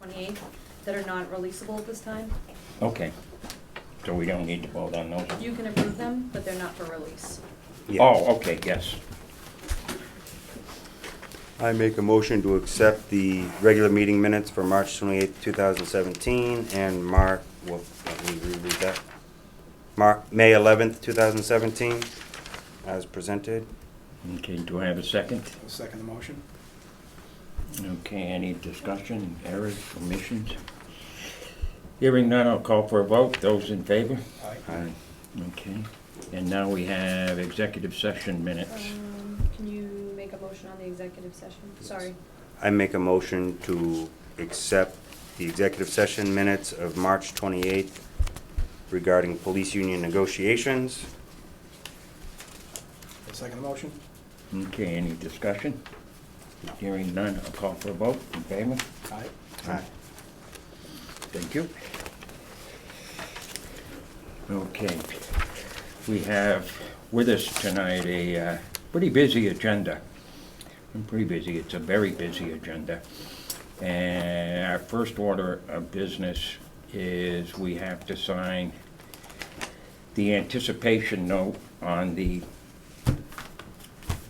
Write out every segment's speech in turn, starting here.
28th that are not releasable at this time. Okay, so we don't need to vote on those? You can approve them, but they're not for release. Yeah. Oh, okay, yes. I make a motion to accept the regular meeting minutes for March 28th, 2017, and let me reread that. May 11th, 2017, as presented. Okay, do I have a second? I'll second the motion. Okay, any discussion, errors, omissions? Hearing none, I'll call for a vote. Those in favor? Aye. Aye. Okay, and now we have executive session minutes. Can you make a motion on the executive session? Sorry. I make a motion to accept the executive session minutes of March 28th regarding police union negotiations. I'll second the motion. Okay, any discussion? Hearing none, I'll call for a vote. In favor? Aye. Aye. Thank you. Okay, we have with us tonight a pretty busy agenda. Pretty busy, it's a very busy agenda. And our first order of business is we have to sign the anticipation note on the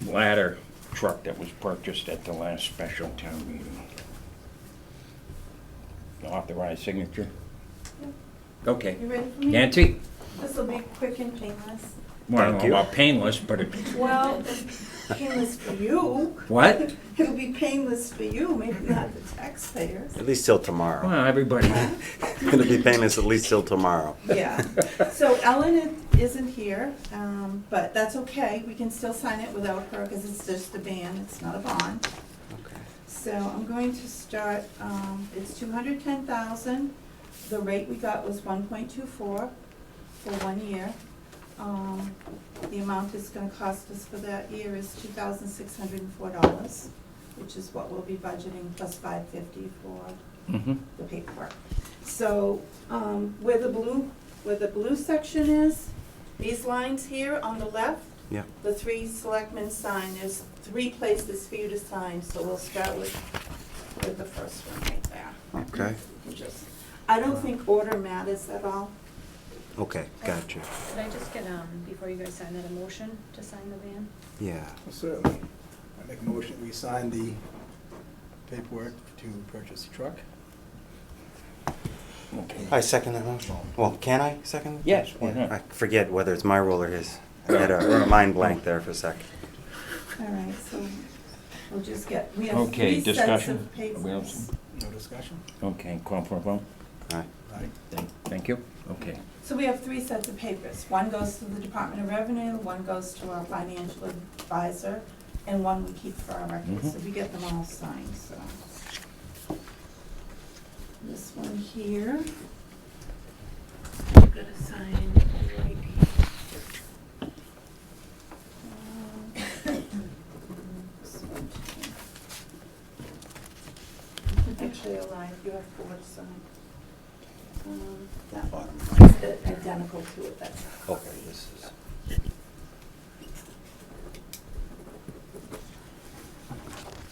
ladder truck that was purchased at the last special town meeting. Authorized signature? Okay. You ready for me? Nancy? This will be quick and painless. Well, I don't Thank know you. about painless, but it, Well, painless for you. what? It'll be painless for you, maybe not the taxpayers. At least till tomorrow. Well, everybody, It'll be painless at least till tomorrow. Yeah. So Ellen isn't here, but that's okay. We can still sign it without her because it's just a ban, it's not a bond. Okay. So I'm going to start, it's 210,000. The rate we got was 1.24 for 1 year. The amount it's gonna cost us for that year is $2,604, which is what we'll be budgeting plus $550 for the paperwork. So, where the blue section is, these lines here on the left, Yeah. the 3 selectmen sign, there's 3 places for you to sign, so we'll start with the first one right there. Okay. You just- I don't think order matters at all. Okay, gotcha. Could I just get, before you guys sign that, a motion to sign the ban? Yeah. Well, certainly. I make a motion, we sign the paperwork to purchase the truck. okay. I second that motion. Well, can I second? Yes, why Yeah, not? I forget whether it's my role or his. I had a mind blank there for a sec. All right, so we'll just get, we have Okay, 3 sets discussion? of papers. No discussion? Okay, call for a vote. Aye. Aye. Thank you. Okay, So we have 3 sets of papers. One goes to the Department of Revenue, one goes to our financial advisor, and one we keep for our records. So we get them all signed, so. This one here. I'm gonna sign right here. This one here. Actually, I lied, you have 4 to sign. That Bottom. is identical to it, that's. Okay, this is.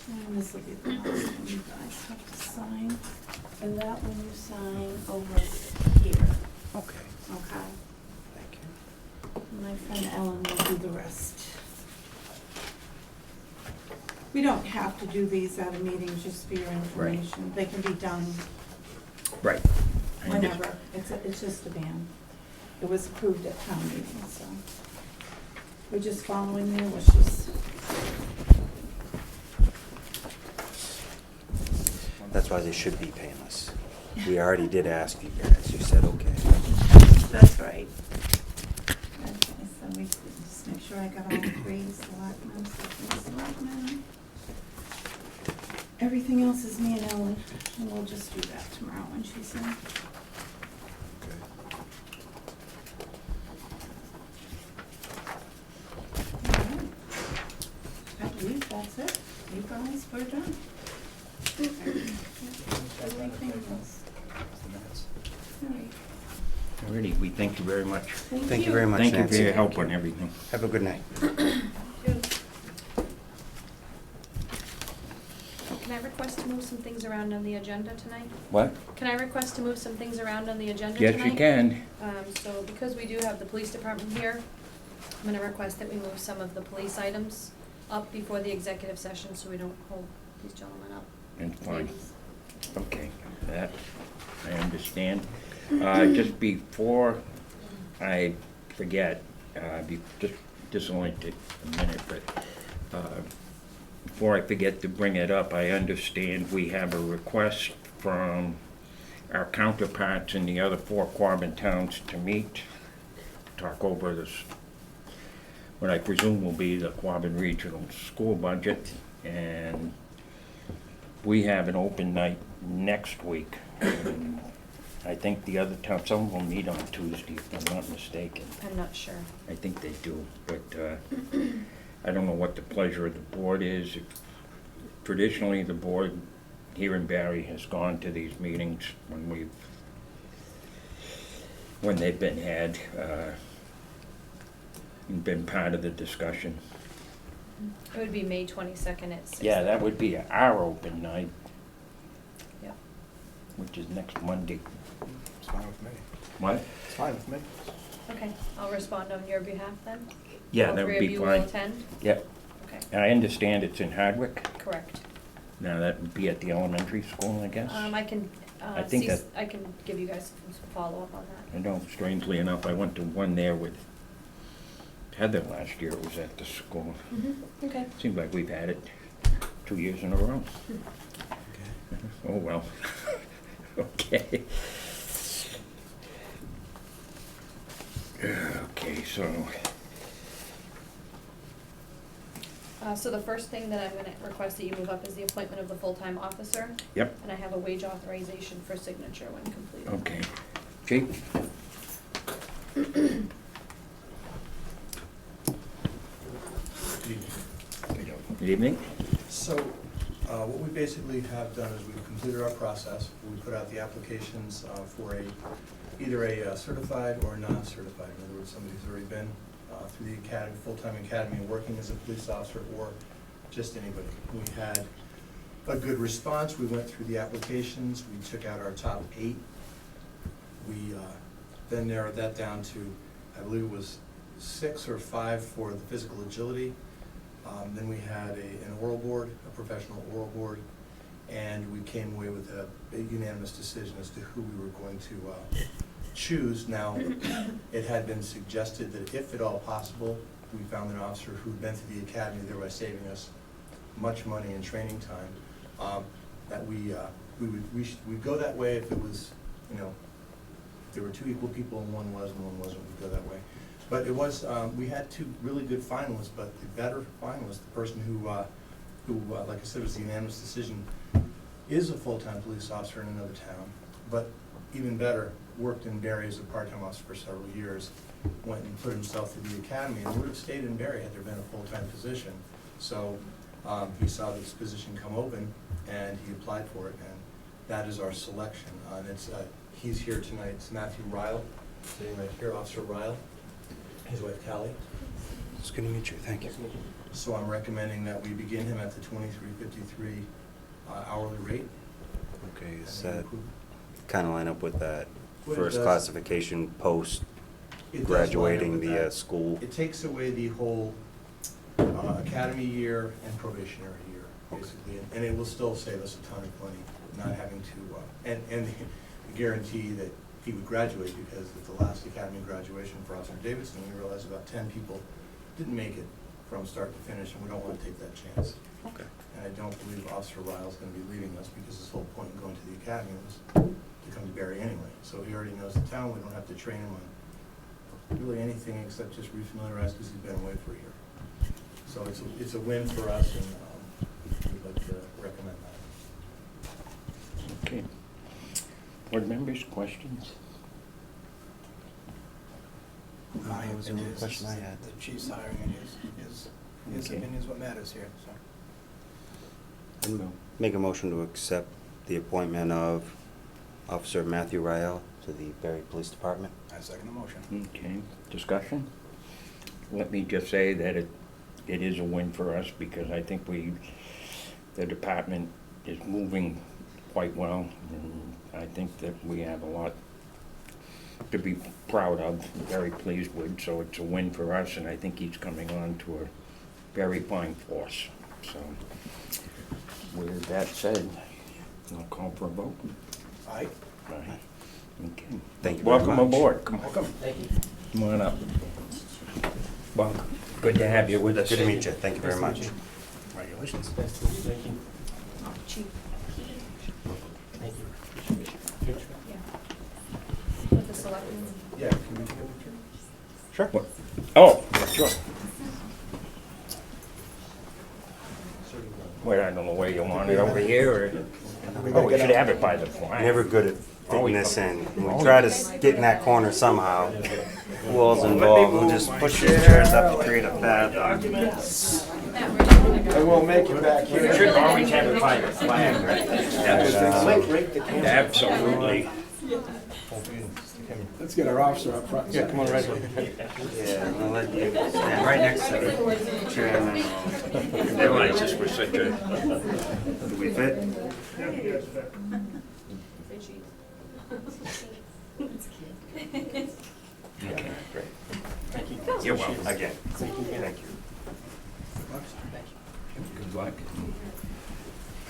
And this will be the last one you guys have to sign. And that one you sign over here, Okay, okay? thank you. My friend Ellen will do the rest. We don't have to do these at a meeting, just for your information. They can be done right. I understand. whenever. It's just a ban. It was approved at town meeting, so. We're just following their wishes. That's why they should be painless. We already did ask you guys. You said okay. That's right. Okay, so we just make sure I got all 3 selectmen, so 3 selectmen. Everything else is me and Ellen, and we'll just do that tomorrow when she's in. Alright. I believe that's it. You guys, we're done. Everything else. That's the minutes. Alright. Alrighty, we thank you very much. Thank you very much, Thank you for Nancy. your help on everything. Have a good night. Thank you. Can I request to move some things around on the agenda tonight? What? Can I request to move some things around on the agenda Yes, tonight? you can. So because we do have the police department here, I'm gonna request that we move some of the police items up before the executive session, so we don't hold these gentlemen up. It's fine. Ladies. Okay, that, I understand. Just before I forget, this will only take a minute, but, before I forget to bring it up, I understand we have a request from our counterparts in the other 4 Quabbin towns to meet, talk over this, what I presume will be the Quabbin Regional School budget, and we have an open night next week. And I think the other towns, some of them meet on Tuesday, if I'm not mistaken. I'm not sure. I think they do, but I don't know what the pleasure of the board is. Traditionally, the board here in Barry has gone to these meetings when they've been had, and been part of the discussion. It would be May 22nd at 6. Yeah, that would be our open night, Yeah. which is next Monday. It's fine with me. What? It's fine with me. Okay, I'll respond on your behalf then. Yeah, All that would three be of you fine. will attend? Yep. Okay, And I understand it's in Hardwick. correct. Now, that would be at the elementary school, I guess? I can, I think that- I can give you guys some follow-up on that. I know, strangely enough, I went to one there with Heather last year. It was at the school. Okay. Seems like we've had it 2 years in a row. Okay. Oh, well. Okay. Okay, so, So the first thing that I'm gonna request that you move up is the appointment of the full-time officer, yep, and I have a wage authorization for signature when completed. okay. Jake? Good evening. So, what we basically have done is we've completed our process. We put out the applications for either a certified or a non-certified. In other words, somebody who's already been through the academy, full-time academy, working as a police officer, or just anybody. We had a good response. We went through the applications. We took out our top 8. We then narrowed that down to, I believe it was 6 or 5 for the physical agility. Then we had an oral board, a professional oral board, and we came away with a unanimous decision as to who we were going to choose. Now, it had been suggested that if at all possible, we found an officer who'd been through the academy, thereby saving us much money and training time, that we'd go that way if it was, you know, if there were 2 equal people and one was and one wasn't, we'd go that way. But it was, we had 2 really good finalists, but the better finalist, the person who, like I said, was the unanimous decision, is a full-time police officer in another town, but even better, worked in Barry as a part-time officer for several years, went and put himself through the academy, and would have stayed in Barry had there been a full-time position. So he saw this position come open, and he applied for it, and that is our selection. And it's, he's here tonight. It's Matthew Ryle, sitting right here, Officer Ryle. His wife Callie. It's good to meet you, thank you. So I'm recommending that we begin him at the $23.53 hourly rate. Okay, is that kind of line up with that What it first does- classification post It does line up graduating with the that. school? It takes away the whole academy year and probationary year, basically, and it will still save us a ton of money, not having to, and the guarantee that he would graduate, because at the last academy graduation for Officer Davidson, we realized about 10 people didn't make it from start to finish, and we don't want to take that chance. Okay. And I don't believe Officer Ryle's going to be leaving us, because his whole point in going to the academy was to come to Barry anyway. So he already knows the town, we don't have to train him on really anything except just refamiliarize, because he's been away for a year. So it's a win for us, and we'd like to recommend that. Okay. Board members, questions? That was the only question I had. The chief's hiring, and his Okay. opinion is what matters here, so. I'd make a motion to accept the appointment of Officer Matthew Ryle to the Barry Police Department. I second the motion. Okay, discussion? Let me just say that it is a win for us, because I think the department is moving quite well, and I think that we have a lot to be proud of, very pleased with, so it's a win for us, and I think he's coming on to a very fine force. So, with that said, I'll call for a vote. Aye. Aye. Okay. Thank you very Welcome much. aboard. Come on up. Well, good to have you with us. Good to meet you. Thank you very much. Congratulations. Chief. Thank you. Yeah. With the selectmen. Yeah, can we take a picture? Sure. What? Oh, sure. Wait, I don't know where you want it, over here, or? Oh, we should have it by the flag. Never good at fitting this in. We try to get in that corner somehow. Who all's involved? We'll just push these chairs up to create a path. I won't make it back You here. should always have it by the flag, right? Absolutely. Let's get our officer up front. Yeah, come on, right. Yeah, we'll let you stand right next to the chairman. Didn't realize this was such a, Do we fit? okay, Great. you're welcome. Again. Thank you. Good luck.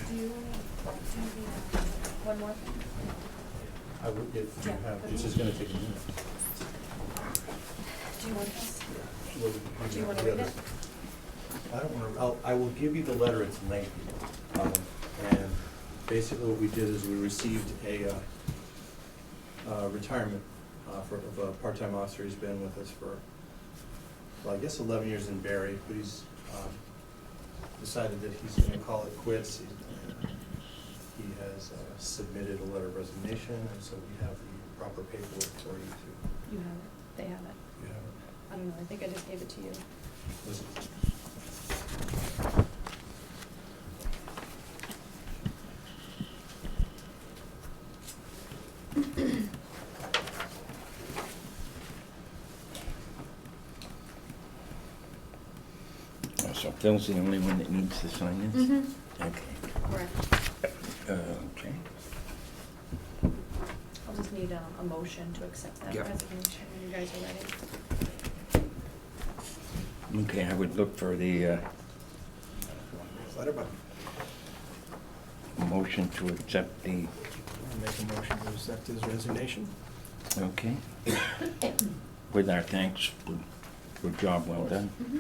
Do you, one more thing? I would, if you Yeah. have, it's just gonna take a minute. Do you want this? Do Do you wanna read it? I don't wanna, I will give you the letter, it's lengthy. And basically what we did is we received a retirement of a part-time officer. He's been with us for, well, I guess 11 years in Barry, but he's decided that he's gonna call it quits. He has submitted a letter of resignation, and so we have the proper paperwork for you to, You have it, they have it. you have it. I don't know, I think I just gave it to you. Listen. So Phil's the only one that needs to sign this? Mm-hmm. Okay. Correct. Okay. I'll just need a motion to accept that Yep. resignation when you guys are ready. Okay, I would look for the Letter button. motion to accept the, I'll make a motion to accept his resignation. okay. With our thanks, good job, well done. Mm-hmm.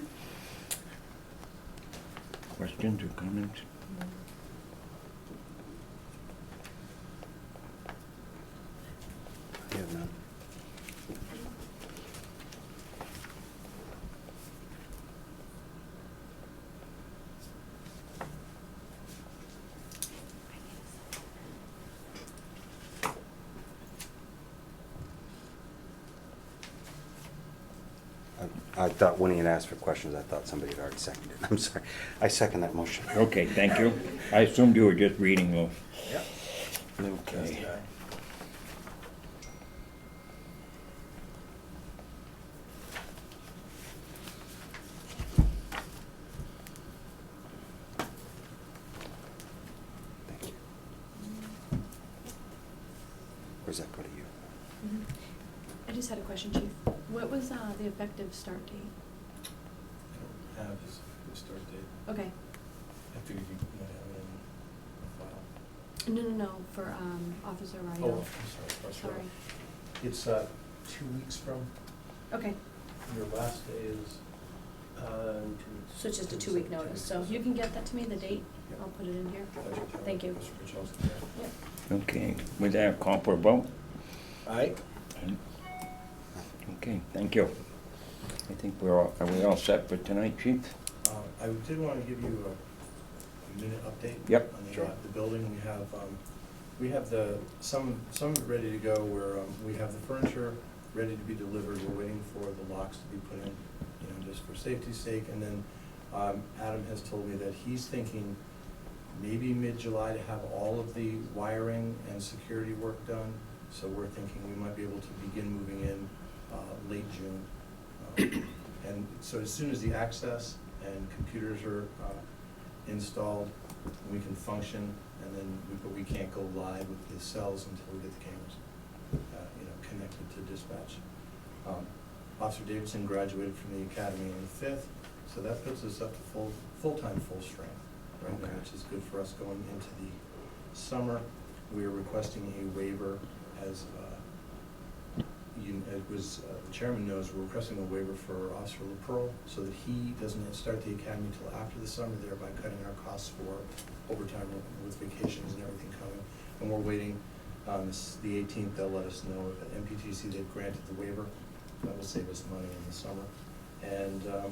Questions or comments? I have none. I thought when he had asked for questions, I thought somebody had already seconded it. I'm sorry. I second that motion. Okay, thank you. I assumed you were just reading those. Yep. Okay. Thank you. Where's that go to you? Mhm. I just had a question, Chief. What was the effective start date? I don't have his start date. Okay. I figured you might have it in the file. No, for Officer Oh, Rydell. I'm sorry. Sorry. It's 2 weeks from, Okay, your last day is, 2 weeks. so it's just a 2-week notice, so you can get that to me, the date? Yep. I'll put it in here. Pleasure, Tom. Thank you. Mr. Wachowski. Yep. Okay, with that, call for a vote? Aye. Okay, thank you. I think are we all set for tonight, Chief? I did want to give you a minute update. Yep. On Sure. the building. We have some of it ready to go, where we have the furniture ready to be delivered. We're waiting for the locks to be put in, just for safety's sake. And then Adam has told me that he's thinking maybe mid-July to have all of the wiring and security work done. So we're thinking we might be able to begin moving in late June. And so as soon as the access and computers are installed, we can function, and then, but we can't go live with the cells until we get the cameras, connected to dispatch. Officer Davidson graduated from the academy on the 5th, so that puts us up to full-time, full strength right now, Okay. which is good for us going into the summer. We are requesting a waiver as, the chairman knows, we're requesting a waiver for Officer LaPearl so that he doesn't start the academy until after the summer, thereby cutting our costs for overtime with vacations and everything coming. And we're waiting on the 18th, they'll let us know if at MPTC they've granted the waiver. That will save us money in the summer. And that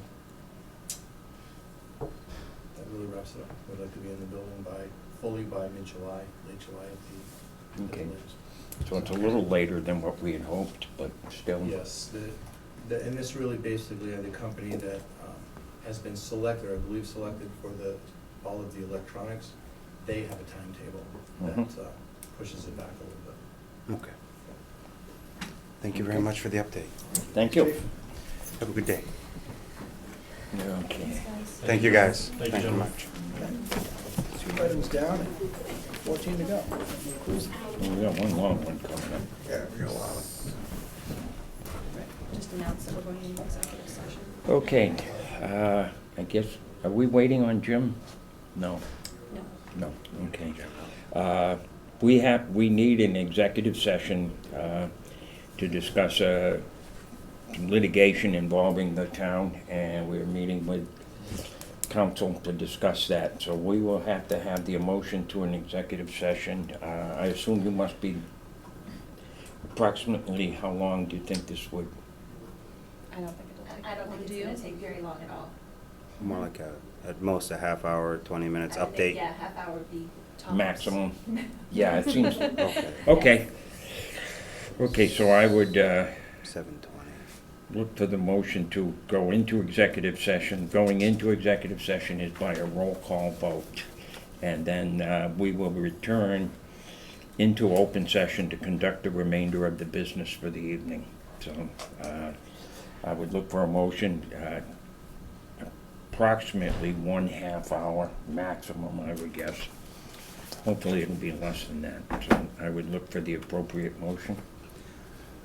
really wraps it up. We'd like to be in the building fully by mid-July, late July at the Okay. latest. So it's a little later than what we had hoped, but still. Yes, and this really basically, the company that has been selected, or I believe selected for all of the electronics, they have a timetable that pushes it back a little bit. Okay. Thank you very much for the update. Thank you. Have a good day. Okay. Thank you, guys. Thank you, Thank you gentlemen. much. 2 items down and 14 to go. Cruising. We got one long one coming up. Yeah, we got a lot of. Just announce that we're going into executive session. Okay, I guess, are we waiting on Jim? No, No. no, okay. We need an executive session to discuss some litigation involving the town, and we're meeting with council to discuss that. So we will have to have the motion to an executive session. I assume you must be approximately, how long do you think this would? I don't think it'll take. I don't think it's Do you? gonna take very long at all. More like at most a half hour, 20 minutes I think, update. yeah, half hour would be. Tops. Maximum? Yeah, it seems, Okay. okay. Okay, so I would 7:20. look for the motion to go into executive session. Going into executive session is by a roll call vote. And then we will return into open session to conduct the remainder of the business for the evening. So I would look for a motion, approximately 1/2 hour maximum, I would guess. Hopefully it'll be less than that. So I would look for the appropriate motion.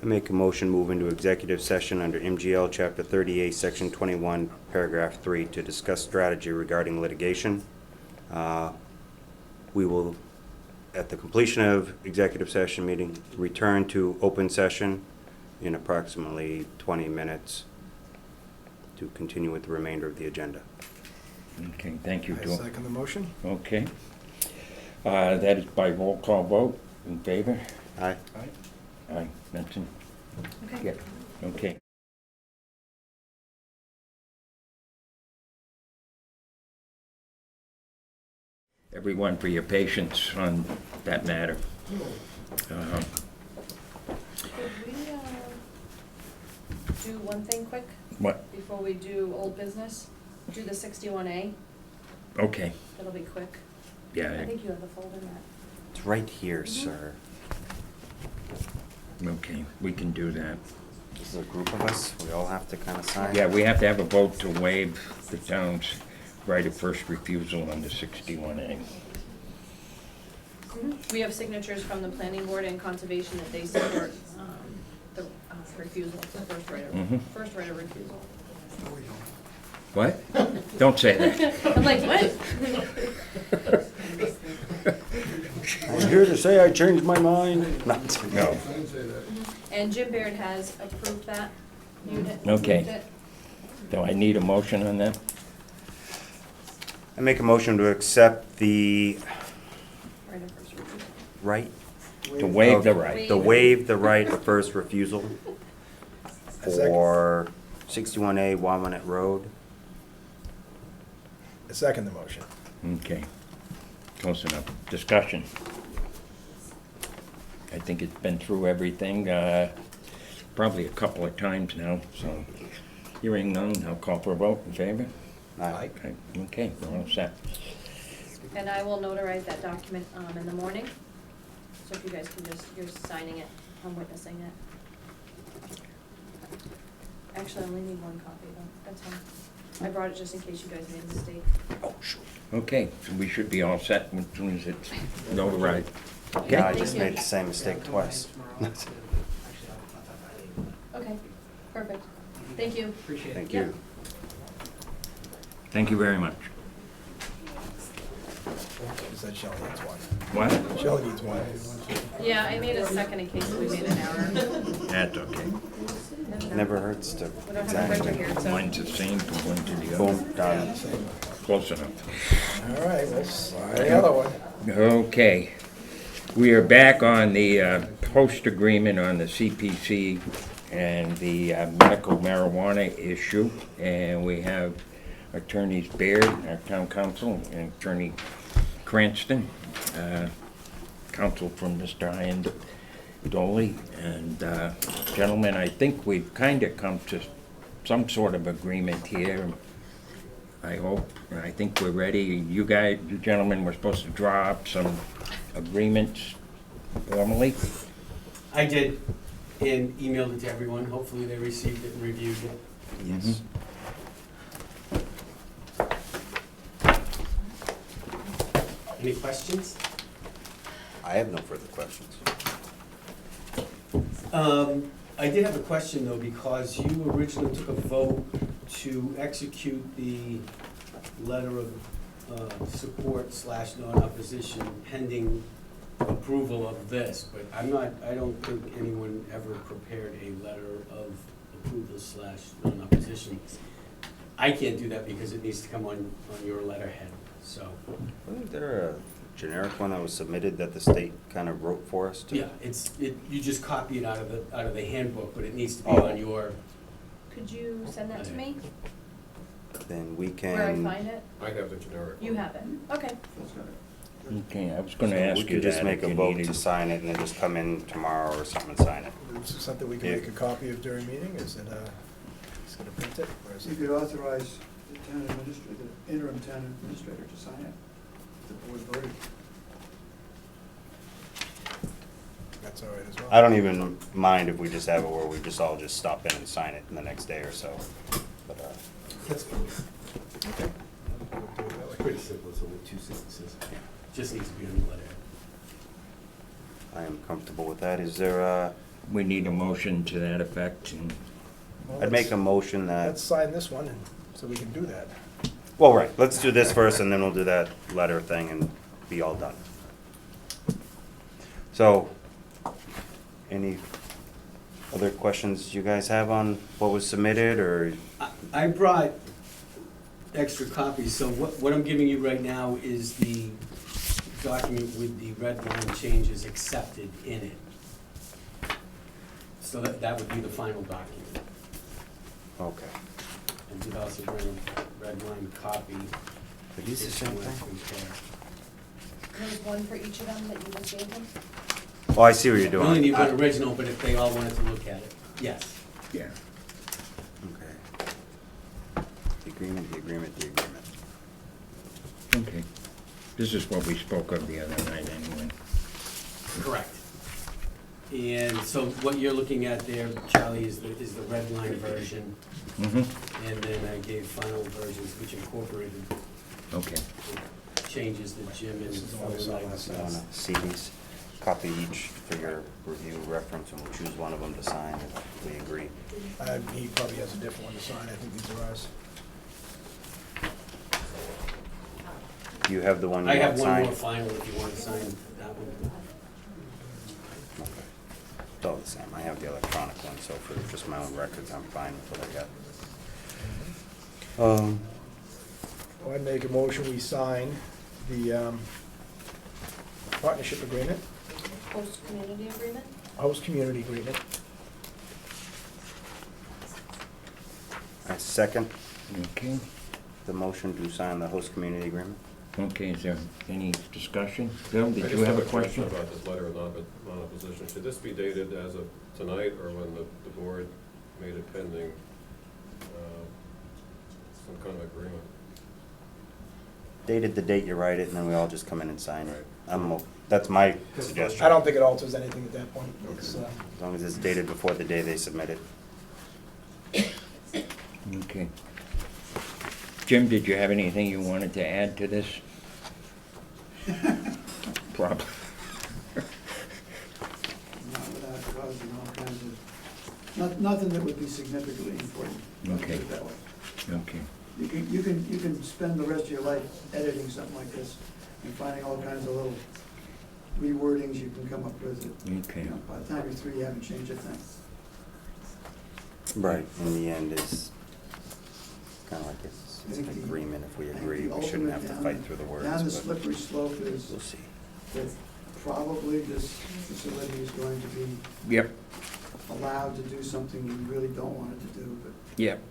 I make a motion, move into executive session under MGL Chapter 38, Section 21, Paragraph 3, to discuss strategy regarding litigation. We will, at the completion of executive session meeting, return to open session in approximately 20 minutes to continue with the remainder of the agenda. Okay, thank you, I Joe. second the motion. Okay. That is by roll call vote. In favor? Aye. Aye. Benson? Okay. Yeah, okay. Everyone for your patience on that matter. Could we do one thing quick What? before we do old business? Do the 61A. Okay, That'll be quick. I yeah, think you have the folder, Matt. It's right here, sir. okay, we can do that. This is a group of us. We all have to kind of sign. Yeah, we have to have a vote to waive the town's right of first refusal under 61A. We have signatures from the planning board and conservation that they support the refusal, the first right of refusal. What? Don't say that. I'm like, what? I'm here to say I changed my mind. No. And Jim Baird has approved that unit. Okay. Approved it. Do I need a motion on that? I make a motion to accept the Right of first refusal. right, To waive the right. to waive the right of first refusal I second. for 61A Waminet Road. I second the motion. Okay. Close enough. Discussion. I think it's been through everything, probably a couple of times now, so hearing none, I'll call for a vote in favor. Aye. Okay, we're all set. And I will notarize that document in the morning. So if you guys can just, you're signing it, I'm witnessing it. Actually, I only need one copy though, that's fine. I brought it just in case you guys made a mistake. Oh, shoot. Okay, so we should be all set as soon as it's notarized. Yeah, I Okay? just made the same mistake twice. Okay, perfect. Thank you. Thank Yep. you. Thank you very much. She said Shelley needs one. What? Shelley needs one. Yeah, I made a second in case we made an error. That's okay. Never hurts to. We don't have a printer here, so. One's the same from one to the other. Boom, done. Close enough. All right, we'll sign the other one. Okay. We are back on the host agreement on the CPC and the medical marijuana issue. And we have attorneys Baird, our town council, and attorney Cranston, counsel from Mr. Ian Doley. And gentlemen, I think we've kind of come to some sort of agreement here. I hope, and I think we're ready. You guys, you gentlemen, were supposed to draw up some agreements formally. I did, and emailed it to everyone. Hopefully they received it and reviewed it. Yes. Any questions? I have no further questions. I did have a question though, because you originally took a vote to execute the letter of support / non-opposition pending approval of this, but I don't think anyone ever prepared a letter of approval / non-opposition. I can't do that because it needs to come on your letterhead, so. Wasn't there a generic one that was submitted that the state kind of wrote for us? Yeah, you just copy it out of the handbook, but it needs to be Oh. on your, Could you send that to me, Then we where I can. find it? I have the generic. You have it, okay. Okay, I was gonna So ask we you could just that make if a you vote needed. to sign it and then just come in tomorrow or something and sign it. Is this something we can Yeah. make a copy of during meeting? Is it, is gonna print it? Or is You it? could authorize the town administrator, the interim town administrator to sign it. The board voted. That's all right as well. I don't even mind if we just have it where we just all just stop in and sign it in the next day or so. But, that's fine. Okay. We'll do it that way. Pretty simple, it's only 2 sentences. Just needs to be on the letterhead. I am comfortable with that. Is there a, We need a motion to that effect, and Well, I'd make a let's- motion Let's that, sign this one, and so we can do that. well, right, let's do this first and then we'll do that letter thing and be all done. So, any other questions you guys have on what was submitted or? I brought extra copies, so what I'm giving you right now is the document with the red line changes accepted in it. So that would be the final document. Okay. And you'd also bring a red line copy. Are these the if same you want to thing? There's compare. one for each of them that you just gave them? Oh, I see what you're We only doing. need one original, but if they all wanted to look at it, yes. yeah. Okay. The agreement, the agreement, the agreement. Okay. This is what we spoke of the other night anyway. Correct. And so what you're looking at there, Charlie, is the red line version, Mm-hmm. and then I gave final versions which incorporated Okay. the changes that Jim and This is the one we Phil saw and I last You night. wanna see these? Copy each for your review reference and we'll choose one of them to sign if we agree. He probably has a different one to sign. I think these are ours. Do you have the one I you want have one more signed? final if you want to sign that one. Okay. It's all the same. I have the electronic one, so for just my own records, I'm fine with what I got. Well, I'd make a motion, we sign the partnership agreement, Host community agreement? host community agreement. I second Okay. the motion to sign the host community agreement. Okay, is there any discussion? Bill, I did just you have a question question? about this letter of non-opposition. Should this be dated as of tonight, or when the board made it pending some kind of agreement? Dated the date you write it, and then we all just come in and sign it. Right. That's my suggestion. I don't think it alters anything at that point. It's, As long as it's dated before the day they submit it. Okay. Jim, did you have anything you wanted to add to this? Probably. Not without causing all kinds of, nothing that would be significantly important. Let's put Okay. it that way. Okay. You can spend the rest of your life editing something like this and finding all kinds of little rewordings you can come up with. Okay. You know, by the time you're through, you haven't changed a thing. Right, in the end, it's kind of like it's an agreement. If we I think agree, the we shouldn't have ultimate to fight through the words. Down the but slippery slope is We'll see. that probably this facility is going to be Yep, allowed to do something you really don't want it to do, but yep.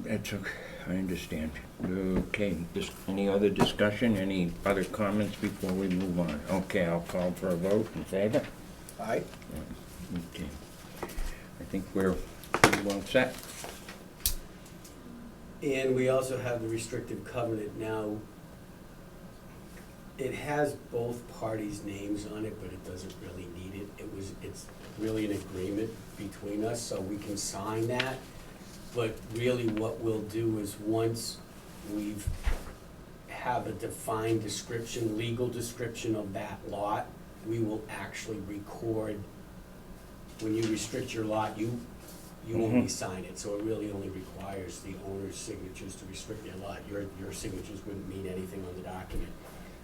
That's okay. I understand. Okay, any other discussion, any other comments before we move on? Okay, I'll call for a vote in favor. Aye. Okay. I think we're well set. And we also have the restrictive covenant now. It has both parties' names on it, but it doesn't really need it. It's really an agreement between us, so we can sign that. But really what we'll do is once we've have a defined description, legal description of that lot, we will actually record, when you restrict your lot, you only sign it, so it really only requires the owner's signatures to restrict their lot. Your signatures wouldn't mean anything on the document.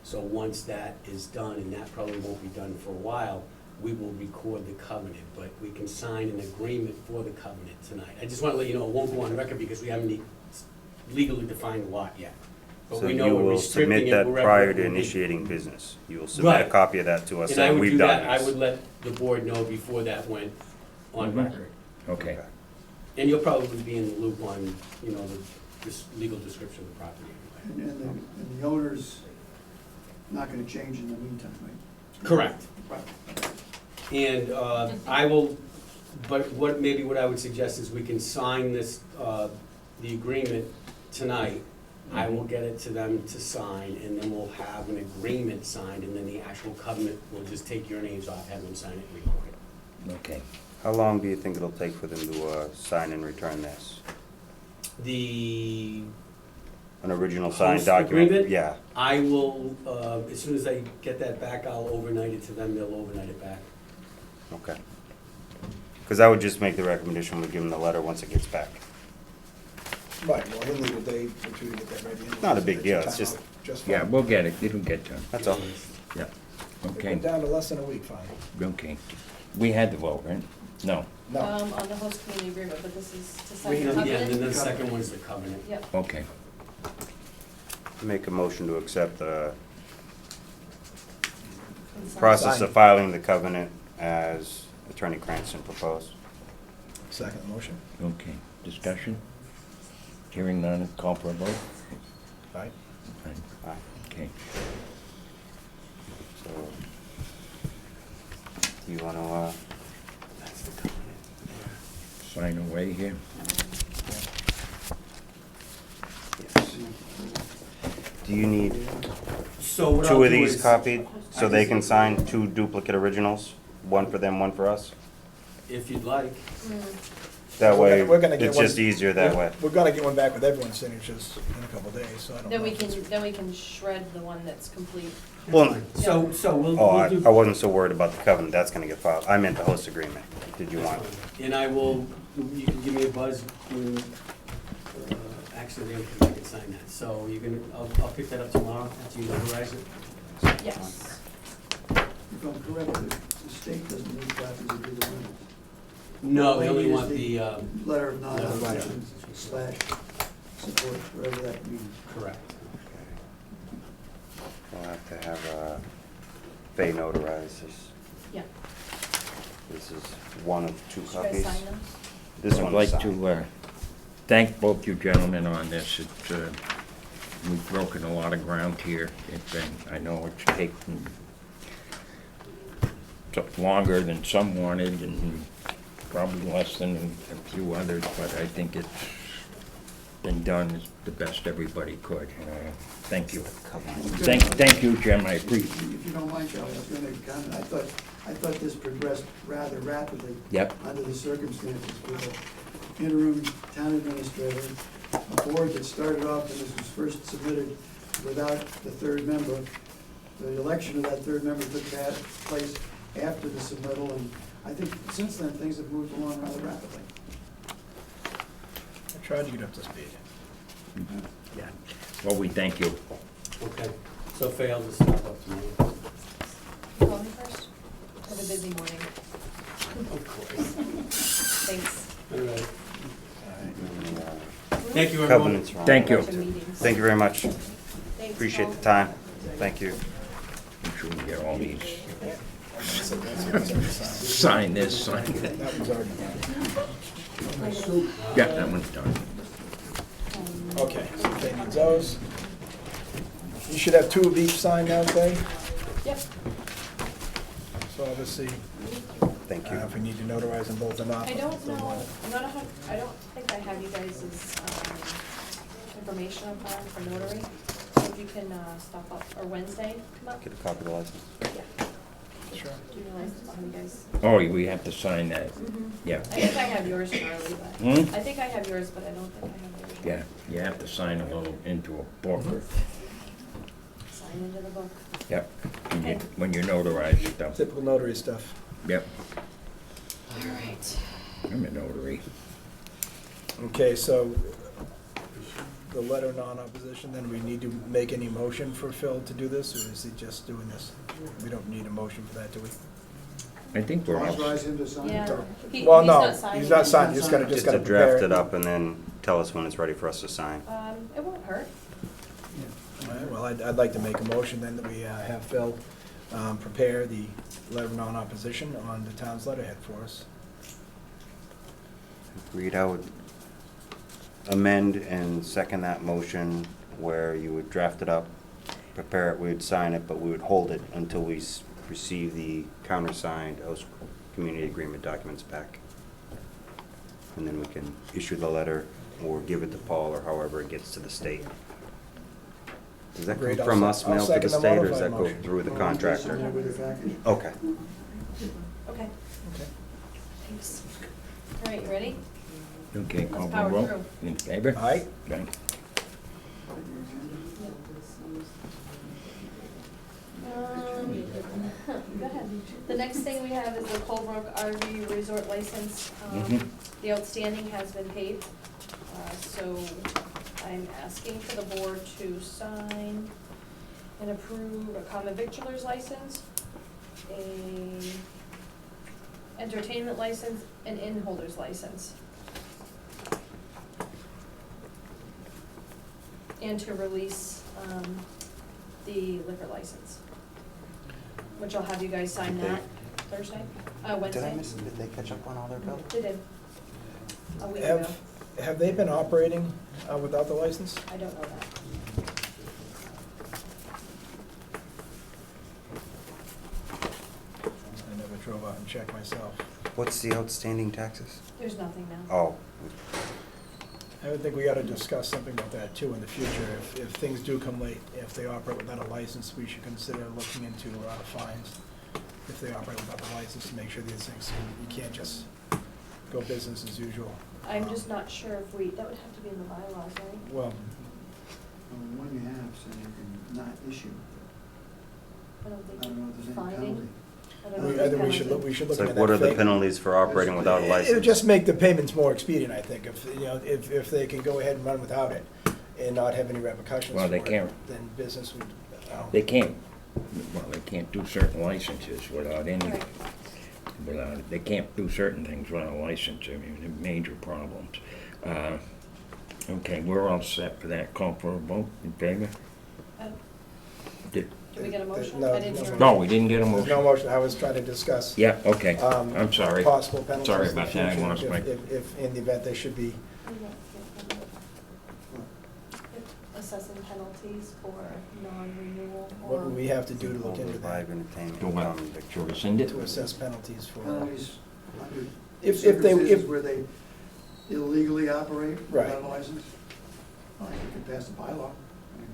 So once that is done, and that probably won't be done for a while, we will record the covenant, but we can sign an agreement for the covenant tonight. I just want to let you know, it won't go on record because we haven't legally defined the lot yet. But So we know you we're will restricting submit it that wherever prior it to will be. initiating business. You will submit a Right. copy of that to us And I saying would we've do done that, I this. would let the board know before that went on Mhm. record. Okay. And you'll probably be in the loop on, this legal description of the property anyway. and the owner's not gonna change in the meantime, right? Correct. Right. And I will, but what I would suggest is we can sign this, the agreement tonight. I will get it to them to sign, and then we'll have an agreement signed, and then the actual covenant, we'll just take your names off, have them sign it, and record it. Okay. How long do you think it'll take for them to sign and return this? An original signed Host document? agreement? Yeah. I will, as soon as I get that back, I'll overnight it to them, they'll overnight it back. Okay. Because I would just make the recommendation, we give them the letter once it gets back. Right, well, he'll need a day or two to get that ready. anyway, Not a so big that's deal, your it's time just- out, Just Yeah, fine. we'll get it. It'll get done. That's all. Yeah. If Okay. we're down to less than a week, fine. Okay. We had the vote, right? No. No, On the host community agreement, but this is to sign the Yeah, covenant? and then the second one's the covenant. Yep. Okay. Make a motion to accept the And sign. process Sign. of filing the covenant as Attorney Cranston proposed. second motion, Okay. Discussion? Hearing none, call for a vote? right? Aye. Okay. So, do you want to, That's the covenant. Sign away here. yes. Do you need So what I'll two of do these is- copied so they can sign two duplicate originals? One for them, one for us? If you'd like. That We're way, gonna- we're gonna get it's just one- easier that way. We're gonna get one back with everyone's signatures in a couple days, so I don't know. Then we if it's- can shred the one that's complete. Well, So we'll oh, do. I wasn't so worried about the covenant, that's gonna get filed. I meant the host agreement. Did you want? And I will, you can give me a buzz when, actually, they can sign that. So you're gonna, I'll pick that up tomorrow after you notarize it. Yes. If I'm correct, the state doesn't need copies of either one. No, they only Maybe want it's the, Letter of Letter of non-opposition / support, whatever that means. correct. We'll have to have Fay notarize this. Yeah. This is one of two Should I copies. sign them? This I'd one's like signed. to thank both you gentlemen on this. It's, we've broken a lot of ground here. I know it's taken took longer than some wanted and probably less than a few others, but I think it's been done as the best everybody could. Thank you. Thank you, Jim, I appreciate it. If you don't mind, Charlie, I was gonna make a comment. I thought this progressed rather rapidly. Yep. Under the circumstances with the interim town administrator a board that started off, and this was first submitted without the third member. The election of that third member took place after the submittal, and I think since then, things have moved along rather rapidly. I tried to get up to speed. Yeah. Well, we thank you. Okay, so failed to stop up tomorrow. Call me first. Have a busy morning. Of course. Thanks. All right. And, Thank you, everyone. Covenants, Ron. Thank you. Bunch of meetings. Thank you very much. Thanks, Appreciate Paul. the time. Thank you. Make sure we get all these. That's already signed. Sign this, sign that. That was already done. Yeah, that one's done. Okay, so they need those. You should have two of each signed now, Faye. Yep. So obviously, Thank you. if we need to notarize them both or not. I don't it's know, the one. I'm not I don't think I have you guys' information on file for notary. So if you can, stop up, or Wednesday, come up. Get a copy of the license. Yeah, Sure. do you realize it's on you guys? Oh, we have to sign that. Yeah. I think I have yours, Charlie, but, Hmm? I think I have yours, but I don't think I have yours. Yeah, you have to sign a little into a book. Sign into the book. Yep, when you notarize stuff. Typical notary stuff. Yep, All right. I'm a notary. Okay, so the letter of non-opposition, then we need to make any motion for Phil to do this, or is he just doing this? We don't need a motion for that, do we? I think we're all, Authorize him to sign. Yeah. it. Well, He's no, not signing. he's not signing, just gotta Just prepare to draft it. it up and then tell us when it's ready for us to sign. It won't hurt. All right, well, I'd like to make a motion then that we have Phil prepare the letter of non-opposition on the town's letterhead for us. Agreed, I would amend and second that motion where you would draft it up, prepare it, we would sign it, but we would hold it until we receive the countersigned host community agreement documents back. And then we can issue the letter or give it to Paul or however it gets to the state. Does that come Agreed, from I'll us, se- I'll mailed to the second the state, or does modified that go motion. through the Or contractor? something with your package. Okay. Okay, Okay. thanks. All right, you ready? okay, call Let's for power vote. through. In favor? Aye? Okay. Go ahead. The next thing we have is the Colebrook RV Resort license. Mhm. The outstanding has been paid, so I'm asking for the board to sign and approve a common victualer's license, a entertainment license, and inn holder's license. And to release, the liquor license, which I'll have you guys sign Did they- that Thursday, Wednesday. Did I miss, did they catch up on all their bills? They did. A week ago. Have they been operating without the license? I don't know that. I never drove out and checked myself. What's the outstanding taxes? There's nothing now. Oh, I would think we ought to discuss something about that too in the future. If things do come late, if they operate without a license, we should consider looking into fines if they operate without the license to make sure these things, you can't just go business as usual. I'm just not sure if that would have to be in the bylaws, right? Well, The one you have, so you can not issue. I don't I don't know if there's think any finding. penalty. I don't know if I think we there's should penalty. look it's into like, that. what are the fake- penalties for operating without a license? It would just make the payments more expedient, I think, if they can go ahead and run without it and not have any repercussions Well, for they it, can't. then business would, They can't, well, they can't do certain licenses without any, Right. they can't do certain things without a license, I mean, they're major problems. Okay, we're all set for that, call for a vote, in favor? Uh, Did- Can we get a motion? No, I didn't hear. a No, we didn't get a there's no motion. motion, I was trying to discuss. Yeah, okay, um, I'm sorry. Possible penalties. Sorry in the about that, I future lost my, If in the event they should be, Assessing penalties for non-renewal what or. would we have to do to look into Live that? entertainment, Do what? common to victuals. rescind it? To assess penalties for, Penalties under If they- circumstances if- where they illegally operate Right. without a license. Well, you could pass a bylaw. I mean,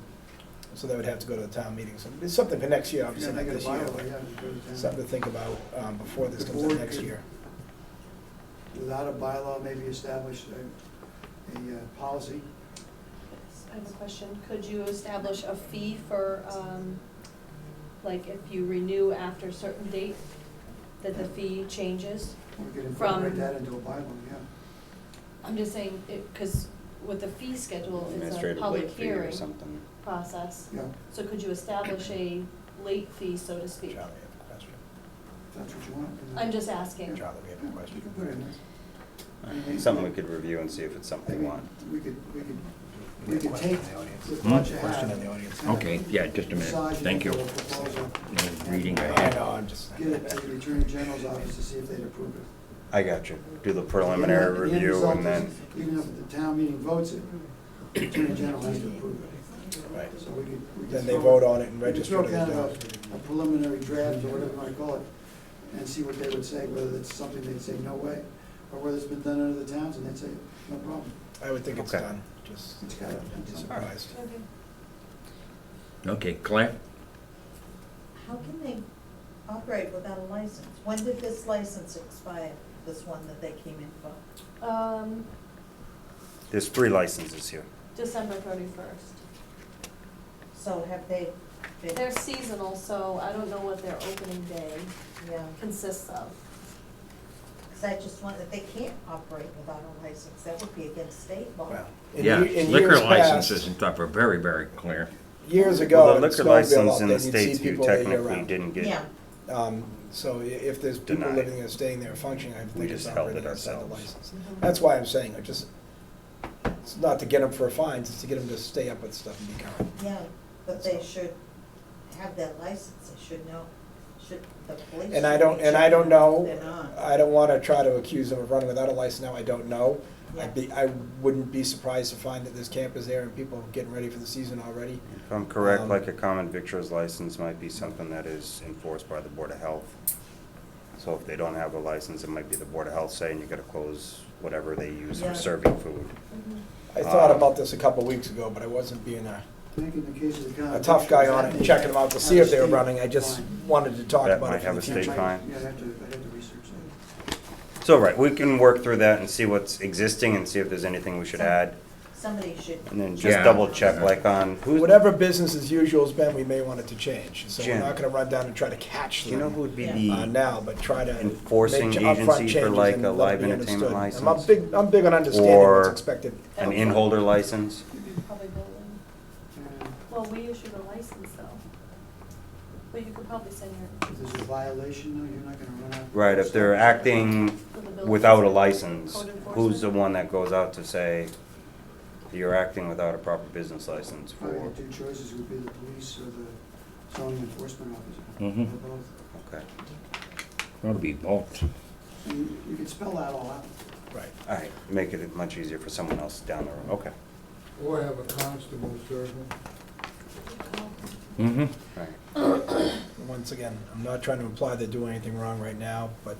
so they would have to go to the town meeting, so it's something for next year, if you're obviously, gonna not make it a this year, bylaw, but yeah, you go to town. something to think about, before this The comes up board next could- year. Without a bylaw, maybe establish a policy I have a question. Could you establish a fee for, like if you renew after a certain date, that the fee changes? We could From- incorporate that into a bylaw, yeah. I'm just saying, because with the fee schedule, it's a Administrative public late fee or hearing something. process. Yeah, So could you establish a late fee, so to speak? Charlie, I have a question. if that's what you want. I'm just asking. Charlie, we have a You question. can put it in there. Something we could review and see if it's something we want. We could We have a question take in the audience. the thought you Question have. in the audience. Okay, yeah, just a minute. Massage it Thank you. into a proposal, No reading and, ahead. I know, I'm just. Get it to the Attorney General's office to see if they'd approve it. I got you. Do the preliminary The end review result and then, is, even if the town meeting votes it, the Attorney General has to approve it. Right. So we could Then they throw- vote on it and we could register throw it as kind done. of a preliminary draft, or whatever you want to call it, and see what they would say, whether it's something they'd say, no way, or whether it's been done in other towns, and they'd say, no problem. I would think it's Okay. done, just, It's got it. I'd be surprised. Okay. Okay, Claire? How can they operate without a license? When did this license expire, this one that they came in for? there's 3 licenses here. December 31st. So have they been? They're seasonal, so I don't know what their opening day Yeah, consists of. because I just wondered, they can't operate without a license, that would be against state law. Well, in Yeah, in liquor years licenses past, and stuff are very, very clear. years ago, Well, the in liquor Snowville license up in there, the you'd States, see you people there year technically round. didn't get. Yeah, So if there's people Denied. living there, staying there, functioning, I We think it's just held operating it outside the ourselves. license. Mhm. That's why I'm saying, it's not to get them for fines, it's to get them to stay up with stuff and be current. yeah, but they should have that license, they should know, should the police. And I should don't, be and I checking don't if know, they're not. I don't wanna try to accuse them of running without a license now, I don't know. Yeah. I wouldn't be surprised to find that there's campers there and people getting ready for the season already. If I'm correct, Um, like a common victuals license might be something that is enforced by the Board of Health. So if they don't have a license, it might be the Board of Health saying you gotta close whatever they use Yeah. for serving food. Mhm. I thought about this a couple weeks ago, but I wasn't being I think in the case of the. a tough guy on it and checking them out to see if they were running, I just Fine. wanted to talk That about might it for have the a state future. fine. Yeah, I'd have to research that. So, right, we can work through that and see what's existing and see if there's anything we should add. Somebody should. And then just Yeah. double check like on, who's, Whatever business as usual has been, we may want it to change. So we're Jim. not gonna run down and try to catch do you know them who would be Yeah. the now, but try to enforcing make upfront agency for changes like and a let live it be entertainment understood. license? I'm big on understanding what's Or- expected. An in-holder license? Probably building. Well, we issued a license though. But you could probably send your, If there's a violation, though, you're not gonna run out. Right, if they're acting for the building. without a license, Code who's the enforcement. one that goes out to say you're acting without a proper business license Probably for? the two choices would be the police or the zoning enforcement officer. Mhm. Or both. Okay, Ought to be both. And you could spell that all out. Right. all right, make it much easier for someone else down the road, okay. Or have a constable serve them. Mm-hmm. Right. Once again, I'm not trying to imply they're doing anything wrong right now, but.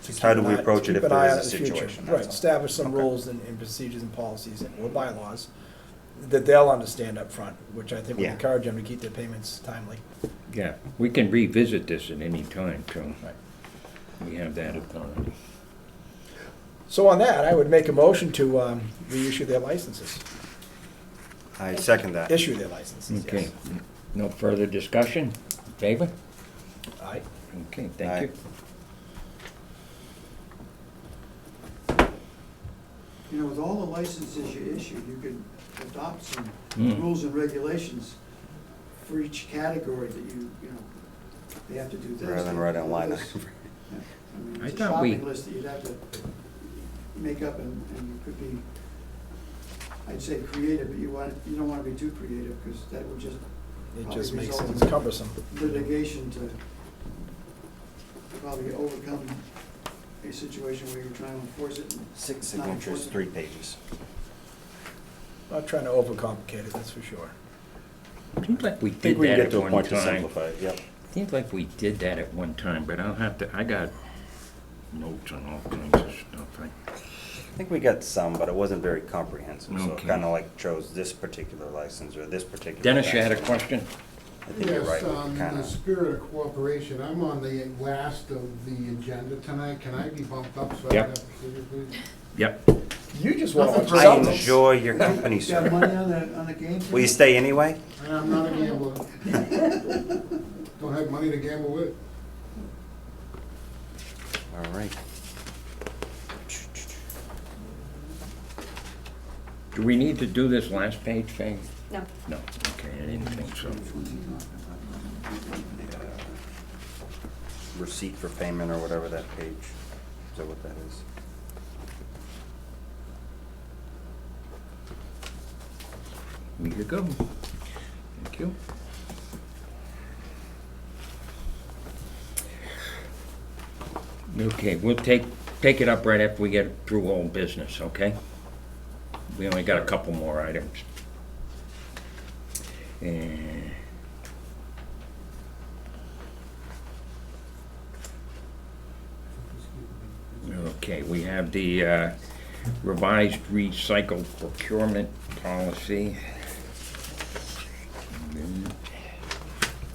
Just how do we approach it if keep an there eye is on a it in the future. situation, that's Right, all. establish some Okay. rules and procedures and policies or bylaws that they'll understand up front, which I think will Yeah. encourage them to keep their payments timely. Yeah, we can revisit this at any time, so Right. we have that authority. So on that, I would make a motion to reissue their licenses, I second that. issue their licenses, Okay, yes. no further discussion? Favor? Aye. Okay, Aye. thank you. You know, with all the licenses you issue, you could adopt some Mm. rules and regulations for each category that you know, they have to do this. Rather than they write have a to do line this. item. Yeah. I mean, I it's a thought we- shopping list that you'd have to make up and it could be, I'd say creative, but you don't wanna be too creative, because that would just It probably just makes result it in cumbersome. litigation to probably overcome a situation where you're trying to enforce it. and 6 it's not signatures, enforceable. 3 pages. Not trying to overcomplicate it, that's for sure. Seems like we I think did we can that get at to a one point to time. simplify it, yep. Seems like we did that at one time, but I'll have to, I got notes on all kinds of stuff. I think we got some, but it wasn't very comprehensive, so it Okay. kinda like chose this particular license or this particular. Dennis, you had a license. question? I think you're right, Yes, we in kinda. the spirit of cooperation, I'm on the last of the agenda tonight. Can I be bumped up so I Yep. can have a seat, please? Yep. You just want to watch I Celtics. enjoy your company, Got sir. money on the game? Will you stay anyway? I'm not a gambler. Don't have money to gamble with. All right. Do we need to do this last page thing? No. No, okay, I didn't think so. Receipt for payment or whatever that page, is that what that is? Here you go. Thank you. Okay, we'll take it up right after we get through all business, okay? We only got a couple more items. And okay, we have the revised recycled procurement policy.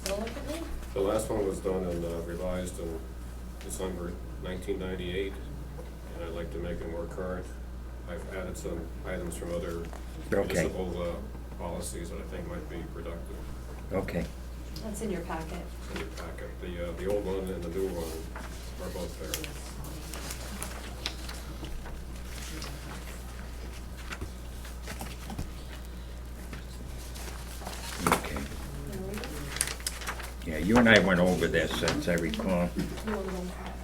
Don't look at me. The last one was done and revised in December 1998, and I'd like to make it more current. I've added some items from other Okay. municipal policies that I think might be productive Okay, That's in your packet. in your packet. The old one and the new one are both there. okay. Yeah, you and I went over this, as I recall. You want to go back?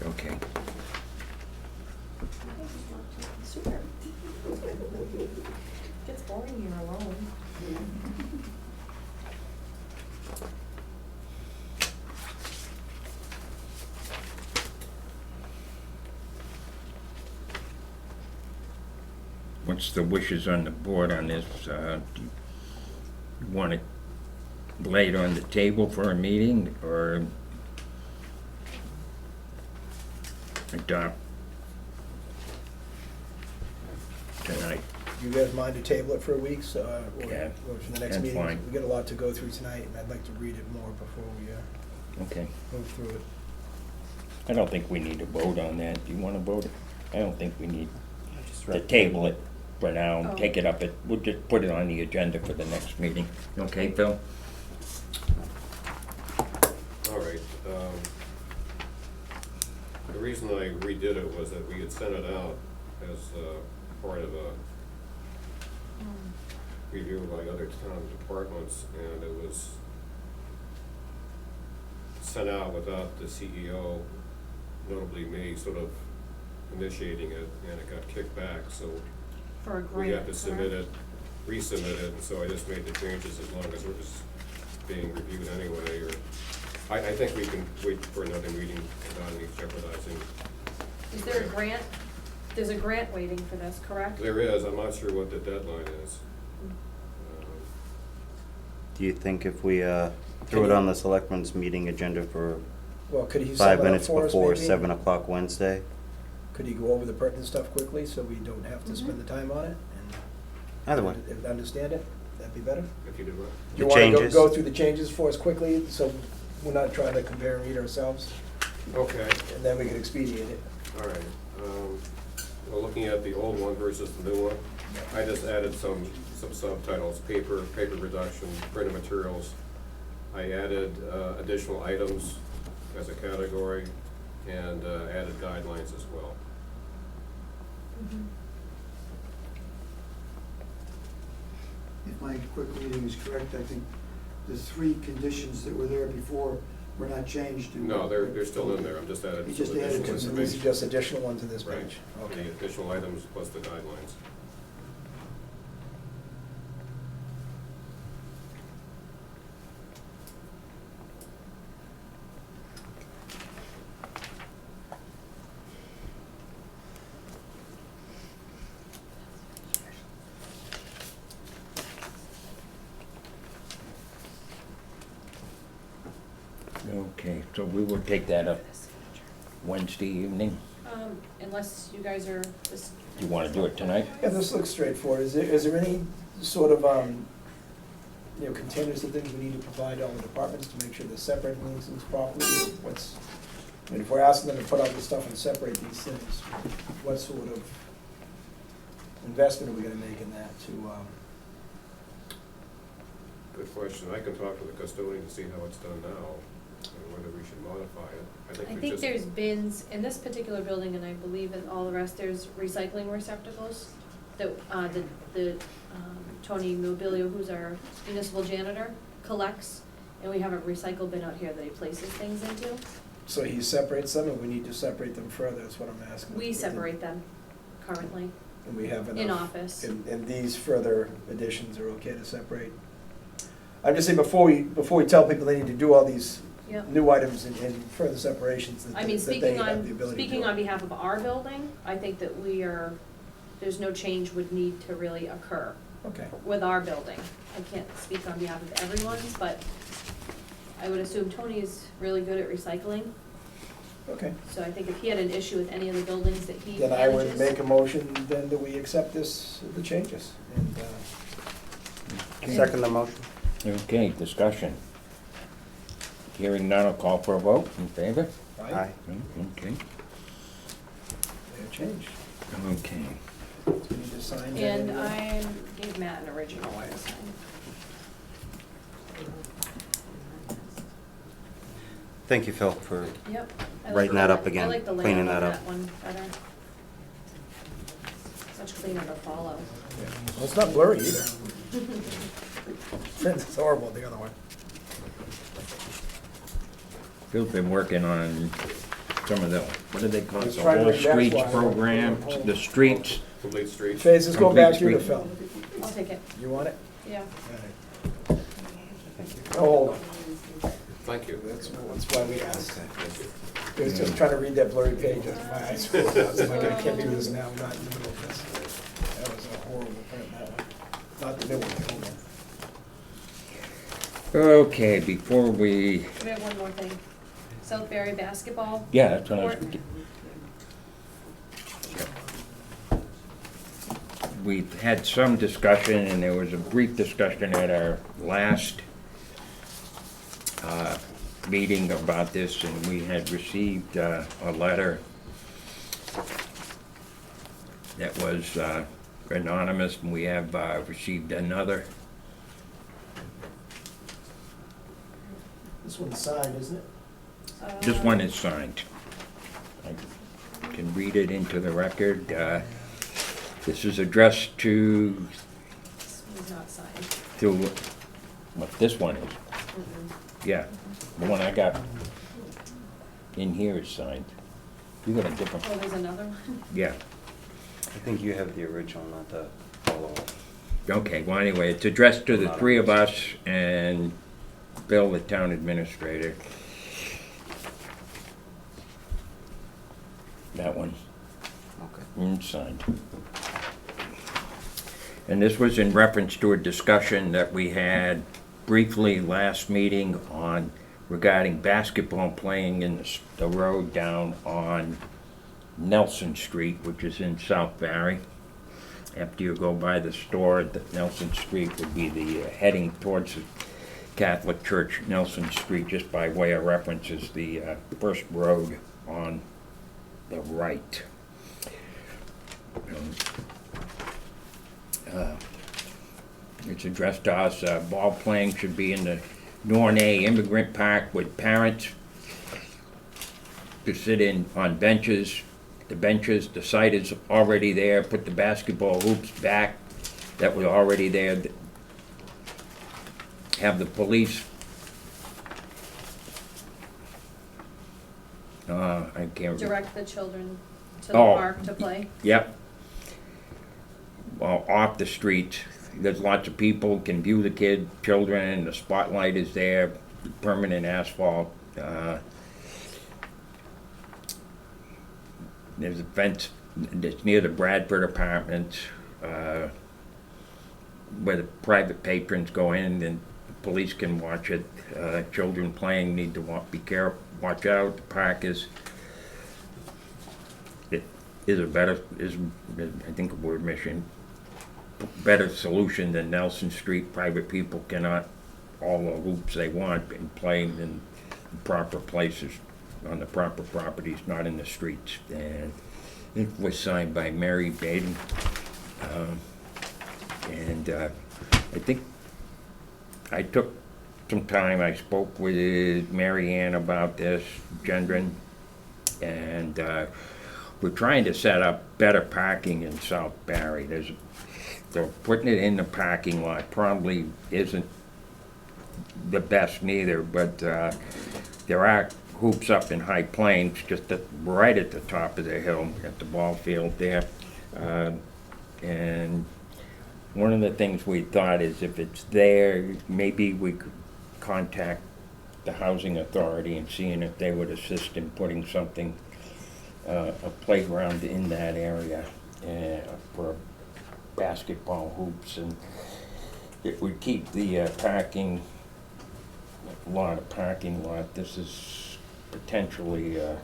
Okay. Super. Gets boring here alone. What's the wishes on the board on this? Do you want it laid on the table for a meeting, or adopt tonight? You guys mind to table it for a week, so, Yeah, or for the next that's meeting? fine. We got a lot to go through tonight, and I'd like to read it more before we Okay. move through it. I don't think we need to vote on that. Do you want to vote it? I don't think we need Just to read- table it for now, Oh. and take it up we'll just put it on the agenda for the next meeting. Okay, Phil? All right. The reason I redid it was that we had sent it out as part of a review by other town departments, and it was sent out without the CEO, notably me, sort of initiating it, and it got kicked back, so For a grant. we had to submit correct? it, resubmit it, and so I just made the changes as long as it was being reviewed anyway, or, I think we can wait for another meeting without any jeopardizing. Is there a grant? There's a grant waiting for this, correct? There is, I'm not sure what the deadline is. Do you think if we threw it on the selectmen's meeting agenda for Well, could he sum 5 it up minutes for us, before maybe? 7 o'clock Wednesday? Could he go over the pertinent stuff quickly, so we don't have to spend the time on it? Either way. And understand it? That'd be better? If you do what? Do you The want to changes. go through the changes for us quickly, so we're not trying to compare and read ourselves, Okay, and then we can expedite it? all right. Well, looking at the old one versus the new one, I just added some subtitles, paper reduction, printed materials. I added additional items as a category, and added guidelines as well. If my quick reading is correct, I think the three conditions that were there before were not changed. No, they're still in there, I'm just adding You some just added additional to Okay, so them. these are information. just additional ones in this Right. page? The Okay. additional items plus the guidelines. Okay, so we will take that up Wednesday evening. Unless you guys are, just, You want to do it tonight? Yeah, this looks straightforward. Is there any sort of containers and things we need to provide to all the departments to make sure they're separating things properly? I mean, if we're asking them to put all this stuff and separate these things, what sort of investment are we gonna make in that to, Good question. I can talk to the custodian to see how it's done now, and whether we should modify it. I we think just- there's bins, in this particular building, and I believe in all the rest, there's recycling receptacles that, Tony Mobilio, who's our municipal janitor, collects, and we have a recycle bin out here that he places things into. so he separates them, and we need to separate them further, is what I'm asking. We separate them currently And we have enough. in office. And these further additions are okay to separate? I'm just saying, before we tell people they need to do all these Yep. new items and further separations, that I mean, that they speaking have the on, ability to do speaking it. on behalf of our building, I think that there's no change would need to really occur Okay, with our building. I can't speak on behalf of everyone's, but I would assume Tony is really good at recycling. okay. So I think if he had an issue with any of the buildings that he Then I would manages. make a motion then that we accept the changes. And, Second the motion? Okay, discussion. Hearing none, I'll call for a vote. In favor? Aye. Okay. They're changed. Okay. Do we need to sign that? And anyway? I gave Matt an original where to sign. Thank you, Phil, for Yep. I Writing like that up the- again, I like the cleaning layout of that up. that one better. Much cleaner to follow. Yeah. Well, it's not blurry either. It's horrible, the other one. Phil's been working on some of the, what do they call it, He's the trying to whole read back streets why- program, the streets. Complete streets. Faze, let's go back to you to Complete Phil. I'll take it, You want it? yeah. All right. Oh, hold on. Thank you. That's why we asked. He was just trying to read that blurry page. My eyes were closed. I was like, I can't do this now, I'm not in the middle of this. That was a horrible print, that one. Not the new one, the old one. Okay, before we, We have one more thing. Southbury basketball. yeah, that's what I was. court. We've had some discussion, and there was a brief discussion at our last meeting about this, and we had received a letter that was anonymous, and we have received another. This one's signed, isn't it? This one is signed. I can read it into the record. This is addressed to, This one's not signed. what this one is. Mm-mm. Yeah, the one I got in here is signed. You got a different, Oh, there's another one? yeah. I think you have the original, not the follow-up. Okay, well, anyway, it's addressed to the three of us and Bill, the town administrator. That one. Okay. Signed. And this was in reference to a discussion that we had briefly last meeting on regarding basketball playing in the road down on Nelson Street, which is in South Barry. After you go by the store, Nelson Street would be the heading towards the Catholic Church. Nelson Street, just by way of reference, is the first road on the right. It's addressed to us, ball playing should be in the Nornay Immigrant Park with parents to sit in on benches. The site is already there, put the basketball hoops back that were already there. Have the police, I can't. Direct the children to the Oh. park to play. Yep. Well, off the street, there's lots of people can view the children, the spotlight is there, permanent asphalt. There's a fence that's near the Bradford Apartments, where the private patrons go in and the police can watch it. Children playing need to be careful, watch out. The park is I think a word mission better solution than Nelson Street. Private people cannot all the hoops they want and play in proper places, on the proper properties, not in the streets. And it was signed by Mary Baden. I think I took some time, I spoke with Mary Ann about this, Gendron, and we're trying to set up better parking in South Barry. So putting it in the parking lot probably isn't the best neither, but there are hoops up in High Plains, just right at the top of the hill, at the ball field there. And one of the things we thought is if it's there, maybe we could contact the housing authority and seeing if they would assist in putting something, a playground in that area for basketball hoops, and it would keep the parking lot. This is potentially a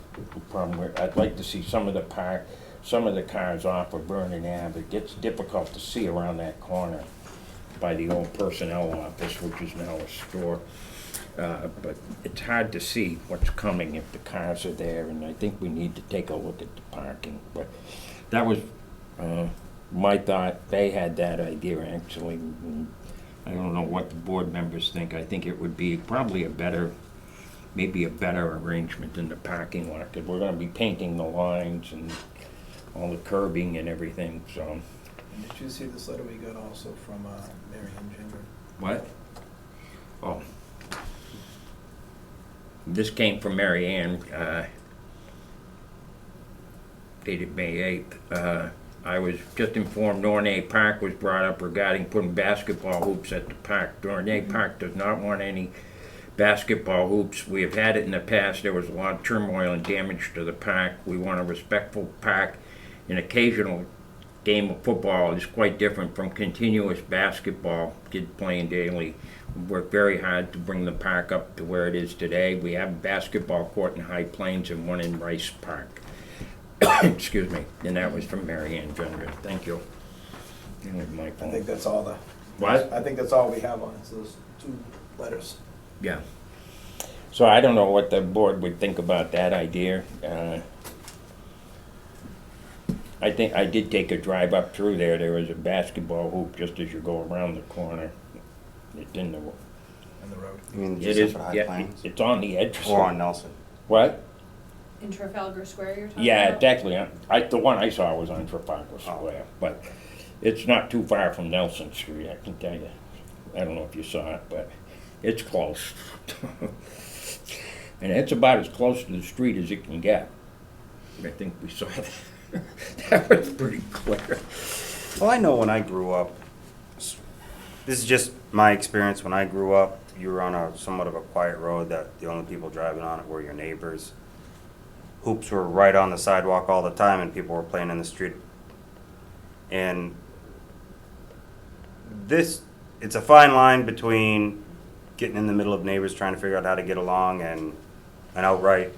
problem where I'd like to see some of the cars off of Vernon Ave. It gets difficult to see around that corner by the old personnel office, which is now a store. But it's hard to see what's coming if the cars are there, and I think we need to take a look at the parking. But that was my thought. They had that idea, actually. I don't know what the board members think. I think it would be probably maybe a better arrangement in the parking lot, because we're gonna be painting the lines and all the curbing and everything, so. Did you see this letter we got also from Mary Ann Gendron? What? Oh. This came from Mary Ann, dated May 8th. I was just informed Dornay Park was brought up regarding putting basketball hoops at the park. Dornay Park does not want any basketball hoops. We have had it in the past. There was a lot of turmoil and damage to the park. We want a respectful park. An occasional game of football is quite different from continuous basketball, kids playing daily. We worked very hard to bring the park up to where it is today. We have a basketball court in High Plains and one in Rice Park. Excuse me, and that was from Mary Ann Gendron. Thank you. And with my I phone. think that's all What? I think that's all we have on it, so those 2 letters. Yeah. So I don't know what the board would think about that idea. I think I did take a drive up through there. There was a basketball hoop just as you go around the corner. It's in the. On the road. You mean It just is. up at High Yeah, Plains? it's on the edge. Or on Nelson? What? In Trafalgar Square you're talking Yeah, about? exactly. The one I saw was on Trafalgar Square, but it's not too far from Nelson Street, I can tell you. I don't know if you saw it, but it's close. And it's about as close to the street as it can get. I think we saw that. That was pretty clear. Well, I know when I grew up, this is just my experience. When I grew up, you were on a somewhat of a quiet road that the only people driving on it were your neighbors. Hoops were right on the sidewalk all the time, and people were playing in the street. And it's a fine line between getting in the middle of neighbors trying to figure out how to get along and an outright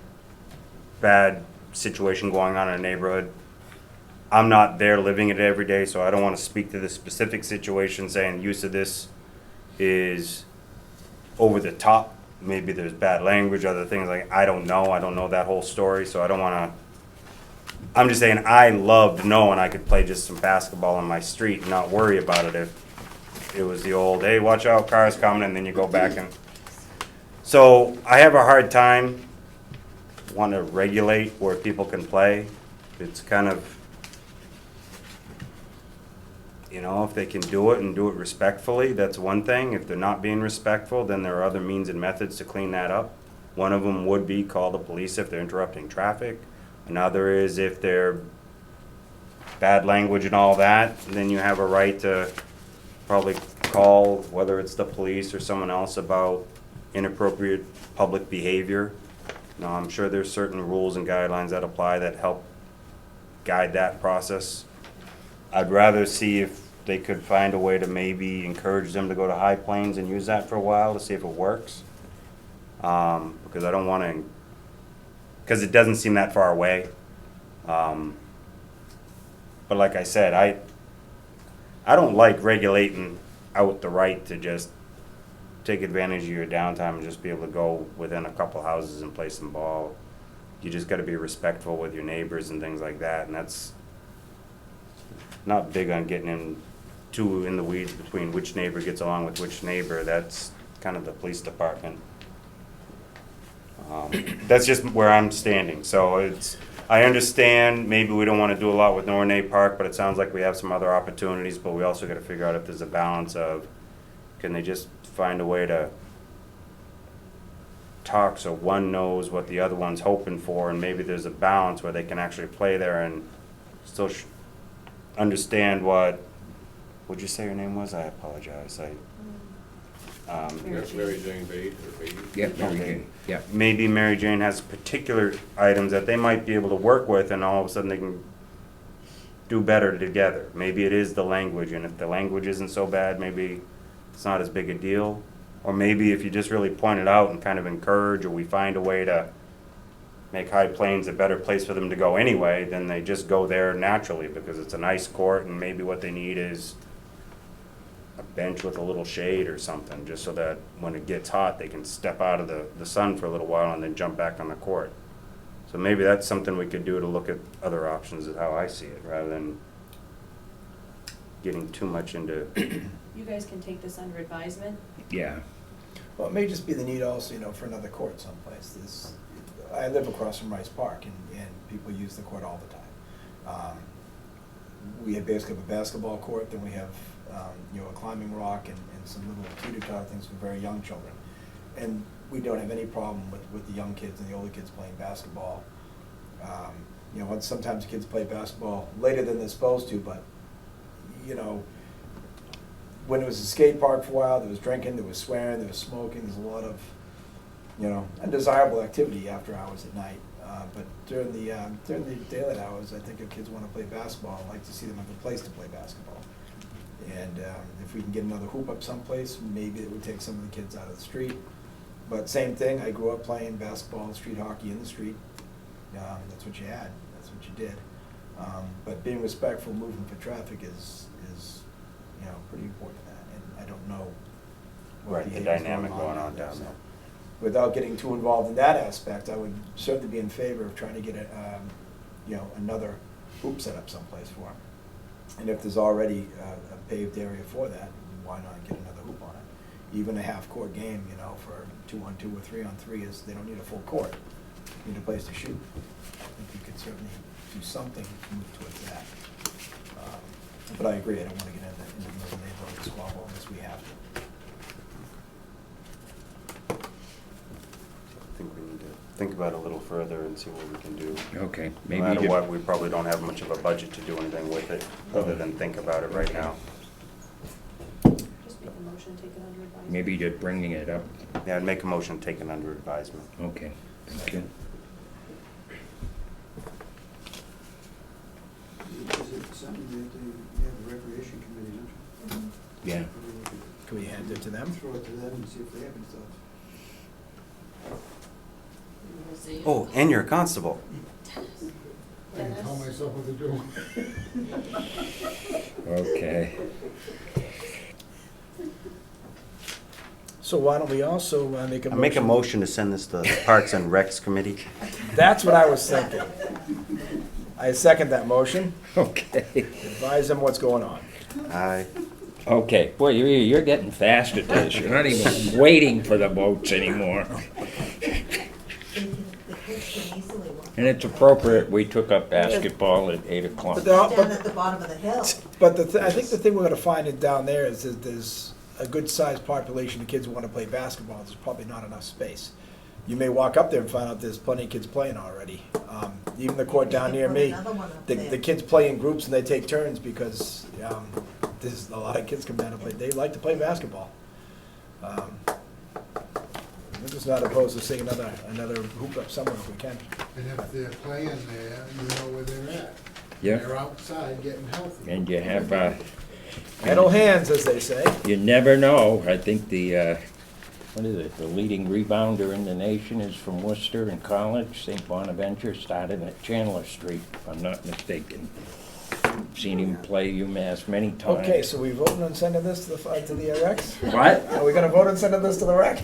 bad situation going on in a neighborhood. I'm not there living it every day, so I don't want to speak to the specific situation saying use of this is over the top. Maybe there's bad language, other things like, I don't know that whole story, so I don't want to. I'm just saying I loved knowing I could play just some basketball in my street and not worry about it if it was the old, hey, watch out, cars coming, and then you go back and. So I have a hard time want to regulate where people can play. It's kind of, if they can do it and do it respectfully, that's one thing. If they're not being respectful, then there are other means and methods to clean that up. One of them would be call the police if they're interrupting traffic. Another is if they're bad language and all that, then you have a right to probably call, whether it's the police or someone else, about inappropriate public behavior. Now, I'm sure there's certain rules and guidelines that apply that help guide that process. I'd rather see if they could find a way to maybe encourage them to go to High Plains and use that for a while to see if it works. Because I don't want to, because it doesn't seem that far away. But like I said, I don't like regulating out the right to just take advantage of your downtime and just be able to go within a couple houses and play some ball. You just gotta be respectful with your neighbors and things like that, and that's not big on getting in the weeds between which neighbor gets along with which neighbor. That's kind of the police department. That's just where I'm standing, so I understand, maybe we don't wanna do a lot with Nornay Park, but it sounds like we have some other opportunities, but we also gotta figure out if there's a balance of, can they just find a way to talk so one knows what the other one's hoping for, and maybe there's a balance where they can actually play there and still understand what'd you say your name was? I apologize, Mary Jane Bate or Beatty. Yeah, Mary Okay. Jane, yeah. maybe Mary Jane has particular items that they might be able to work with, and all of a sudden they can do better together. Maybe it is the language, and if the language isn't so bad, maybe it's not as big a deal. Or maybe if you just really point it out and kind of encourage, or we find a way to make High Plains a better place for them to go anyway, then they just go there naturally because it's a nice court, and maybe what they need is a bench with a little shade or something, just so that when it gets hot, they can step out of the sun for a little while and then jump back on the court. So maybe that's something we could do to look at other options, is how I see it, rather than getting too much into, You guys can take this under advisement. Yeah, Well, it may just be the need also, for another court someplace. I live across from Rice Park, and people use the court all the time. We have basically a basketball court, then we have, a climbing rock and some little teeter-totter things for very young children. And we don't have any problem with the young kids and the older kids playing basketball. Sometimes kids play basketball later than they're supposed to, but, when it was a skate park for a while, there was drinking, there was swearing, there was smoking, there's a lot of, undesirable activity after hours at night. But during the daylight hours, I think if kids want to play basketball, I'd like to see them have a place to play basketball. And if we can get another hoop up someplace, maybe it would take some of the kids out of the street. But same thing, I grew up playing basketball and street hockey in the street. That's what you had, that's what you did. But being respectful, moving for traffic is pretty important in that, and I don't know what right, the behavior's dynamic going on down so. there. Without getting too involved in that aspect, I would certainly be in favor of trying to get another hoop set up someplace for them. And if there's already a paved area for that, why not get another hoop on it? Even a half-court game, for 2-on-2 or 3-on-3 they don't need a full court. They need a place to shoot. I think you could certainly do something to move towards that. But I agree, I don't want to get into the middle of the neighborhood squabble unless we have to. I think we need to think about it a little further and see what we can do. okay. No Maybe matter you- what, we probably don't have much of a budget to do anything with it, other than think about it right now. Just make a motion, take it under advisement. Maybe just bringing it up. Yeah, I'd make a motion taken under advisement. Okay, thank you. Is it something that you have a recreation committee, don't you? Yeah. Can we hand it to them? Throw it to them and see if they have any thoughts. We'll see. Oh, and you're a constable. I can tell myself what to do. Okay. So why don't we also make a I motion? make a motion to send this to the Parks and Recs Committee. That's what I was thinking. I second that motion. Okay. Advise them what's going on. Aye. Okay, boy, you're getting fast at this. You're not even waiting for the votes anymore. The kids can easily walk. And it's appropriate, we took up basketball at 8 o'clock. But they're- Down at the bottom of the hill. But I think the thing we're gonna find it down there is that there's a good-sized population of kids who wanna play basketball. There's probably not enough space. You may walk up there and find out there's plenty of kids playing already. Even the court down near me, Another one up the there. kids play in groups and they take turns because there's a lot of kids come down and play. They like to play basketball. We're just not opposed to seeing another hoop up somewhere if we can. And if they're playing there, you know where they're at. Yeah. They're outside getting healthy. And you have, Idle hands, as they say. you never know. I think the leading rebounder in the nation is from Worcester in college. St. Bonaventure started at Chandler Street, if I'm not mistaken. seen him play UMass many times. Okay, so we voting on sending this to the Rex? What? Are we gonna vote on sending this to the Rec?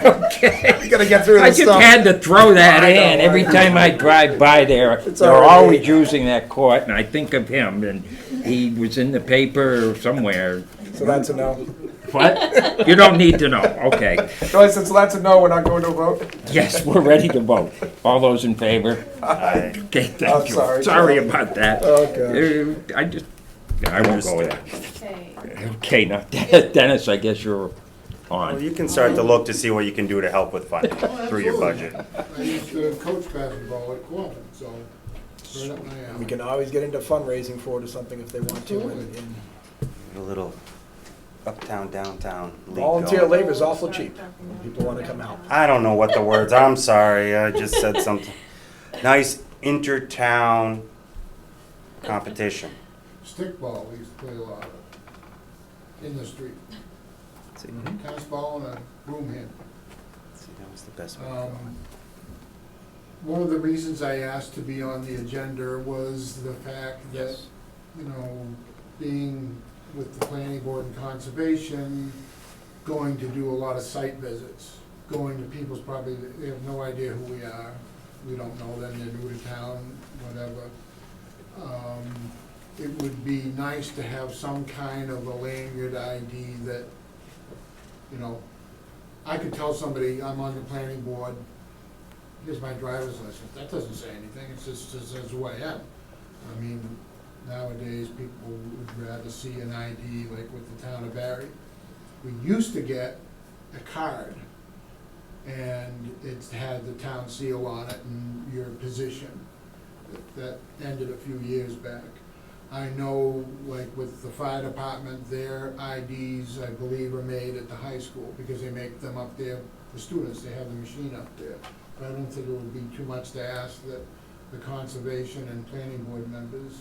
Okay. We gotta get through I this just stuff. had to throw that I know, in. Every I know. time I drive by there, It's they're all right. always using that court, and I think of him, and he was in the paper somewhere. So that's a no. What? You don't need to know, okay. Joyce, since that's a no, we're not going to a vote? Yes, we're ready to vote. All those in favor? Aye. Okay, I'm thank you. sorry, Sorry Charlie. about that. Okay. I won't go with that. Okay, Okay, now Dennis, I guess you're Well, on. you can start to look to see what you can do to help with funding through your budget. I used to coach basketball at Quabbin, so right up my alley. We can always get into fundraising for it or something if they want to, and A little uptown, downtown league volunteer going. labor is awful cheap. People wanna come help. I don't know what the words, I'm sorry, I just said something. Nice intertown competition. Stickball, we used to play a lot of, in the street. See, Tennis ball and a broom handle. see, that was the best way. One of the reasons I asked to be on the agenda was the fact that, Yes. you know, being with the planning board and conservation, going to do a lot of site visits, going to people's property, they have no idea who we are, we don't know them, they're new to town, whatever. It would be nice to have some kind of a lanyard ID that, you know, I could tell somebody, I'm on the planning board, here's my driver's license, that doesn't say anything, it just says who I am. I mean, nowadays, people would rather see an ID like with the town of Barry. We used to get a card, and it had the town seal on it and your position. That ended a few years back. I know, like with the fire department, their IDs, I believe, are made at the high school, because they make them up there for students, they have the machine up there. But I don't think it would be too much to ask that the conservation and planning board members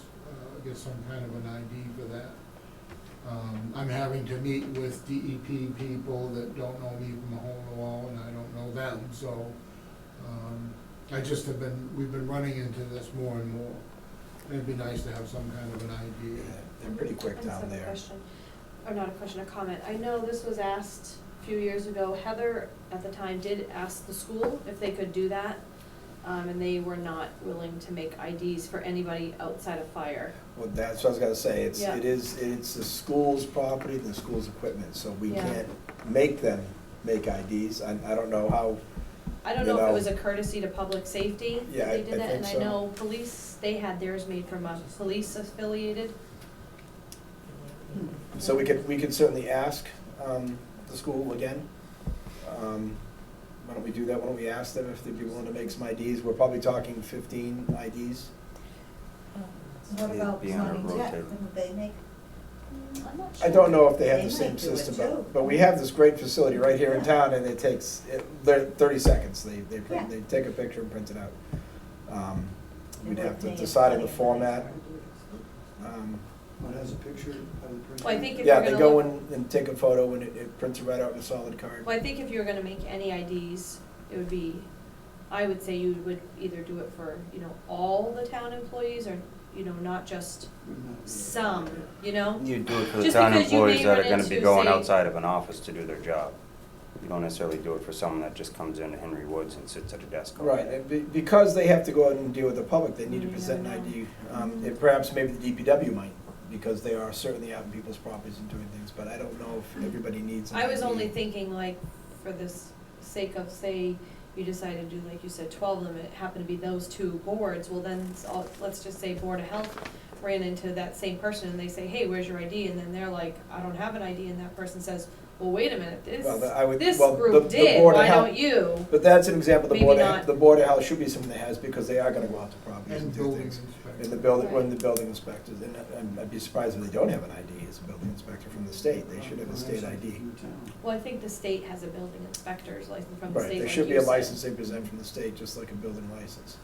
get some kind of an ID for that. I'm having to meet with DEP people that don't know me from a hole in the wall, and I don't know them, so we've been running into this more and more. It'd be nice to have some kind of an ID. They're pretty quick I just down have a there. question, or not a question, a comment. I know this was asked a few years ago. Heather, at the time, did ask the school if they could do that, and they were not willing to make IDs for anybody outside of fire. Well, that's what I was gonna say, it's Yeah. the school's property, the school's equipment, so we Yeah. can't make them make IDs. I don't know how, I don't You know if know. it was a courtesy to public safety Yeah, that they I did that, and think I so. know police, they had theirs made from a police affiliated. so we could certainly ask, the school again. Why don't we do that, why don't we ask them if they'd be willing to make some IDs, we're probably talking 15 IDs. What It'd about be on a County Tech, rotate. couldn't they make? I'm not I don't know if they have They the same might do it system, too. but we have this great facility right here in town, and it takes, they're 30 seconds, they Yeah. take a picture and print it out. We'd And have to we're paying decide on the money for format. it. What has a picture of the person? Well, I think if Yeah, you're they gonna go look, in and take a photo, and it prints it right out in a solid card. well, I think if you were gonna make any IDs, it would be, I would say you would either do it for, all the town employees, or, not just some, You do it for the Just town because you employees may that are run gonna be into, going say- outside of an office to do their job. You don't necessarily do it for someone that just comes into Henry Woods and sits at a desk all Right, day. and because they have to go out and deal with the public, they need to You present an never know. ID. And perhaps maybe the DPW might, because they are certainly out in people's properties and doing things, but I don't know if everybody needs an I was ID. only thinking like, for this sake of, say, you decided to do, like you said, 12 of them, it happened to be those two boards, well then, let's just say Board of Health ran into that same person, and they say, hey, where's your ID? And then they're like, I don't have an ID, and that person says, well, wait a minute, Well, I would- this well, the group did, Board of why Health- don't you? But that's an example, Maybe not. the Board of Health should be something that has, because they are gonna go out to properties and And do building things. inspector. And the building, when Right. the building inspectors, and I'd be surprised if they don't have an ID as a building inspector from the state, they should have a state ID. Well, I think the state has a building inspector's license from the Right, state, there like should be you a said. license they present from the state, just like a building license.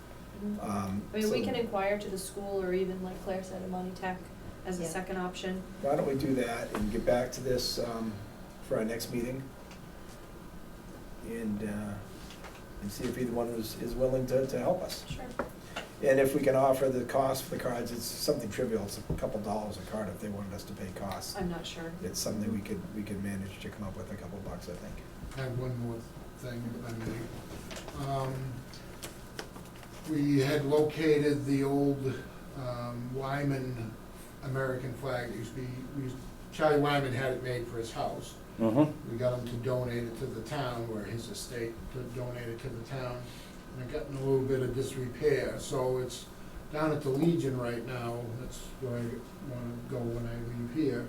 Mhm. I mean, So we can inquire to the school, or even, like Claire said, Monty Tech as a Yeah. second option. Why don't we do that and get back to this for our next meeting? And see if either one is willing to help us. Sure. And if we can offer the cost for the cards, it's something trivial, it's a couple dollars a card if they wanted us to pay costs. I'm not sure. It's something we could manage to come up with a couple bucks, I think. I have one more thing, if I may. We had located the old Wyman American flag. It used to be, Charlie Wyman had it made for his house. Mm-hmm. We got him to donate it to the town, or his estate to donate it to the town. And it got in a little bit of disrepair, so it's down at the Legion right now. That's where I wanna go when I leave here.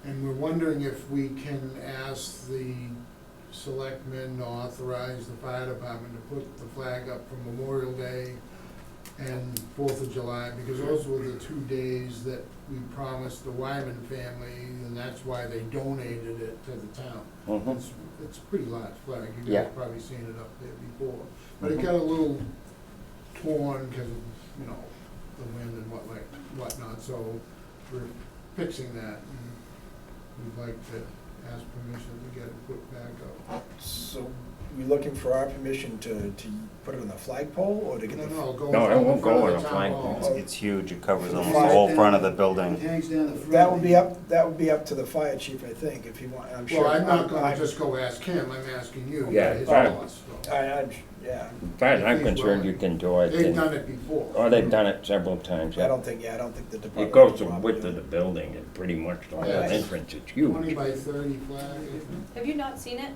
And we're wondering if we can ask the selectmen to authorize the fire department to put the flag up for Memorial Day and 4th of July, because those were the 2 days that we promised the Wyman family, and that's why they donated it to the town. Mhm. It's a pretty large flag, you Yeah. guys probably seen it up there before. But it got a little torn because of, you know, the wind and whatnot, so we're fixing that. And we'd like to ask permission to get it put back up. So, we looking for our permission to put it on the flagpole, or to get the? No, go No, it in won't front go of on the a town flagpole. hall. It's huge, it covers almost Fire the whole down- front of the It building. hangs down the front. That would be up to the fire chief, I think, if you want, I'm sure. Well, I'm not gonna I- just go ask him, I'm asking you, Yeah, his fire- boss. so. Yeah, As far as I'm concerned, you can do it. They've and- done it before. Oh, they've done it several times. I don't think the department. It goes the will width do of the it. building, and pretty much the whole Yeah. entrance, it's 20 huge. by 30 flag, I think. Have you not seen it?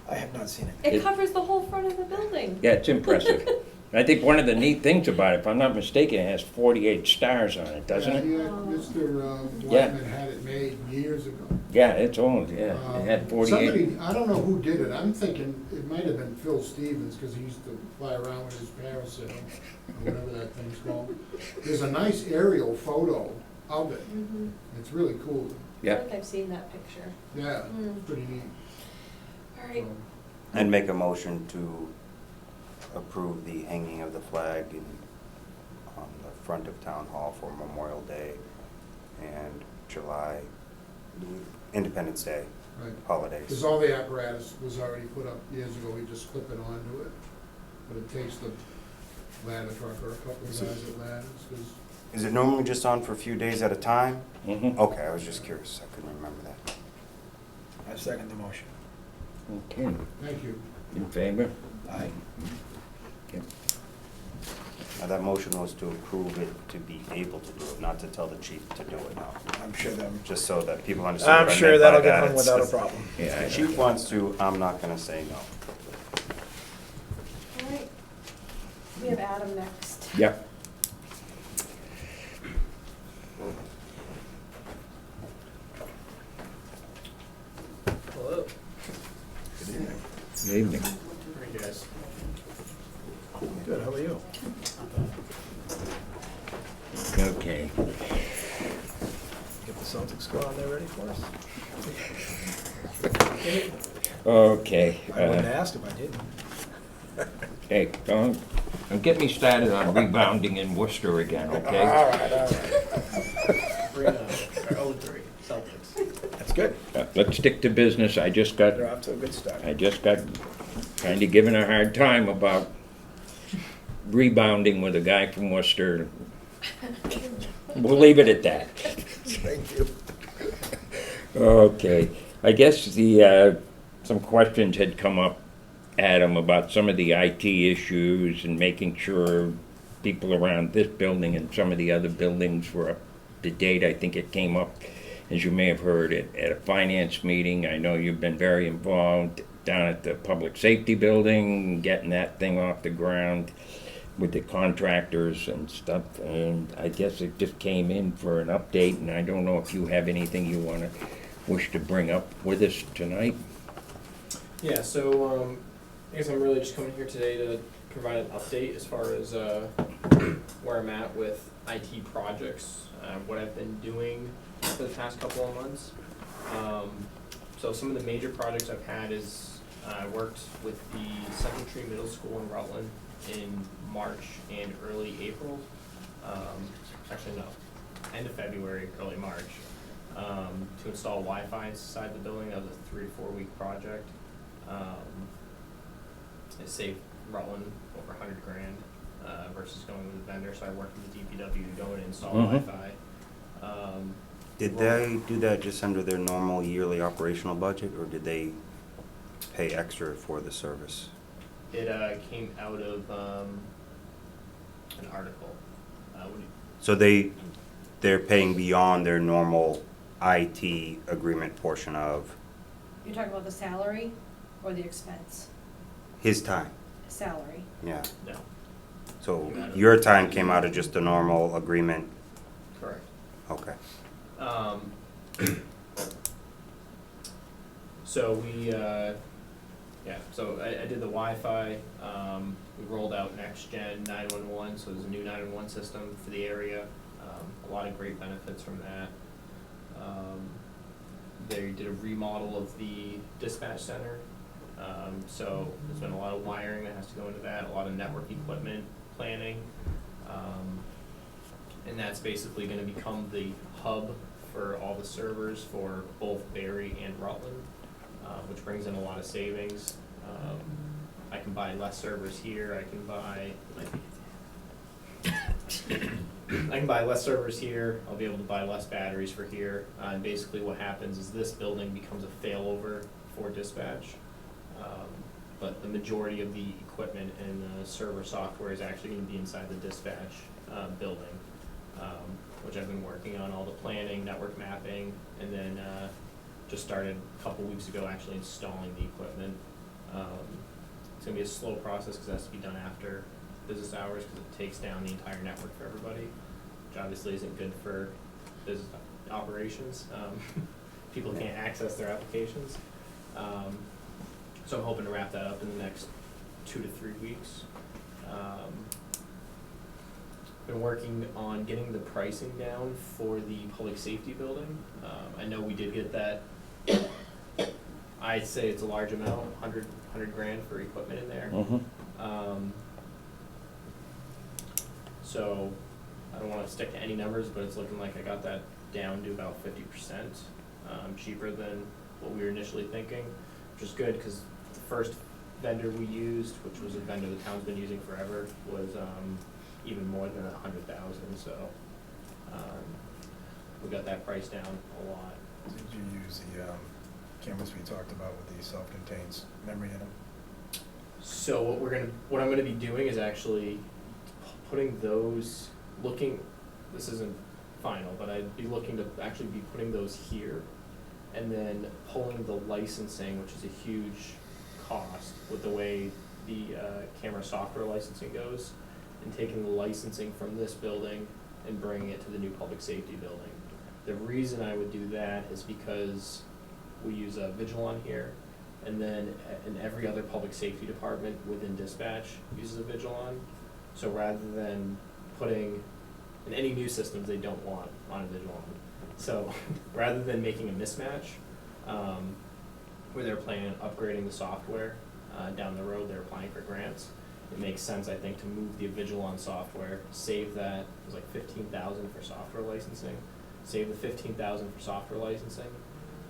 I have not seen it. It It- covers the whole front of the building. Yeah, it's impressive. I think one of the neat things about it, if I'm not mistaken, it has 48 stars on it, doesn't it? Yeah, Oh. Mr. Yeah. Wyman had it made years ago. Yeah, it's old, yeah. It had 48. Somebody, I don't know who did it, I'm thinking it might have been Phil Stevens, because he used to fly around with his parasail, or whatever that thing's called. There's a nice aerial photo of it, Mhm. it's really cool. I Yeah. think I've seen that picture. Yeah, Mm. it's pretty neat. All right. And make a motion to approve the hanging of the flag on the front of Town Hall for Memorial Day and July, Independence Day Right. holidays. Because all the apparatus was already put up years ago, we just clip it onto it. But it takes the ladder truck or a couple of guys at ladders, 'cause Is it normally just on for a few days at a time? Mhm. Okay, I was just curious, I couldn't remember that. I second the motion. Okay, thank you. in favor? Aye. Okay. Now, that motion was to approve it to be able to do it, not to tell the chief to do it now. I'm sure that, Just so that people understand what I I'm meant sure by that'll get that. done It's without a just- problem. Yeah, If I the chief know. wants to, I'm not gonna say no. All right. We have Adam next. Yep. Hello. Good evening. How are you guys? Good, how are you? Okay. Get the Celtics score on there ready for us? Okay. I wouldn't ask if I didn't. Hey, don't get me started on rebounding in Worcester again, okay? All right. Bring our 0-3 Celtics. That's good. Let's stick to business. I just got They're off to a good start. kind of given a hard time about rebounding with a guy from Worcester. We'll leave it at that. Thank you. Okay, I guess some questions had come up, Adam, about some of the IT issues and making sure people around this building and some of the other buildings were up to date. I think it came up, as you may have heard, at a finance meeting. I know you've been very involved down at the public safety building, getting that thing off the ground with the contractors and stuff. And I guess it just came in for an update, and I don't know if you have anything you wish to bring up with us tonight. Yeah, so I guess I'm really just coming here today to provide an update as far as where I'm at with IT projects, what I've been doing for the past couple of months. So some of the major projects I've had is I worked with the Second Tree Middle School in Rutland in March and early April. Actually, no, end of February, early March, to install Wi-Fi inside the building. That was a 3 to 4 week project. It saved Rutland over $100,000. versus going with a vendor, so I worked with the DPW to go and install Mhm. Wi-Fi. Did they do that just under their normal yearly operational budget, or did they pay extra for the service? It came out of an article. What do you- So they're paying beyond their normal IT agreement portion of You're talking about the salary or the expense? his time? Salary. Yeah. No, So your time came out of just the normal agreement? correct. Okay. So we, so I did the Wi-Fi, we rolled out next gen 911, so there's a new 911 system for the area, a lot of great benefits from that. They did a remodel of the dispatch center, so there's been a lot of wiring that has to go into that, a lot of network equipment planning. And that's basically gonna become the hub for all the servers for both Barry and Rutland, which brings in a lot of savings. I can buy less servers here, I can buy less servers here, I'll be able to buy less batteries for here, and basically what happens is this building becomes a failover for dispatch. But the majority of the equipment and the server software is actually gonna be inside the dispatch building, which I've been working on, all the planning, network mapping, and then just started a couple weeks ago actually installing the equipment. It's gonna be a slow process because it has to be done after business hours because it takes down the entire network for everybody, which obviously isn't good for business operations. People can't access their applications. So I'm hoping to wrap that up in the next 2 to 3 weeks. Been working on getting the pricing down for the public safety building. I know we did get that. I'd say it's a large amount, 100 grand for equipment in there. Mhm. So I don't wanna stick to any numbers, but it's looking like I got that down to about 50%, cheaper than what we were initially thinking, which is good, because the first vendor we used, which was a vendor the town's been using forever, was, even more than 100,000, so, we got that price down a lot. Did you use the cameras we talked about with the self-contained memory in them? So what I'm gonna be doing is actually putting those, this isn't final, but I'd be looking to actually be putting those here, and then pulling the licensing, which is a huge cost with the way the camera software licensing goes, and taking the licensing from this building and bringing it to the new public safety building. The reason I would do that is because we use Vigilon here, and then in every other public safety department within dispatch uses a Vigilon. So rather than putting, in any new systems they don't want on a Vigilon. So rather than making a mismatch, where they're planning on upgrading the software down the road, they're applying for grants, it makes sense, I think, to move the Vigilon software, save that, it was like 15,000 for software licensing, save the 15,000 for software licensing,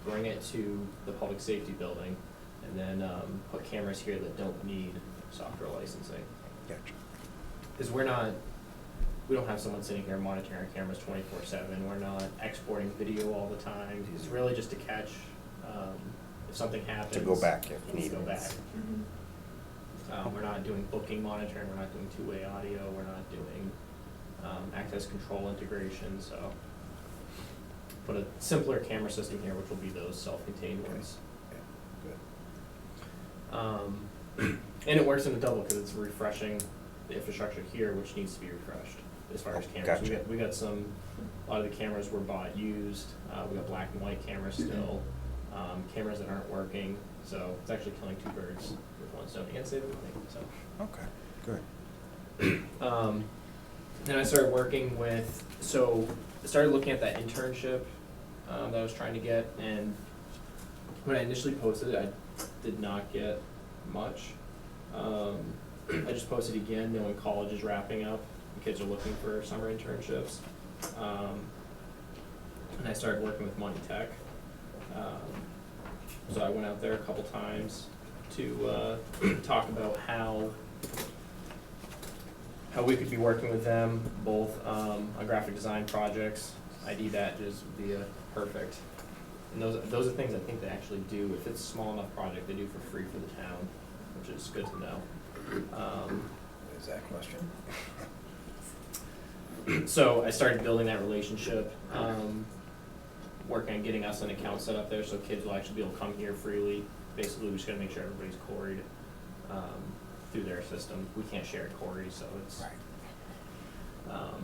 bring it to the public safety building, and then put cameras here that don't need software licensing. Gotcha. Because we don't have someone sitting here monitoring our cameras 24/7, we're not exporting video all the time, it's really just to catch, if something happens. To go back if to needed. go back. We're not doing booking monitoring, we're not doing two-way audio, we're not doing access control integration, so. Put a simpler camera system here, which will be those self-contained ones. Good. And it works in a double because it's refreshing the infrastructure here, which needs to be refreshed as far as cameras. Gotcha. We got a lot of the cameras were bought used, we got black and white cameras still, cameras that aren't working, so it's actually killing two birds with one stone and saving money, so. Okay, good. Then I started working with, I started looking at that internship that I was trying to get, and when I initially posted it, I did not get much. I just posted again, knowing college is wrapping up, the kids are looking for summer internships. And I started working with Money Tech. So I went out there a couple times to talk about how how we could be working with them, both on graphic design projects. ID badges would be perfect. And those are things I think they actually do. If it's a small enough project, they do for free for the town, which is good to know. What is that question? So I started building that relationship, working on getting us an account set up there so kids will actually be able to come here freely. Basically, we just gotta make sure everybody's quarried through their system. We can't share a quarry, so it's. But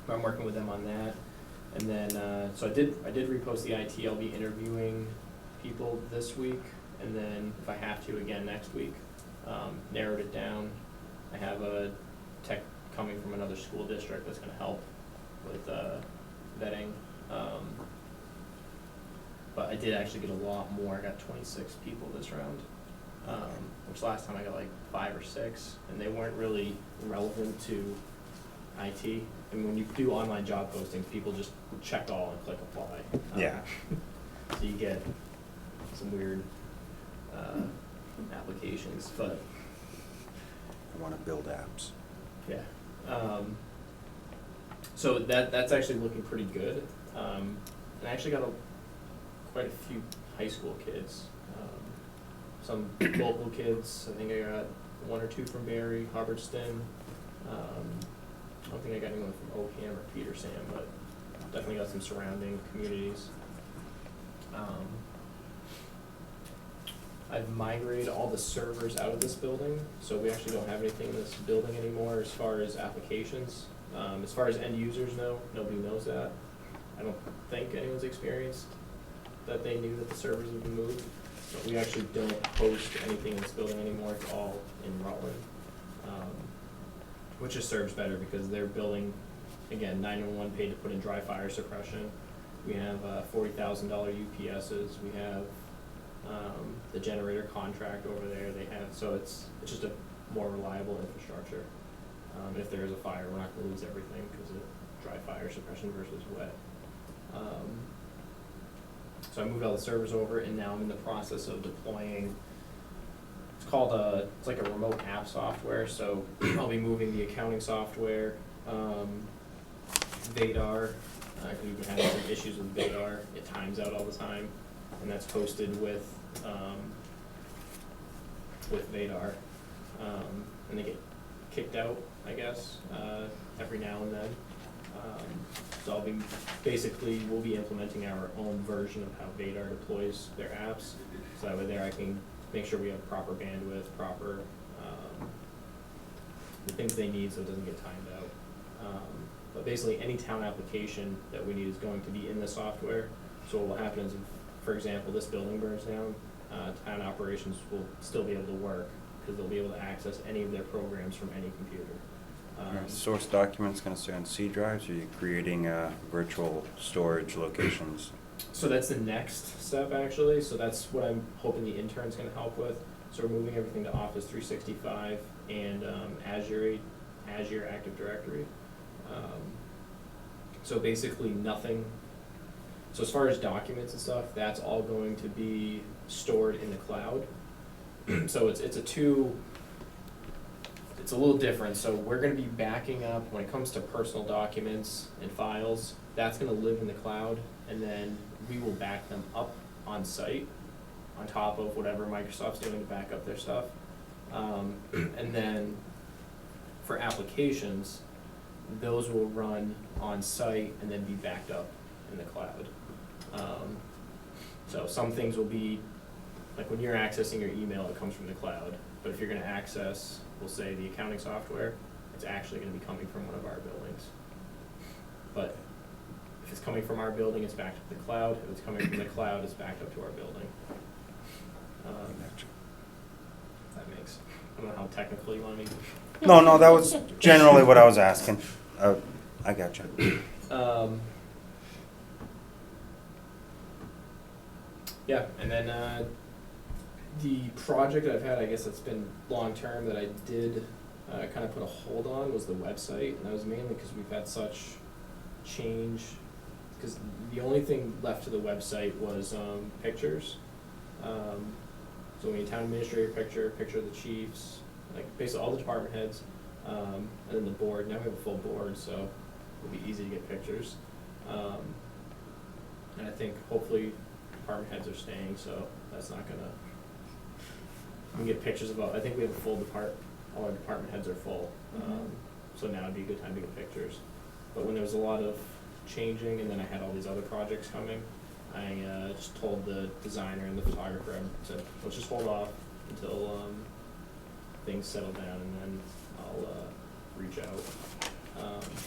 I'm working with them on that. And then, so I did repost the IT. I'll be interviewing people this week, and then if I have to, again next week. Narrowed it down. I have a tech coming from another school district that's gonna help with vetting. But I did actually get a lot more. I got 26 people this round, which last time I got like 5 or 6, and they weren't really relevant to IT. I mean, when you do online job postings, people just check all and click apply. Yeah. So you get some weird applications, but I wanna build apps. yeah. So that's actually looking pretty good. And I actually got quite a few high school kids. Some local kids. I think I got 1 or 2 from Barry, Hubbardston. I don't think I got anyone from Oakham or Peterson, but definitely got some surrounding communities. I've migrated all the servers out of this building, so we actually don't have anything in this building anymore as far as applications. As far as end users know, nobody knows that. I don't think anyone's experienced that they knew that the servers have been moved. But we actually don't host anything in this building anymore. It's all in Rutland, which just serves better because they're building, again, 911 paid to put in dry fire suppression. We have $40,000 UPSs. We have the generator contract over there. They have, so it's just a more reliable infrastructure. If there is a fire, we're not going to lose everything because of dry fire suppression versus wet. So I moved all the servers over, and now I'm in the process of deploying. It's called it's like a remote app software. So I'll be moving the accounting software, Vadar. We've been having some issues with Vadar. It times out all the time, and that's hosted with Vadar, and they get kicked out, I guess, every now and then. So I'll be we'll be implementing our own version of how Vadar deploys their apps. So that way there I can make sure we have proper bandwidth, proper the things they need so it doesn't get timed out. But basically any town application that we need is going to be in the software. So what will happen is, if, for example, this building burns down, town operations will still be able to work because they'll be able to access any of their programs from any computer. Are source documents gonna stay on C drives, or are you creating virtual storage locations? So that's the next step, actually. So that's what I'm hoping the intern's going to help with. So we're moving everything to Office 365 and Azure Active Directory. So basically nothing. So as far as documents and stuff, that's all going to be stored in the cloud. So it's a little different. So we're going to be backing up when it comes to personal documents and files. That's going to live in the cloud, and then we will back them up on site on top of whatever Microsoft's doing to back up their stuff. And then for applications, those will run on site and then be backed up in the cloud. So some things will be, like when you're accessing your email, it comes from the cloud. But if you're going to access, we'll say, the accounting software, it's actually going to be coming from one of our buildings. But if it's coming from our building, it's backed up to the cloud. If it's coming from the cloud, it's backed up to our building. That makes, I don't know how technical you want me to. No, that was generally what I was asking. I got you. Yeah, and then the project I've had, I guess it's been long-term that I did kind of put a hold on was the website, and that was mainly because we've had such change, because the only thing left to the website was pictures. So we need town administrator picture of the chiefs, like basically all the department heads, And then the board, now we have a full board, so it'll be easy to get pictures. And I think hopefully department heads are staying, so that's not gonna, we can get pictures of, I think we have a full all our department heads are full. So now would be a good time to get pictures. But when there was a lot of changing and then I had all these other projects coming, I just told the designer and the photographer to, let's just hold off until things settle down, and then I'll reach out.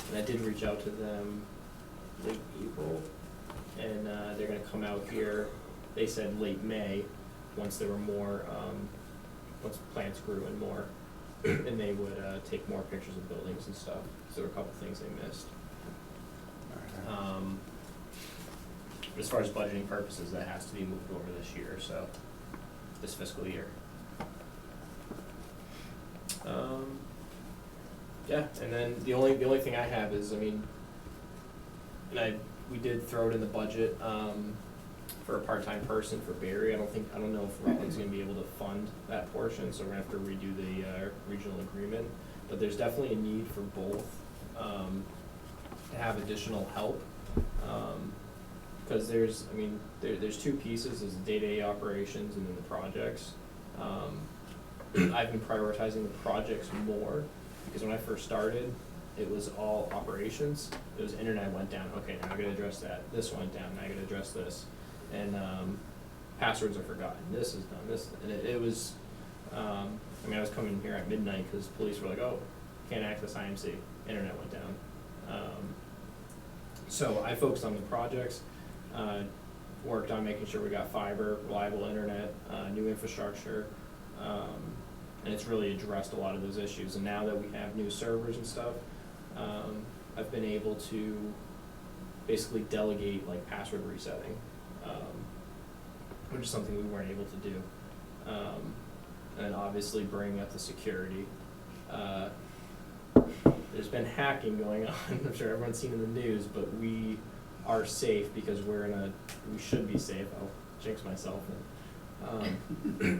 And I did reach out to them late April, and they're gonna come out here, they said late May, once there were more, once plants grew and more, and they would take more pictures of buildings and stuff, so there were a couple things they missed. As far as budgeting purposes, that has to be moved over this year, so, this fiscal year. Yeah, and then the only thing I have is, I mean, and we did throw it in the budget, for a part-time person for Barry. I don't know if Rutland's gonna be able to fund that portion, so we're gonna have to redo the, regional agreement. But there's definitely a need for both, to have additional help. Cause there's two pieces, there's the day-to-day operations and then the projects. I've been prioritizing the projects more, because when I first started, it was all operations. It was internet went down, okay, now I gotta address that. This went down, now I gotta address this. And passwords are forgotten, this is done, this, and it was, I was coming here at midnight, cause police were like, oh, can't access IMC, internet went down. So I focused on the projects, worked on making sure we got fiber, reliable internet, new infrastructure, and it's really addressed a lot of those issues. And now that we have new servers and stuff, I've been able to basically delegate like password resetting, which is something we weren't able to do. And obviously bring up the security. There's been hacking going on, I'm sure everyone's seen in the news, but we are safe because we should be safe. I'll jinx myself.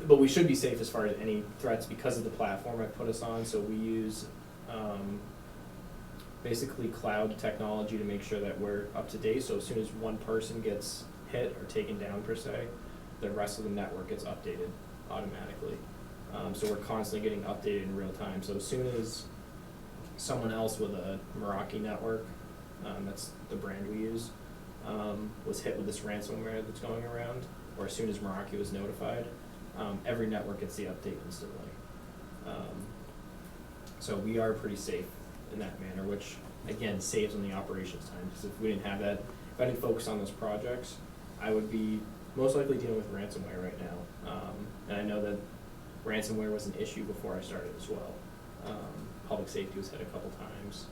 But we should be safe as far as any threats because of the platform I put us on. So we use basically cloud technology to make sure that we're up to date. So as soon as one person gets hit or taken down per se, the rest of the network gets updated automatically. So we're constantly getting updated in real time. So as soon as someone else with a Meraki network, that's the brand we use, was hit with this ransomware that's going around, or as soon as Meraki was notified, every network gets the update instantly. So we are pretty safe in that manner, which again saves on the operations time, because if we didn't have that, if I didn't focus on those projects, I would be most likely dealing with ransomware right now. And I know that ransomware was an issue before I started as well. Public safety was hit a couple times.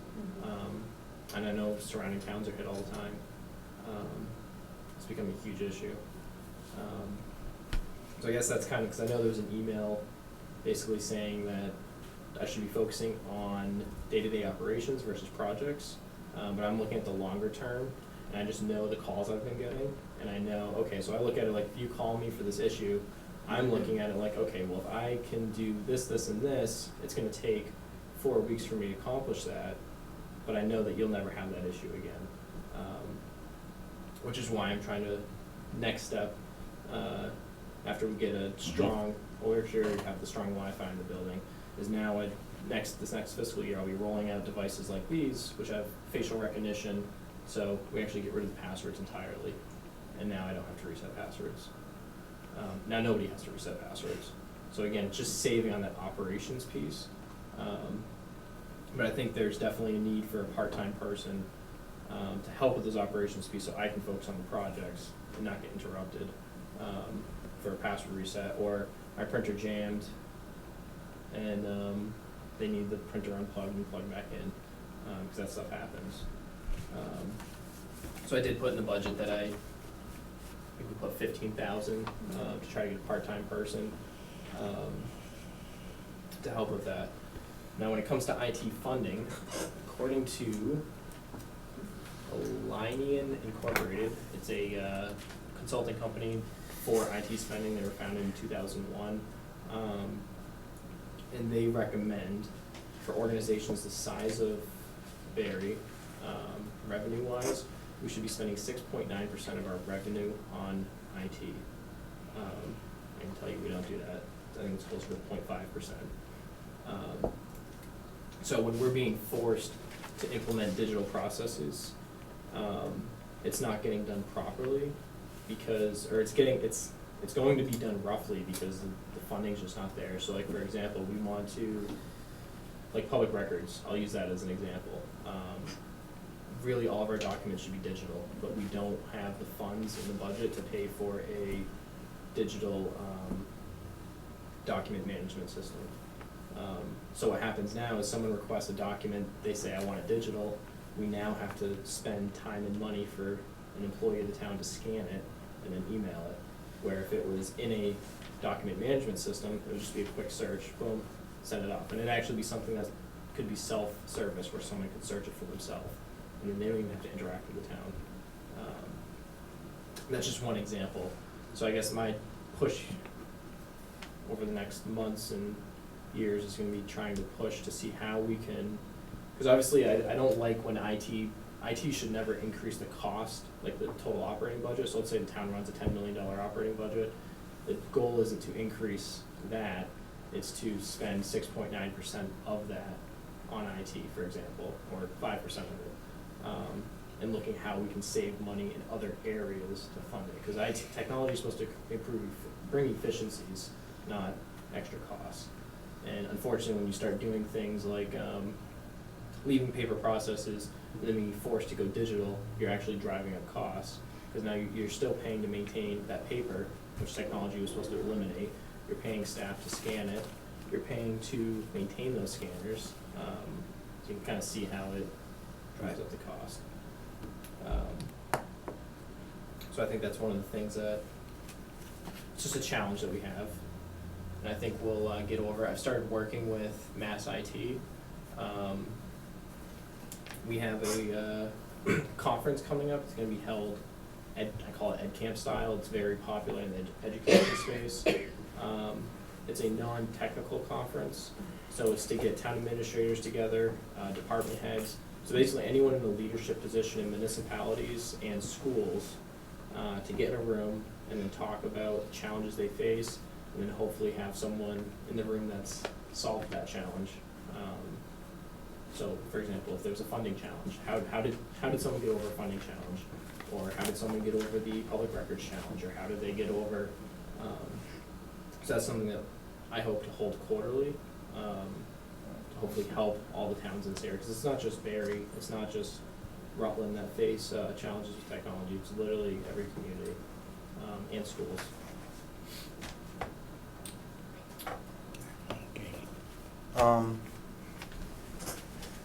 And I know surrounding towns are hit all the time. It's become a huge issue. So I guess that's kind of, because I know there was an email basically saying that I should be focusing on day-to-day operations versus projects, but I'm looking at the longer term, and I just know the calls I've been getting, and I know, okay, so I look at it like, if you call me for this issue, I'm looking at it like, okay, well, if I can do this, this, and this, it's gonna take 4 weeks for me to accomplish that, but I know that you'll never have that issue again. Which is why I'm trying to, next step, after we get a strong, or we're sure we have the strong Wi-Fi in the building, is now this next fiscal year, I'll be rolling out devices like these, which have facial recognition, so we actually get rid of the passwords entirely, and now I don't have to reset passwords. Now nobody has to reset passwords. So again, it's just saving on that operations piece. But I think there's definitely a need for a part-time person to help with those operations piece, so I can focus on the projects and not get interrupted for a password reset, or my printer jammed and they need the printer unplugged and plugged back in, because that stuff happens. So I did put in the budget that I think we put 15,000 to try to get a part-time person to help with that. Now, when it comes to IT funding, according to Alignian Incorporated, it's a consulting company for IT spending. They were founded in 2001, and they recommend for organizations the size of Berry, revenue-wise, we should be spending 6.9% of our revenue on IT. I can tell you we don't do that. I think it's closer to 0.5%. So when we're being forced to implement digital processes, it's not getting done properly because, or it's going to be done roughly because the funding's just not there. So like, for example, we want to, like public records, I'll use that as an example. Really all of our documents should be digital, but we don't have the funds in the budget to pay for a digital document management system. So what happens now is someone requests a document, they say, I want it digital. We now have to spend time and money for an employee of the town to scan it and then email it. Where if it was in a document management system, it would just be a quick search, boom, send it up. And it'd actually be something that could be self-service where someone could search it for themselves. And then they don't even have to interact with the town. That's just one example. So I guess my push over the next months and years is gonna be trying to push to see how we can, because obviously I don't like when IT should never increase the cost, like the total operating budget. So let's say the town runs a $10 million operating budget. The goal isn't to increase that, it's to spend 6.9% of that on IT, for example, or 5% of it. And looking how we can save money in other areas to fund it. Because technology is supposed to bring efficiencies, not extra costs. And unfortunately, when you start doing things like leaving paper processes and then being forced to go digital, you're actually driving up costs. Because now you're still paying to maintain that paper, which technology was supposed to eliminate. You're paying staff to scan it. You're paying to maintain those scanners. So you can kind of see how it drives up the cost. So I think that's one of the things that, it's just a challenge that we have. And I think we'll get over. I've started working with Mass IT. We have a conference coming up. It's going to be held, I call it Ed Camp style. It's very popular in the education space. It's a non-technical conference, so it's to get town administrators together, department heads. So basically anyone in a leadership position in municipalities and schools to get in a room and then talk about challenges they face, and then hopefully have someone in the room that's solved that challenge. So for example, if there's a funding challenge, how did someone get over a funding challenge? Or how did someone get over the public records challenge? Or how did they get over, so that's something that I hope to hold quarterly, to hopefully help all the towns in this area. Because it's not just Berry, it's not just Rutland that face challenges with technology, it's literally every community and schools.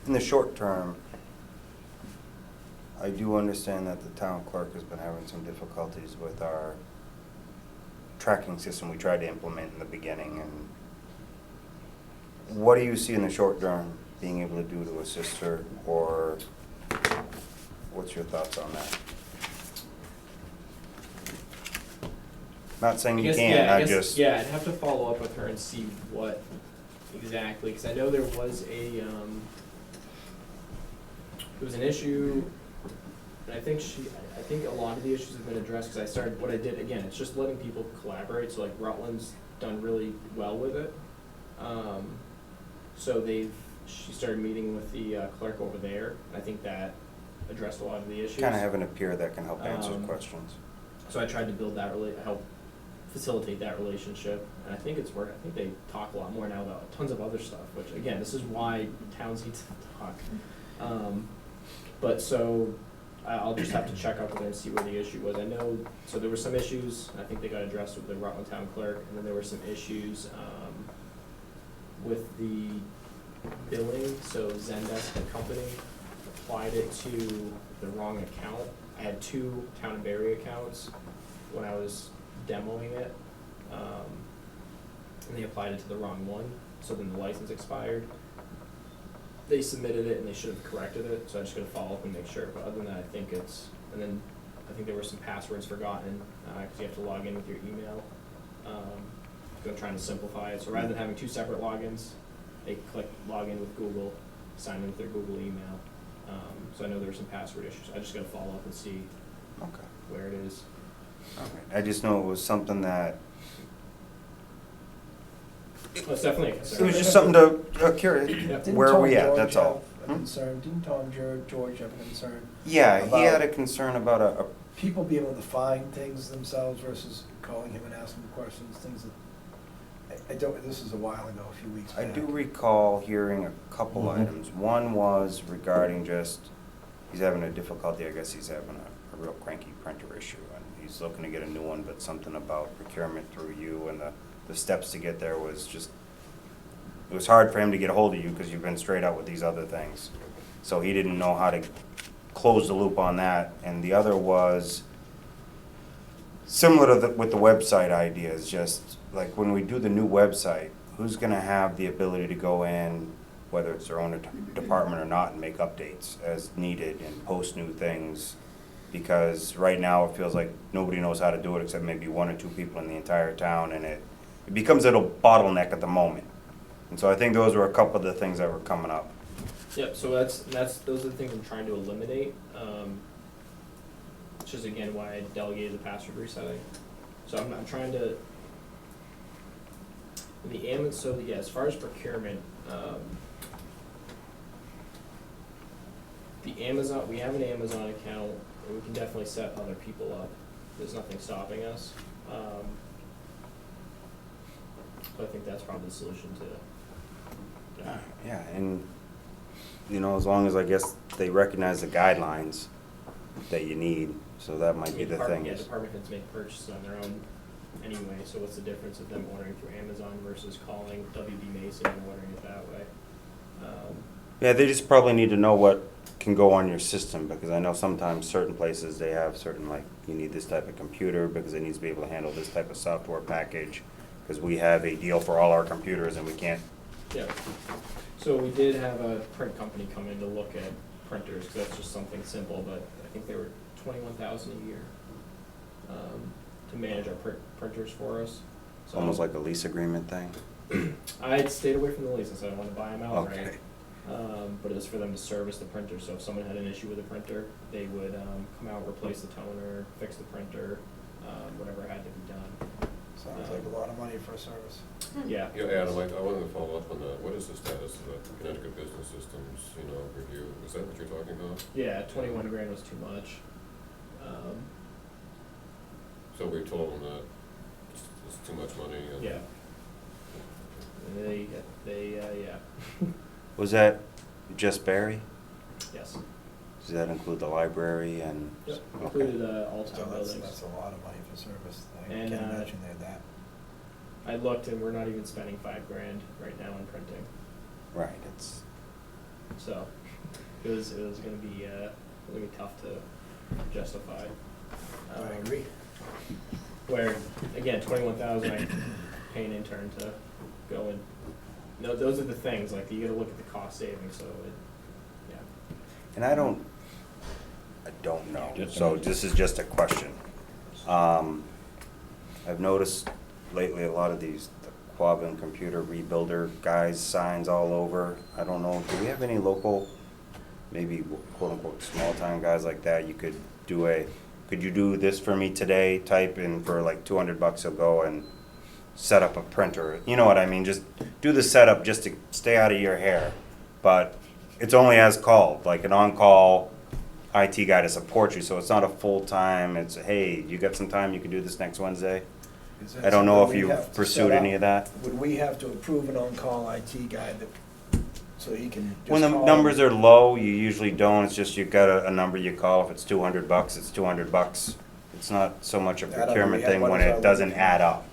In the short term, I do understand that the town clerk has been having some difficulties with our tracking system we tried to implement in the beginning. And what do you see in the short term being able to do to assist her, or what's your thoughts on that? Not saying you can't, Yeah, I'd have to follow up with her and see what exactly, because I know there was there was an issue, and I think a lot of the issues have been addressed, because what I did, again, it's just letting people collaborate, so like Rutland's done really well with it. So she started meeting with the clerk over there, and I think that addressed a lot of the issues. Kind of having a peer that can help answer questions. So I tried to build that, help facilitate that relationship, and I think it's worked. I think they talk a lot more now about tons of other stuff, which again, this is why towns need to talk. But so I'll just have to check up with her and see where the issue was. I know, so there were some issues, I think they got addressed with the Rutland Town Clerk, and then there were some issues with the billing. So Zendesk, the company, applied it to the wrong account. I had 2 Town and Berry accounts when I was demoing it, and they applied it to the wrong one, so then the license expired. They submitted it and they should have corrected it, so I'm just gonna follow up and make sure, but other than that, I think it's, and then I think there were some passwords forgotten, because you have to log in with your email. I'm trying to simplify it, so rather than having 2 separate logins, they click log in with Google, sign in with their Google email. So I know there's some password issues. I just gotta follow up and see Okay. where it is. All right. I just know it was something that, Well, it's definitely a it concern. was just something to, curious, Didn't where are Tom we at, George that's all. have a concern? Didn't Tom George have a concern? Yeah, he About- had a concern about a People being able to find things themselves versus calling him and asking questions, things that, I don't, this is a while ago, a few weeks I back. do recall hearing a couple Mhm. items. One was regarding just, he's having a difficulty, I guess he's having a real cranky printer issue, and he's looking to get a new one, but something about procurement through you and the steps to get there was just, it was hard for him to get a hold of you because you've been straight out with these other things. So he didn't know how to close the loop on that. And the other was similar to with the website ideas, just like when we do the new website, who's gonna have the ability to go in, whether it's their own department or not, and make updates as needed and post new things? Because right now it feels like nobody knows how to do it except maybe one or two people in the entire town, and it becomes a little bottleneck at the moment. And so I think those were a couple of the things that were coming up. Yep, so those are the things I'm trying to eliminate, which is again why I delegated the password resetting. So I'm trying to, as far as procurement, the Amazon, we have an Amazon account, and we can definitely set other people up, there's nothing stopping us. So I think that's probably the solution to that. Yeah, and, you know, as long as I guess they recognize the guidelines that you need, so that might be the thing. Department heads make purchases on their own anyway, so what's the difference of them ordering through Amazon versus calling WB Mason and ordering it that way? Yeah, they just probably need to know what can go on your system, because I know sometimes certain places, they have certain, like, you need this type of computer because it needs to be able to handle this type of software package, because we have a deal for all our computers and we can't. Yeah, so we did have a print company come in to look at printers, because that's just something simple, but I think they were $21,000 a year to manage our printers for us. So Almost like a lease agreement thing. I had stayed away from the leases, I didn't want to buy them outright. Okay. But it was for them to service the printer, so if someone had an issue with the printer, they would come out, replace the toner, fix the printer, whatever had to be done. Sounds like a lot of money for a service. Yeah. Yeah, Adam, I wanted to follow up on that. What is the status of the Connecticut Business Systems, review? Is that what you're talking about? Yeah, 21 grand was too much. So we told them that it's too much money and. Yeah. Yeah, Was that just Barry? yes. Does that include the library and? Yep, Okay. included all So town buildings. that's a lot of money for service. I And, can't imagine they're that. I looked and we're not even spending $5 grand right now on printing, Right, it's, so it was gonna be tough to justify. I agree. Where, again, 21,000, I pay an intern to go and, no, those are the things, like, you gotta look at the cost savings, so it, yeah. and I don't know, Just a so minute. this is just a question. I've noticed lately a lot of these Quabbin computer rebuilder guys signs all over. I don't know, do we have any local, maybe quote-unquote small town guys like that? You could do could you do this for me today, type in for like $200, he'll go and set up a printer, you know what I mean? Just do the setup just to stay out of your hair. But it's only as called, like an on-call IT guy to support you, so it's not a full-time, it's, hey, you got some time, you can do this next Wednesday? Is that I don't know if something we'd you've have to pursued set any up? of that. Would we have to approve an on-call IT guy so he can just When the call? numbers are low, you usually don't, it's just you've got a number you call, if it's $200, it's $200. It's not so much a I don't know, procurement we have- thing what when is our it doesn't limit? add up.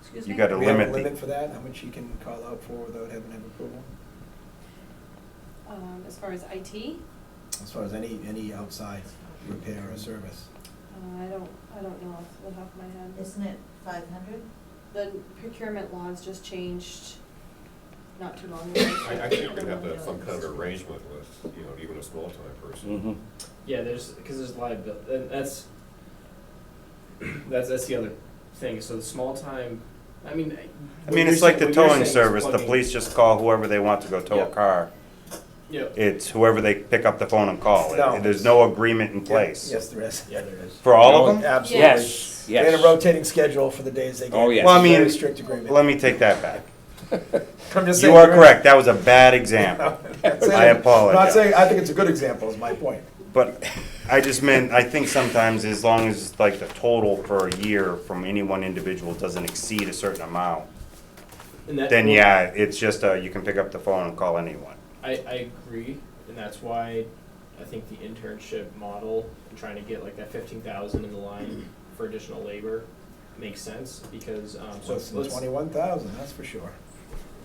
Excuse You me? gotta Do we have a limit limit for that, how much he can call out for without having to have approval? As far as IT, As far as any outside repair or service? I don't know off the top of my head. Isn't it 500? The procurement laws just changed not too long ago. I think we're gonna have to have some kind of arrangement with, even a small-time person. Yeah, because there's liability, and that's the other thing, so the small time I mean. I mean, it's like the towing service, the police just call whoever they want to go tow a Yeah. car. Yep. It's whoever they pick up the phone and call. No. There's no agreement in place. Yes, there is. Yeah, there is. For all of them? Absolutely. Yes, We had a yes. rotating schedule for the days they gave. Oh, us. yes. Well, I mean, Very strict agreement. Let me take that back. I'm just You saying are you're- correct, that was a bad example. I'm saying- I I'm not apologize. saying, I think it's a good example, is my point. But I just meant, I think sometimes as long as like the total for a year from any one individual doesn't exceed a certain amount, And that- then yeah, it's just, you can pick up the phone and call anyone. I agree, and that's why I think the internship model and trying to get like that 15,000 in the line for additional labor makes sense, because, so Less than let's, 21,000, that's for sure.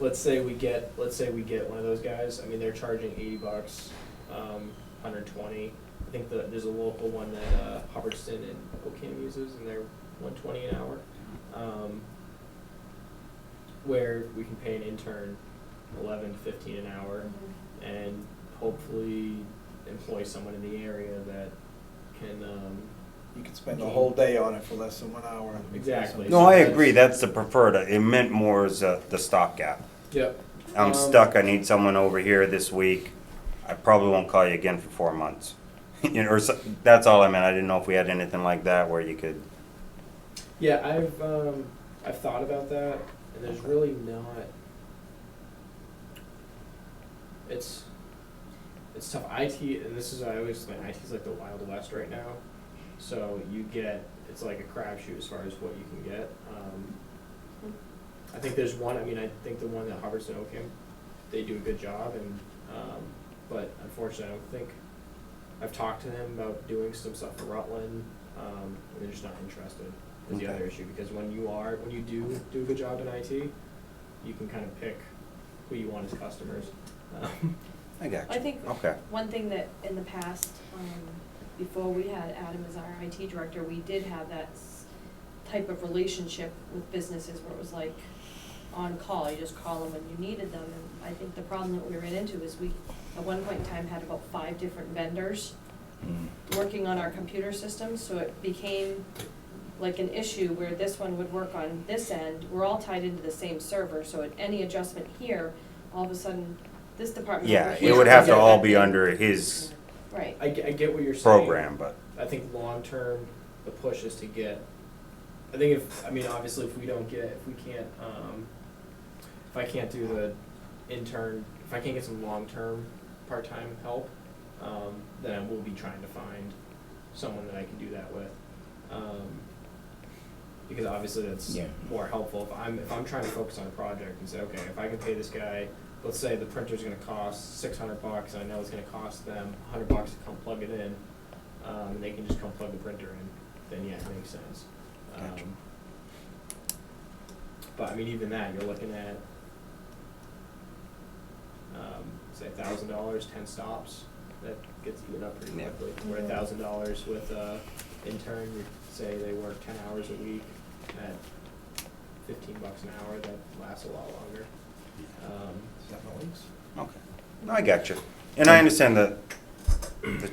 let's say we get one of those guys, I mean, they're charging $80, 120. I think there's a local one that, Hubbardston and Ocam uses, and they're 120 an hour. Where we can pay an intern 11, 15 an hour, and hopefully employ someone in the area that can, You could spend a whole day on it for less than 1 hour. Exactly. No, I agree, that's the preferred, it meant more as the stopgap. Yep. I'm stuck, I need someone over here this week, I probably won't call you again for 4 months. You know, or that's all I meant, I didn't know if we had anything like that where you could, Yeah, I've thought about that, and there's really not. It's tough. IT, and this is, I always think IT is like the Wild West right now. So it's like a crapshoot as far as what you can get. I think there's one. I mean, I think the one that Hubbardston Ocam, they do a good job, and but unfortunately, I don't think. I've talked to them about doing some stuff for Rutland, and they're just not interested. Is the Okay. other issue, because when you do a good job in IT, you can kind of pick who you want as customers. I got you. I think Okay. one thing that in the past, before we had Adam as our IT director, we did have that type of relationship with businesses where it was like on call, you just call them when you needed them. And I think the problem that we ran into is we, at one point in time, had about 5 different vendors working on our computer systems, so it became like an issue where this one would work on this end. We're all tied into the same server, so at any adjustment here, all of a sudden, this department over Yeah, here it would have to is all be affected. under his Right. I get what you're saying. program, but, I think long term, the push is to get. I think obviously if we can't, if I can't do the intern, if I can't get some long term part time help, then I will be trying to find someone that I can do that with. Because obviously that's Yeah. more helpful if I'm trying to focus on a project and say, okay, if I can pay this guy, let's say the printer's gonna cost $600, and I know it's gonna cost them $100 to come plug it in, and they can just come plug the printer in, then yeah, it makes sense. Gotcha. But I mean, even that, you're looking at, say $1,000, 10 stops, that gets eaten up pretty Yeah. quickly. Or $1,000 with intern, you say they work 10 hours a week at $15 an hour, that lasts a lot longer. 7 weeks. okay. No, I got you. And I understand the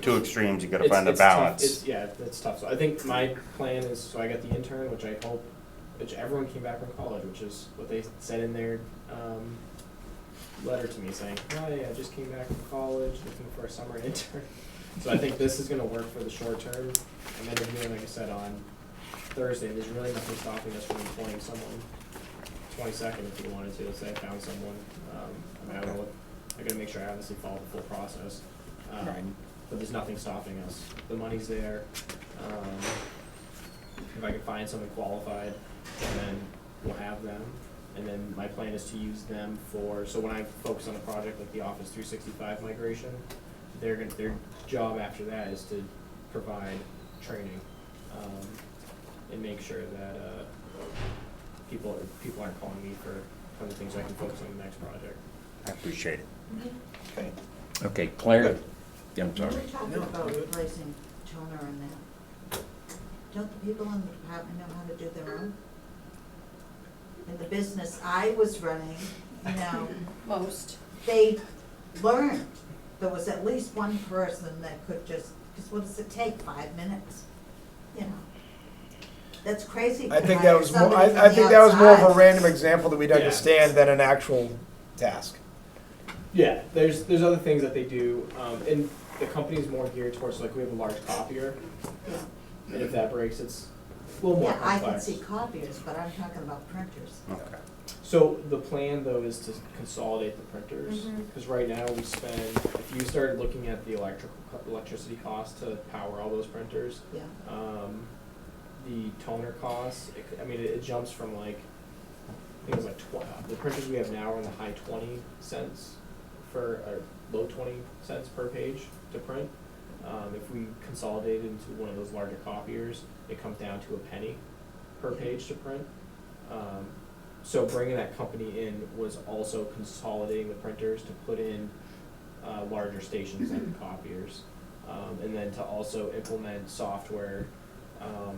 two extremes, you gotta find the It's tough. balance. Yeah, it's tough. So I think my plan is, so I got the intern, which everyone came back from college, which is what they said in their letter to me, saying, oh yeah, I just came back from college, looking for a summer intern. So I think this is gonna work for the short term. I'm interviewing, like I said, on Thursday, and there's really nothing stopping us from employing someone 22nd if we wanted to. Let's say I found someone, I mean, I don't know what, I gotta make sure I obviously follow the full process. Right. But there's nothing stopping us. The money's there. If I can find someone qualified, then we'll have them. And then my plan is to use them so when I focus on a project like the Office 365 migration, their job after that is to provide training, and make sure that, people aren't calling me for other things, so I can focus on the next project. I appreciate it. Okay. Okay, Claire? Yeah, I'm sorry. We're talking about replacing toner and that. Don't the people in the department know how to do their own? In the business I was running, Most. they learned. There was at least one person that could just, because what does it take, 5 minutes? That's crazy. I to think hire that was more, somebody from I the think that was more of a outside. random example that we'd Yeah. understand than an actual task. Yeah, there's other things that they do, and the company is more geared towards, like, we have a large copier, and if that breaks, it's a little more Yeah, I complex. can see copiers, but I'm talking about printers. Okay. So the plan, though, is to consolidate the printers, Mhm. because right now we spend, if you started looking at the electricity cost to power all those printers, Yeah. the toner costs, it jumps from like, I think it was like the printers we have now are in the high 20 cents or low 20 cents per page to print. If we consolidate it into one of those larger copiers, it comes down to a penny per page to print. So bringing that company in was also consolidating the printers to put in larger stations like the copiers. And then to also implement software.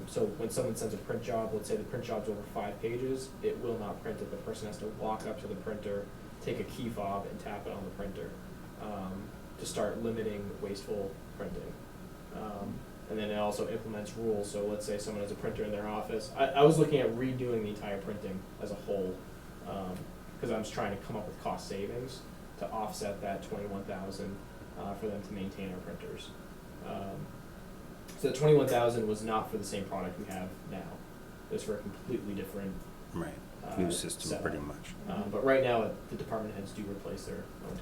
So when someone sends a print job, let's say the print job's over 5 pages, it will not print it. The person has to walk up to the printer, take a key fob, and tap it on the printer to start limiting wasteful printing. And then it also implements rules. So let's say someone has a printer in their office. I was looking at redoing the entire printing as a whole because I was trying to come up with cost savings to offset that $21,000 for them to maintain our printers. So the $21,000 was not for the same product we have now. It was for a completely different Right, new system, setup. pretty much. But right now, the department heads do replace their own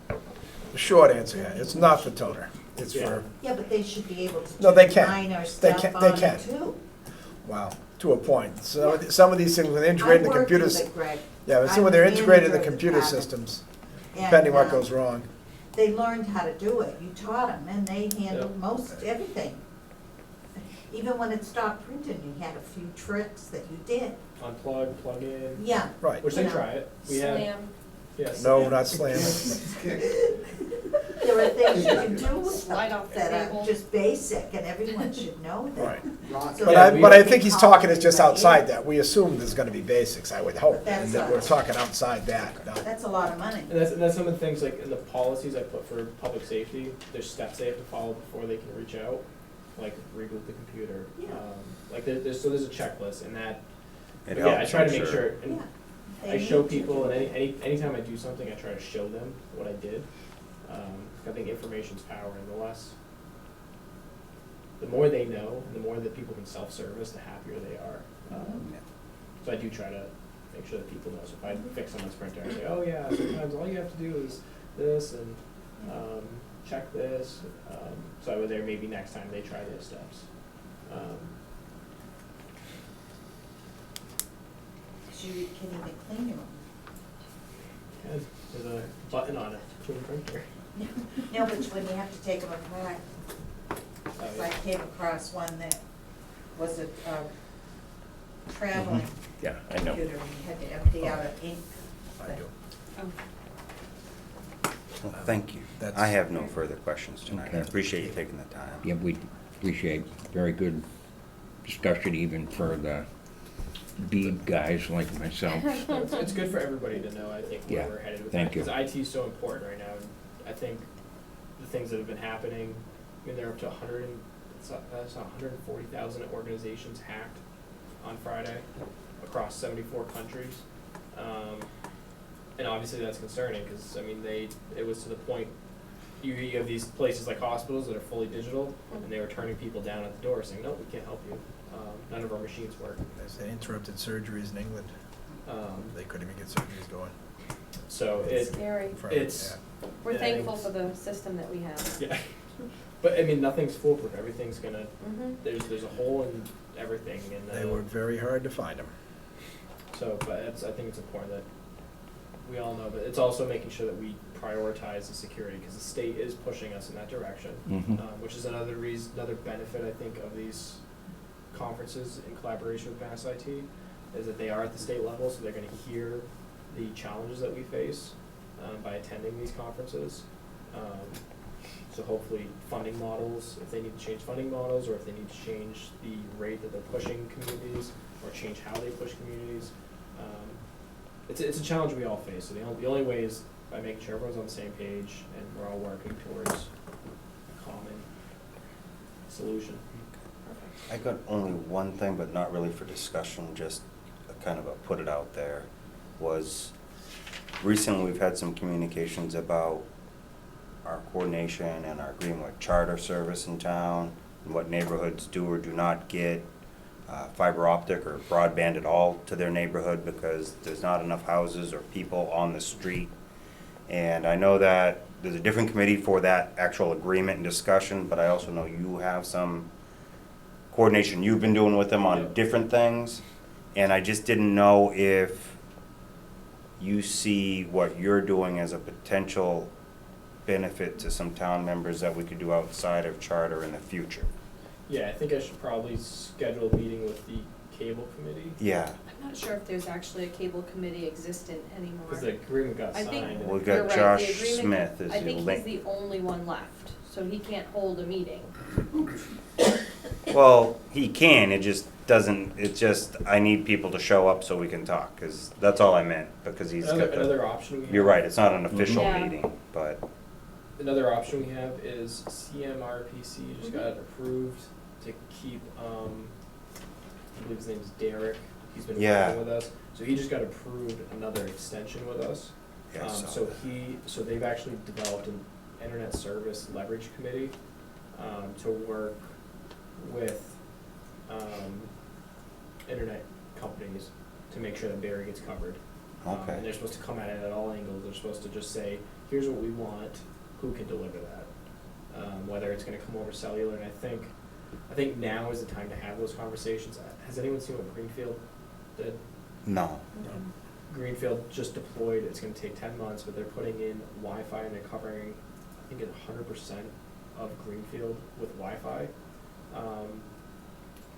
toner. The short answer, yeah, it's not for toner, it's Yeah. for, Yeah, but they should be able to No, do they can. minor They stuff can- on they it can. too. wow, to a point. Some of these things, when they're integrated in the computers, yeah, but some when they're integrated in the computer systems, depending what goes wrong. They learned how to do it, you taught them, and they handled most everything. Even when it stopped printing, you had a few tricks that you did. Unplug, plug in, Yeah, Right. which they You know. try it. We have, Slam. yes. No, not slamming. there are things you can do with Slide them off the that table. are just basic, and everyone should know that. Right. So But Yeah, that we- but I they think he's call talking it is just what it outside is. that. We assume there's gonna be basics, I would hope, That's and that we're right. talking outside that. No. That's a lot of money. And that's some of the things, like in the policies I put for public safety, there's steps they have to follow before they can reach out, like reboot the computer. Yeah. Like there's a checklist, and that, It yeah, I helps, try I'm to make sure, Yeah. and They I show need to people, do and it. anytime I do something, I try to show them what I did. I think information's power, and the more they know, and the more that people can self-service, the happier they are. Yeah. So I do try to make sure that people know. So if I fix someone's printer, I say, oh yeah, sometimes all you have to do is this and check this. So I was there maybe next time they try those steps. You can even clean your own. And there's a button on it, clean printer. No, but when you have to take them apart, Oh, I yeah. came across one that was a traveling Yeah, I know. computer, and you had to empty out an ink. I do. Well, thank you. That's- I have no further questions tonight. I Okay. appreciate you taking the time. Yeah, we appreciate very good discussion even for the bead guys like myself. It's good for everybody to know, I think, where Yeah, we're headed with thank that. you. Because IT is so important right now, and I think the things that have been happening, they're up to 140,000 organizations hacked on Friday across 74 countries. And obviously that's concerning, because, it was to the point, you have these places like hospitals that are fully digital, and they were turning people down at the door saying, no, we can't help you. None of our machines work. They interrupted surgeries in England. They couldn't even get surgeries going. So It's scary. For- It's- yeah. We're Yeah, thankful it's- for the system that we have. Yeah, but nothing's foolproof. Everything's gonna. Mhm. There's a hole in everything, and They worked very hard to find them. so. But I think it's important that we all know. But it's also making sure that we prioritize the security, because the state is pushing us in that direction, Mhm. which is another benefit I think of these conferences in collaboration with Mass IT, is that they are at the state level, so they're going to hear the challenges that we face by attending these conferences. So hopefully funding models, if they need to change funding models, or if they need to change the rate that they're pushing communities, or change how they push communities. It's a challenge we all face, so the only way is by making sure everyone's on the same page and we're all working towards a common solution. Perfect. I got only one thing, but not really for discussion, just kind of a put it out there, was recently we've had some communications about our coordination and our agreement with charter service in town, and what neighborhoods do or do not get fiber optic or broadband at all to their neighborhood because there's not enough houses or people on the street. And I know that there's a different committee for that actual agreement and discussion, but I also know you have some coordination you've been doing with them on different things. And I just didn't know if you see what you're doing as a potential benefit to some town members that we could do outside of charter in the future. Yeah, I think I should probably schedule a meeting with the cable committee, Yeah, I'm not sure if there's actually a cable committee existent anymore. because the agreement got I think- signed. we've You're got right, the Josh agreement- Smith as I the think he's link. the only one left, so he can't hold a meeting. Well, he can, it just doesn't, it's just, I need people to show up so we can talk, because that's all I meant, because he's got the. Another option we have. You're right, it's not an official Yeah. meeting, but, Another option we have is CMRPC just Mhm. got approved to keep, I believe his name's Derek, he's been Yeah. working with us. So he just got approved another extension with us. yeah, I saw So that. so they've actually developed an internet service leverage committee, to work with, internet companies to make sure that Barry gets covered. Okay. And they're supposed to come at it at all angles, they're supposed to just say, here's what we want, who can deliver that? Whether it's gonna come over cellular, and I think now is the time to have those conversations. Has anyone seen what Greenfield did? No, Greenfield just deployed, it's gonna take 10 months, but they're putting in Wi-Fi and they're covering, I think, 100% of Greenfield with Wi-Fi.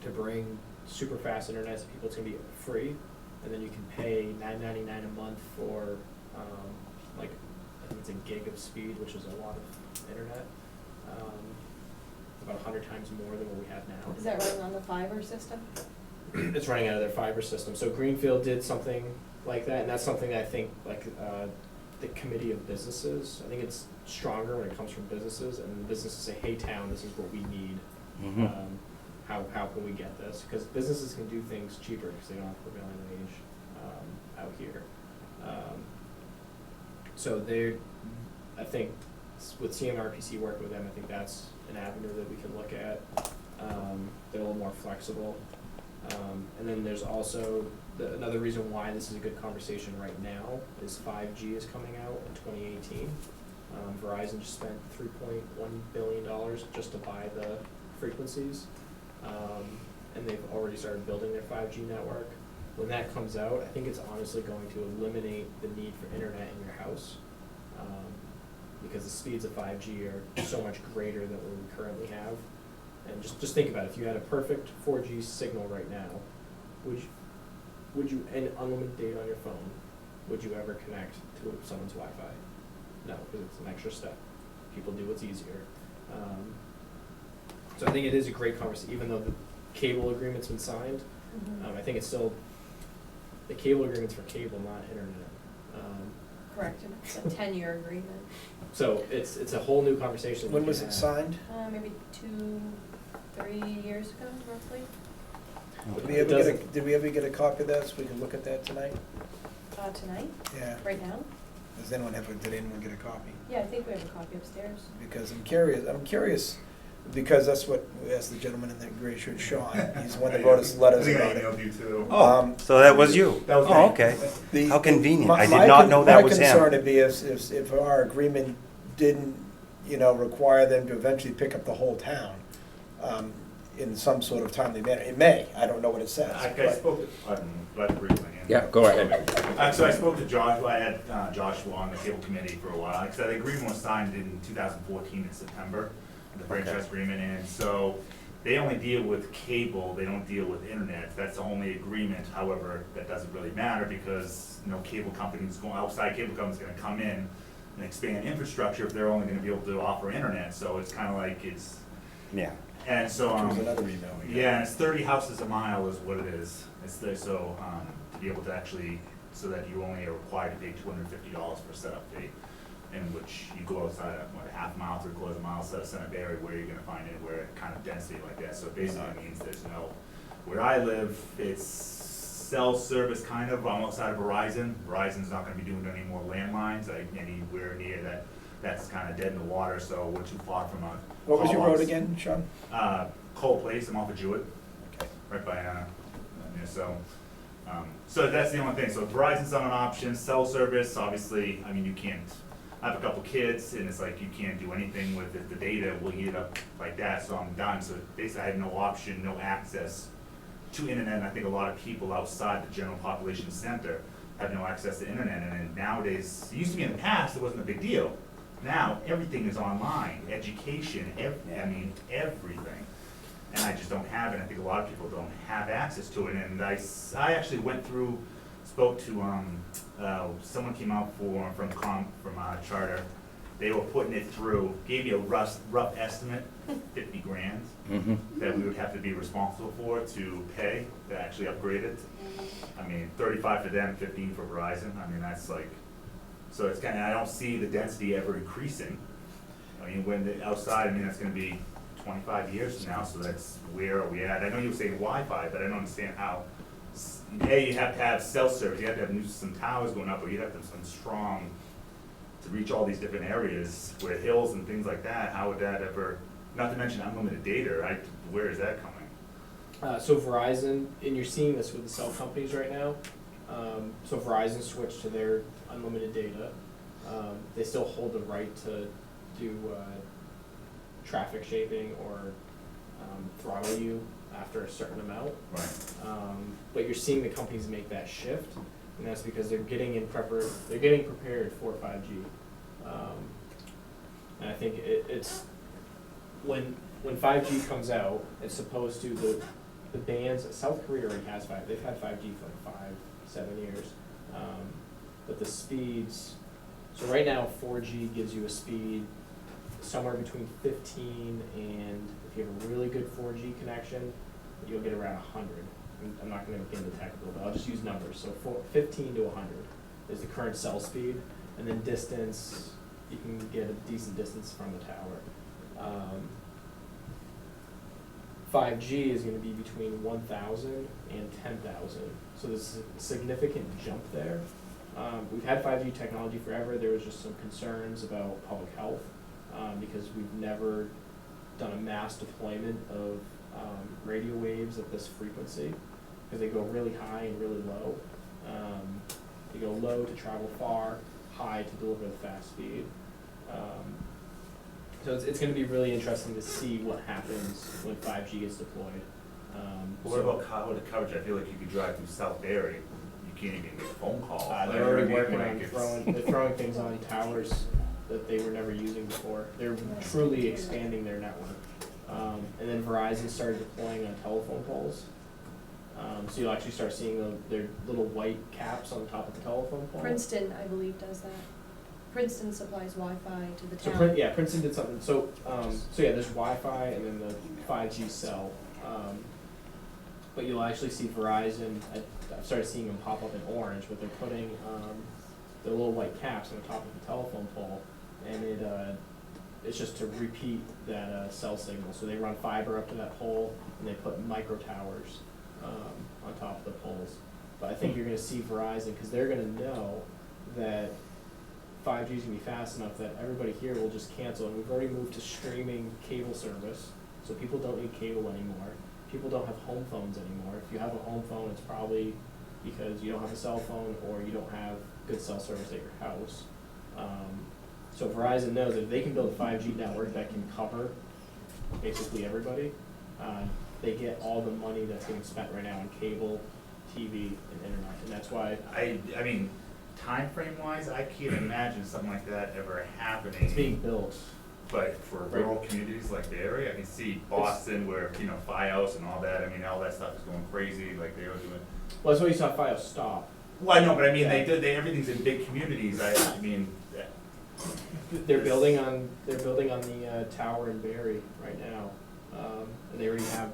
To bring super fast internet to people, it's gonna be free, and then you can pay $9.99 a month for, like, I think it's a gig of speed, which is a lot of internet. About 100 times more than what we have now. Is that running on the fiber system? It's running out of their fiber system. So Greenfield did something like that, and that's something that I think, like, the committee of businesses, I think it's stronger when it comes from businesses, and the businesses say, hey, town, this is what we need. Mhm. How can we get this? Because businesses can do things cheaper because they don't have prevailing wage out here. So I think with CMRPC working with them, I think that's an avenue that we can look at. They're a little more flexible. And then there's also, another reason why this is a good conversation right now is 5G is coming out in 2018. Verizon just spent $3.1 billion just to buy the frequencies. And they've already started building their 5G network. When that comes out, I think it's honestly going to eliminate the need for internet in your house. Because the speeds of 5G are so much greater than what we currently have. And just think about it, if you had a perfect 4G signal right now, would you, and unlimited data on your phone, would you ever connect to someone's Wi-Fi? No, because it's an extra step. People do what's easier. So I think it is a great conversation, even though the cable agreement's been signed. I think it's still, the cable agreement's for cable, not internet. Correct, and it's a 10-year agreement. So it's a whole new conversation. When we was can it have. signed? Maybe 2-3 years ago, roughly. Did we ever get a copy of that so we can look at that tonight? Tonight, Yeah. right now? Did anyone get a copy? Yeah, I think we have a copy upstairs. Because I'm curious, because that's what we asked the gentleman in the gray shirt, Sean, he's the one that wrote us letters about it. you too. Oh, so that was you? That was Oh, me. okay. The- How convenient. I My did not know that was My concern him. would be if our agreement didn't, require them to eventually pick up the whole town in some sort of timely manner. It may, I don't know what it says. I but- spoke to, let briefly. Yeah, go ahead. So I spoke to Joshua, I had Joshua on the cable committee for a while, because the agreement was signed in 2014 in September, the franchise agreement, and so they only deal with cable, they don't deal with internet, that's the only agreement. However, that doesn't really matter because, cable companies, outside cable companies gonna come in and expand infrastructure if they're only gonna be able to offer internet, so it's kinda like Yeah. and so, Which was another email we got. yeah, and it's 30 houses a mile is what it is. It's there, so, to be able to actually, so that you only are required to pay $250 for a setup fee. in which you go outside, what, a half mile, 3/4 mile, set of Center Berry, where you're gonna find anywhere kind of density like that. So basically it means there's no, where I live, it's cell service kind of, I'm outside of Verizon. Verizon's not gonna be doing any more landlines, like anywhere near that, that's kind of dead in the water, so we're too far from a. What was your road call-outs. again, Sean? Cole Place, I'm off of Jewett, Okay. right by, near, so that's the only thing, so Verizon's not an option, cell service, obviously, I mean, you can't, I have a couple kids, and it's like, you can't do anything with it, the data will eat it up like that, so I'm done, so basically I have no option, no access to internet, and I think a lot of people outside the general population center have no access to internet, and then nowadays, it used to be in the past, it wasn't a big deal. Now, everything is online, education, I mean, everything. And I just don't have it, I think a lot of people don't have access to it, and I actually went through, spoke to, someone came out from Charter, they were putting it through, gave me a rough estimate, 50 grand, that we would have to be responsible for to pay, to actually upgrade it. I mean, 35 for them, 15 for Verizon, I mean, that's like, so it's kinda, I don't see the density ever increasing. I mean, when the outside, I mean, that's gonna be 25 years from now, so that's, where are we at? I know you were saying Wi-Fi, but I don't understand how, A, you have to have cell service, you have to have some towers going up, or you have to have some strong, to reach all these different areas, where hills and things like that, how would that ever, not to mention unlimited data, where is that coming? So Verizon, and you're seeing this with the cell companies right now, so Verizon switched to their unlimited data. They still hold the right to do traffic shaping or throttle you after a certain amount. Right. But you're seeing the companies make that shift, and that's because they're getting prepared for 5G. And I think it's when 5G comes out, it's supposed to the bands. South Korea already has 5. They've had 5G for like 5-7 years, but the speeds. So right now, 4G gives you a speed somewhere between 15 and, if you have a really good 4G connection, you'll get around 100. I'm not going to get into technical, but I'll just use numbers. So 15 to 100 is the current cell speed, and then distance, you can get a decent distance from the tower. 5G is going to be between 1,000 and 10,000. So there's a significant jump there. We've had 5G technology forever. There was just some concerns about public health because we've never done a mass deployment of radio waves at this frequency because they go really high and really low. They go low to travel far, high to deliver the fast speed. So it's going to be really interesting to see what happens when 5G gets deployed. What about the coverage? I feel like you could drive through South Berry, you can't even make a phone call. They're already working on throwing things on towers that they were never using before. They're truly expanding their network. And then Verizon started deploying on telephone poles. So you'll actually start seeing their little white caps on top of the telephone pole. Princeton, I believe, does that. Princeton supplies Wi-Fi to the So town. Princeton did something. So yeah, there's Wi-Fi and then the 5G cell. But you'll actually see Verizon. I've started seeing them pop up in orange, but they're putting the little white caps on the top of the telephone pole, and it's just to repeat that cell signal. So they run fiber up to that pole, and they put micro towers on top of the poles. But I think you're going to see Verizon because they're going to know that 5G is going to be fast enough that everybody here will just cancel. And we've already moved to streaming cable service, so people don't need cable anymore. People don't have home phones anymore. If you have a home phone, it's probably because you don't have a cell phone or you don't have good cell service at your house. So Verizon knows that if they can build a 5G network that can cover basically everybody, they get all the money that's getting spent right now on cable, TV, and internet. And that's why I mean, time frame wise, I can't imagine something like that ever happening. it's being built. But for rural communities like the area, I can see Boston where, FiOS and all that, I mean, all that stuff is going crazy, like they were doing. Well, that's why you saw FiOS stop. Well, I know, but I mean, everything's in big communities, I mean. They're building on the tower in Barry right now, and they already have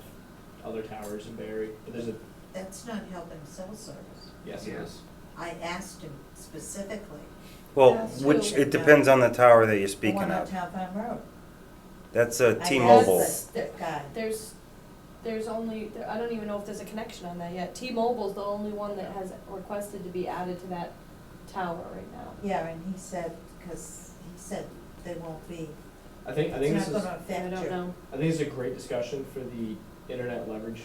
other towers in Barry. But there's a That's not helping cell service. yes, it is. I asked him specifically Well, That's which, true. it depends on the tower that you're The speaking one on of. Town Farm Road. That's I T-Mobile. asked the guy. There's only, I don't even know if there's a connection on that yet. T-Mobile's the only one that has requested to be added to that tower right now. Yeah, and he said, because he said they won't be, I think it's this not is, gonna I affect don't you. know. I think it's a great discussion for the internet leverage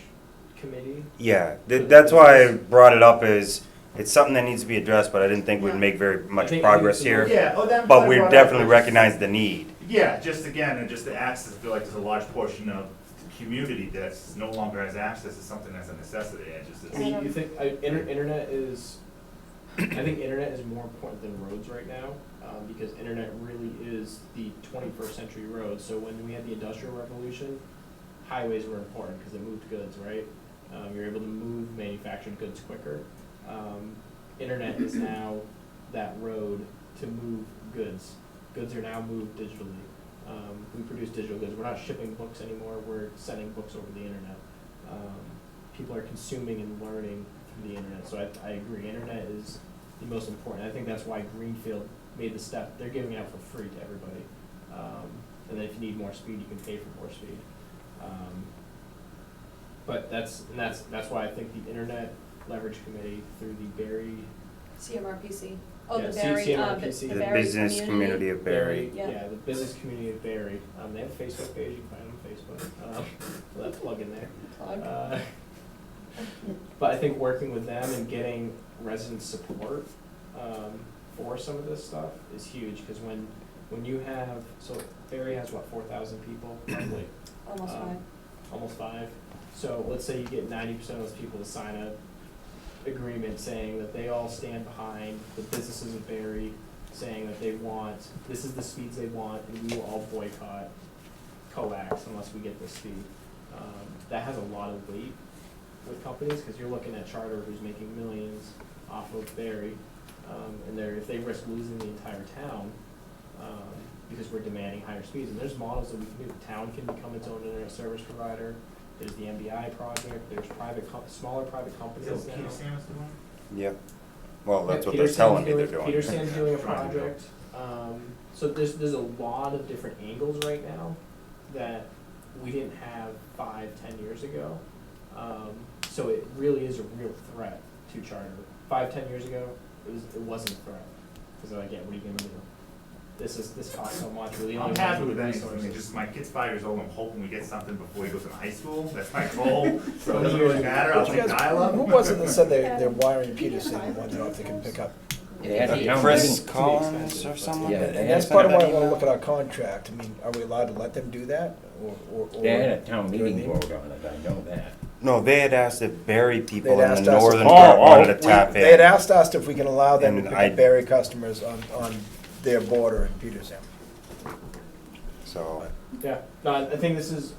committee. Yeah, that's why I brought it up, is it's something that needs to be addressed, but I didn't think we'd Yeah. make very much I think progress it's the here. most- Yeah, oh, that. But we definitely recognize the need. Yeah, just again, and just the access, I feel like there's a large portion of the community that's no longer has access to something that's a necessity, and just, I mean, you think, internet is, I think internet is more important than roads right now, because internet really is the 21st century road. So when we had the Industrial Revolution, highways were important because it moved goods, right? You're able to move manufactured goods quicker. Internet is now that road to move goods. Goods are now moved digitally. We produce digital goods. We're not shipping books anymore. We're sending books over the internet. People are consuming and learning through the internet. So I agree. Internet is the most important. I think that's why Greenfield made the step. They're giving it out for free to everybody. And then if you need more speed, you can pay for more speed. But that's why I think the Internet Leverage Committee through the Berry. CMRPC. Oh, Yeah, the Berry, CMRPC. The Berry business community of Barry. Yeah. Yeah, the business community of Barry. They have a Facebook page, you can find them on Facebook. So that's plug in there. Plug. But I think working with them and getting resident support for some of this stuff is huge, because when you have, so Barry has what, 4,000 people probably? Almost five. Almost 5. So let's say you get 90% of those people to sign a agreement saying that they all stand behind the businesses of Barry, saying that they want, this is the speeds they want, and we will all boycott coax unless we get this speed. That has a lot of weight with companies, because you're looking at Charter, who's making millions off of Barry, and if they risk losing the entire town, because we're demanding higher speeds. And there's models that we can do. The town can become its own internet service provider. There's the MBI project. There's smaller private companies Is now. that what Peter Sam's doing? Yep. Well, that's what Peter they're telling me Sam's they're doing. Peter Sam's doing a Trying to do. project. So there's a lot of different angles right now that we didn't have 5-10 years ago. So it really is a real threat to Charter. 5-10 years ago, it wasn't a threat, because they're like, yeah, what are you gonna do? This costs so much. We're the only I'm happy ones with anything, I resources. mean, just my kid's 5 years old, I'm hoping we get something before he goes to high school, that's my goal, so it doesn't really matter, I'll take dial-up. Who was it that said they're wiring Peterson, and wondering if they can pick up? They had a town Chris meeting. Collins or someone? Yeah, And that's part of why I wanna look at our contract. I mean, are we allowed to let them do that, or? They had a town do you know meeting what I mean? vote on it, I know that. No, they had asked if Barry people They'd in asked the us if- northern Oh, part oh, wanted to tap in. They had asked us if we can allow them to And pick I- up Berry customers on their border in Peterson. So, Yeah, no, I think this is,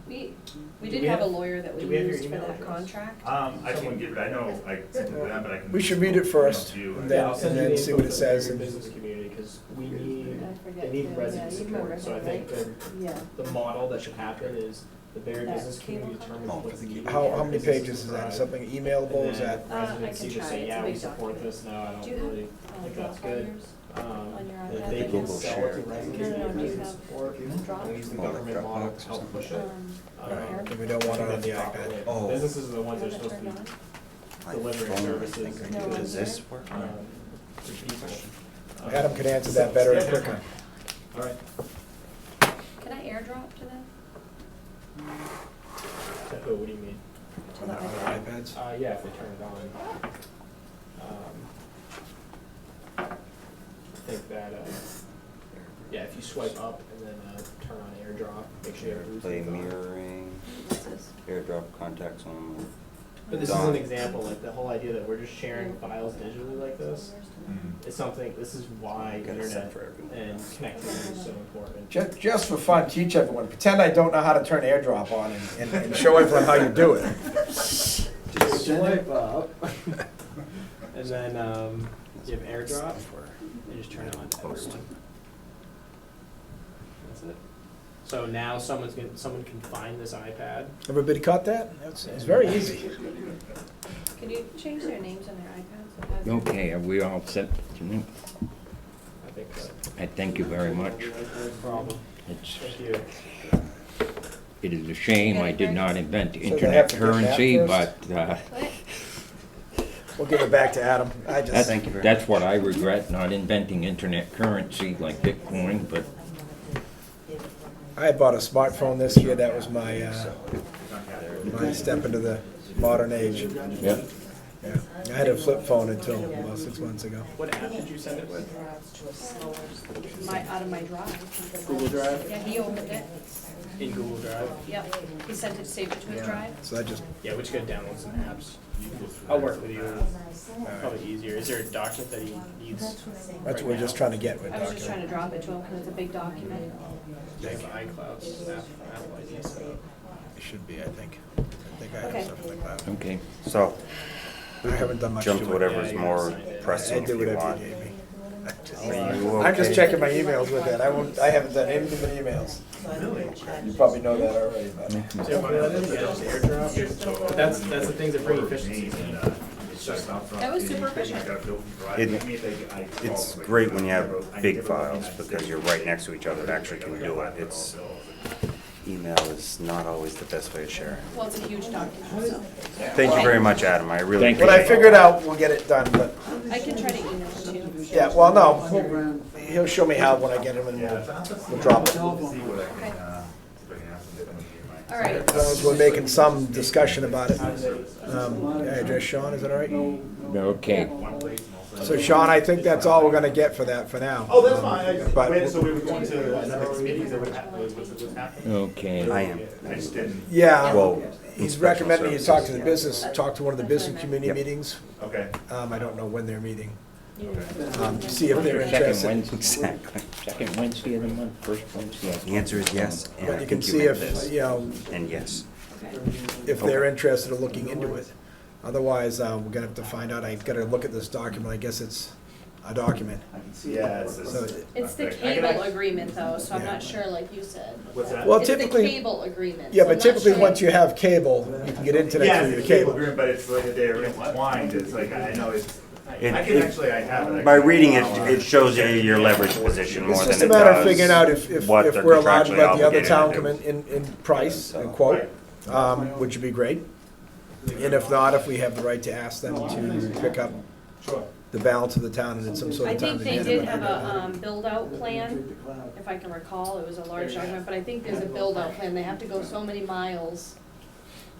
We Do did we have a have- lawyer that we do we have your used for email that address? contract. I can give it, I know, I sent it to them, but I can. We should read it first, email to you. and yeah, I'll send you then the see info what it for the Barry says and- business community, because we need, I forget they need too. resident Yeah, you remember support. So I him, think right? that Yeah. the model that should happen is the Barry That business community cable determines company? what's needed. How many businesses pages is that? provide. Something emailable, is that? And I then residents can either try. say, It's a yeah, we big support document. this, no, I Do don't you have really think that's drop on good. yours? On your If iPad? they can Google sell share. it to residents, No, no, and do you resident have support, drop? and use the Oh, government Dropbox model or to help push it. Air? We don't want it on That's the proper iPad. way. Oh. Businesses are the ones that are Is it supposed to turned be on? my delivering phone, I services think I and No, do. is Does this work? to people. Adam could answer that better and Yeah. quicker. All right. Can I airdrop to them? To who, what do you mean? To the On iPad? iPads? Yeah, if they turn it on. I think that, yeah, if you swipe up and then turn on AirDrop, make sure you have Bluetooth Play on. mirroring, What's this? airdrop contacts only. But this is Done. an example, like the whole idea that we're just sharing files digitally like this, is something, this is why Got it set internet for everyone. and connectivity is so important. Just for fun, teach everyone. Pretend I don't know how to turn AirDrop on and show everyone how you do it. Just swipe up, and then you have AirDrop, and just turn it on to everyone. That's it. So now someone can find this iPad. Everybody caught that? It's very easy. Could you change their names on their iPads? It has Okay, are we all set tonight? I think so. I thank you very much. No problem. It's, Thank you. it is a shame I did not invent do I internet have to get that currency, first? but, We'll give it back to Adam. I just, Thank you very that's what I regret, not inventing internet currency like Bitcoin, but I had bought a smartphone this year. That was my, my step into the modern age. yeah. Yeah. I had a flip phone until about 6 months ago. What app did you send it with? Out of my drive. Google Drive? Yeah, he opened it. In Google Drive? Yep. He sent it, saved it to his drive. So I just, Yeah, we just gotta download some apps. I'll work with you. Probably easier. Is there a document that he needs? that's right what we're now? just trying to get with I was just trying document. to drop it to him because it's a big document. I have iCloud, Apple ID set up. It should be, I think. I think I Okay. have something like that. Okay. So, I haven't done much to jump to it. whatever's Yeah, you more gotta sign it. I pressing if do you whatever want. you gave me. You I'm just okay? checking my emails with that. I haven't done anything but emails. You probably know that already, but. So what that is, yeah, just airdrop. That's the things that bring efficiencies in. That was super efficient. It's great when you have big files because you're right next to each other and actually can do it. Email is not always the best way to share. Well, it's a huge document, so. Thank you very much, Adam. I really Thank you. When I appreciate it. figure it out, we'll get it done, but, I can try to email it to you. yeah, well, no, he'll show me how when I get him and we'll drop it. As long All right. as we're making some discussion about it. Can I address Sean, is that all right? Okay. So Sean, I think that's all we're gonna get for that for now. Oh, that's fine. But, So we were going to the next meeting, is that what's happening? Okay. I am. I just didn't. yeah, Well, he's inspection recommending you talk to the services. business, talk to one of the business community Yep. meetings. Okay. I don't know when they're meeting. Okay. See if they're Second interested. Wednesday, Exactly. second Wednesday of the month, first Wednesday. The answer is yes, and I But you can think you see meant if, this. you know, And yes. if they're interested in looking into it. Otherwise, we're gonna have to find out. I've gotta look at this document. I guess it's a document. Yeah, So, It's the cable agreement though, so I'm not sure, like you said. What's that? well, It's the typically, cable agreement. yeah, so but I'm not typically, sure. once you have cable, you can get internet Yeah, through it's your a cable cable. agreement, but it's like they're entwined, it's like, I know it's, It- I can it- actually, I have it. By reading it, it shows you your leverage position more It's than just it a matter of does figuring out if what they're we're allowed to contractually let the other obligated to town do. come in price and quote, which would be great. And if not, if we have the right to ask them to pick up Sure. the balance of the town and in some sort I of time. think they demand. did have a, build-out plan, if I can recall, it was a large document, but I think there's a build-out plan, they have to go so many miles,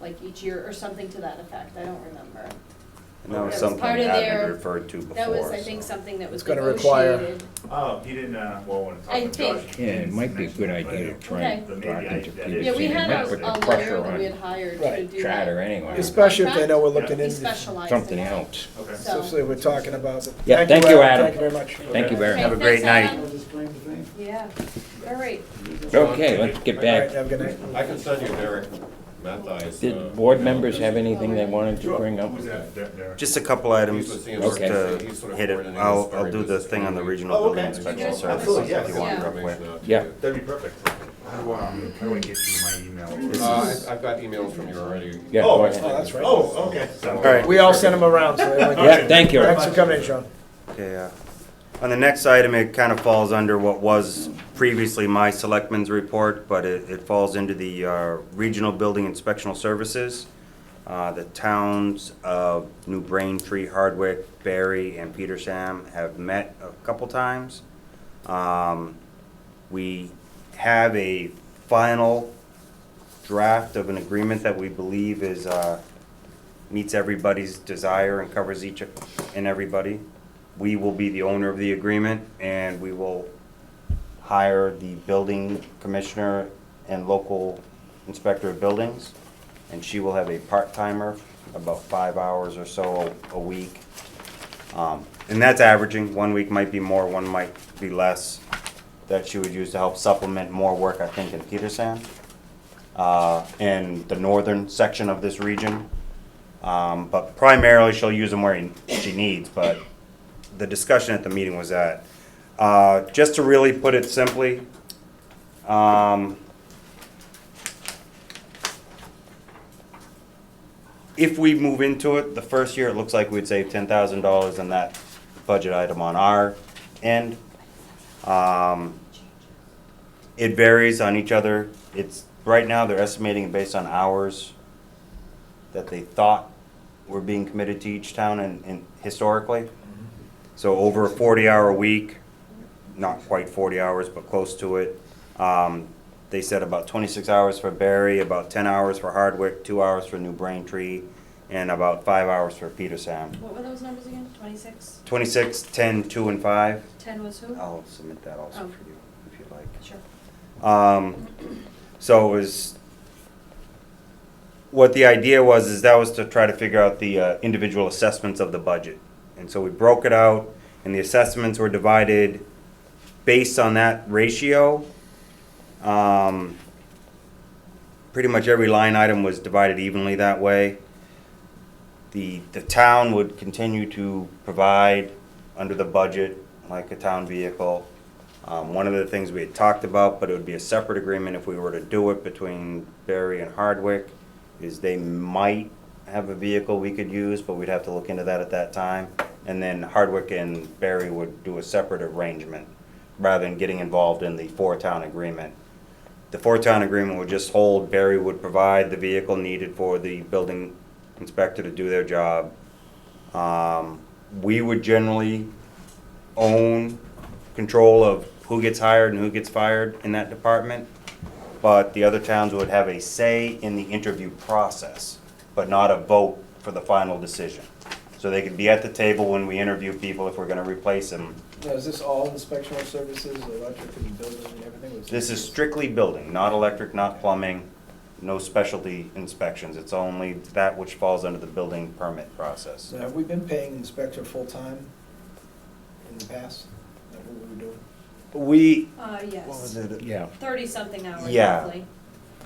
like each year, or something to that effect, I don't remember. And that was That was something part of I've their- been referred to before. That was, I think, so. something that was It's gonna require- negotiated. Oh, he didn't, well, when I talking to Josh. think- he Yeah, it didn't might be a mention good it, idea to but- try Okay. and But talk maybe into I- Peter. Yeah, we It had might a put the lawyer pressure that we had on hired to Right. do Chatter that. anyway. Especially if they know we're looking He into specialized Something in that. else. Okay. So, Especially we're talking about. it. Yeah, thank you, Adam. Thank you very much. Thank you very Okay, much. Have a great thanks, night. Adam. Just claim to fame. Yeah, all right. Okay, let's get All right, back. have a good night. I can send you Derek Mathis. Did board members have anything they wanted to bring up? Who's that? There. Just a couple items, He's with just CNC. to He's sort of hit it. coordinating I'll this do very the business thing on the community. regional Oh, building okay. inspection Yeah, services absolutely, if you yes. want Yeah. real quick. Yeah. That'd be perfect. How do I get you my email? I've got emails from you already. Yeah, Oh, go oh, ahead. that's right. Oh, okay. All right. We all send them around, so. everyone Yeah, gets- thank you. Thanks for coming in, Sean. Okay, on the next item, it kind of falls under what was previously my selectmen's report, but it falls into the regional building inspectional services. The towns of New Braintree, Hardwick, Barry, and Petersham have met a couple times. We have a final draft of an agreement that we believe is, meets everybody's desire and covers each and everybody. We will be the owner of the agreement, and we will hire the building commissioner and local inspector of buildings, and she will have a part-timer, about 5 hours or so a week. And that's averaging, 1 week might be more, one might be less, that she would use to help supplement more work, I think, in Peterson, in the northern section of this region. But primarily, she'll use them where she needs, but the discussion at the meeting was that, just to really put it simply, if we move into it, the first year, it looks like we'd save $10,000 in that budget item on our end. It varies on each other. It's, right now, they're estimating it based on hours that they thought were being committed to each town and historically. So over a 40-hour week, not quite 40 hours, but close to it. They said about 26 hours for Barry, about 10 hours for Hardwick, 2 hours for New Braintree, and about 5 hours for Petersham. What were those numbers again? 26? 26, 10, 2, and 5. 10 was who? I'll submit that also Oh. for you, if you'd like. Sure. So it was, what the idea was, is that was to try to figure out the individual assessments of the budget. And so we broke it out, and the assessments were divided based on that ratio. Pretty much every line item was divided evenly that way. The town would continue to provide under the budget, like a town vehicle. One of the things we had talked about, but it would be a separate agreement if we were to do it between Barry and Hardwick, is they might have a vehicle we could use, but we'd have to look into that at that time. And then Hardwick and Barry would do a separate arrangement, rather than getting involved in the four-town agreement. The four-town agreement would just hold, Barry would provide the vehicle needed for the building inspector to do their job. We would generally own control of who gets hired and who gets fired in that department, but the other towns would have a say in the interview process, but not a vote for the final decision. So they could be at the table when we interview people if we're gonna replace them. Now, is this all inspectional services, electric and building and everything? This is strictly building, not electric, not plumbing, no specialty inspections. It's only that which falls under the building permit process. So have we been paying inspector full-time in the past? Is that what we were doing? We, Yes. what was it? Yeah. 30-something hours Yeah. roughly.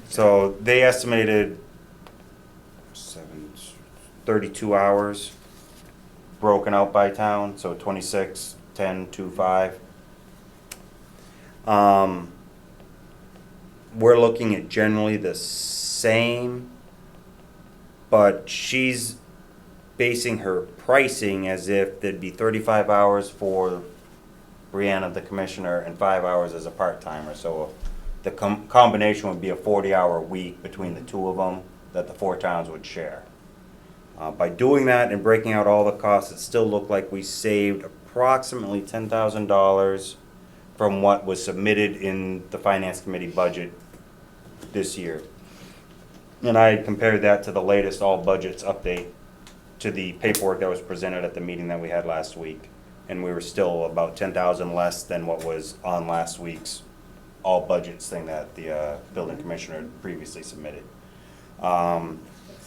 So they estimated 32 hours broken out by town, so 26, 10, 2, 5. We're looking at generally the same, but she's basing her pricing as if there'd be 35 hours for Brianna, the commissioner, and 5 hours as a part-timer. So the combination would be a 40-hour week between the two of them that the four towns would share. By doing that and breaking out all the costs, it still looked like we saved approximately $10,000 from what was submitted in the Finance Committee budget this year. And I had compared that to the latest all budgets update to the paperwork that was presented at the meeting that we had last week. And we were still about 10,000 less than what was on last week's all budgets thing that the building commissioner had previously submitted.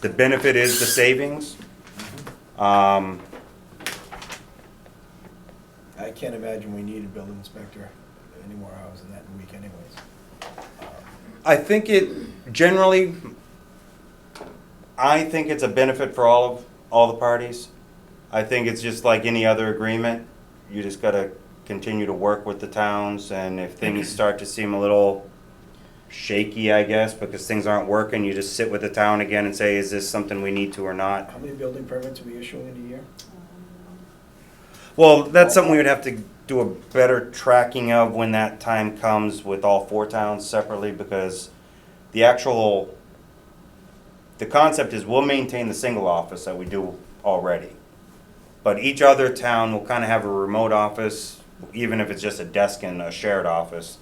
The benefit is the savings. I can't imagine we need a building inspector any more hours than that in a week anyways. I think it generally, I think it's a benefit for all the parties. I think it's just like any other agreement. You just gotta continue to work with the towns, and if things start to seem a little shaky, I guess, because things aren't working, you just sit with the town again and say, is this something we need to or not? How many building permits are we issuing in a year? Well, that's something we would have to do a better tracking of when that time comes with all four towns separately, because the concept is we'll maintain the single office that we do already. But each other town will kind of have a remote office, even if it's just a desk in a shared office,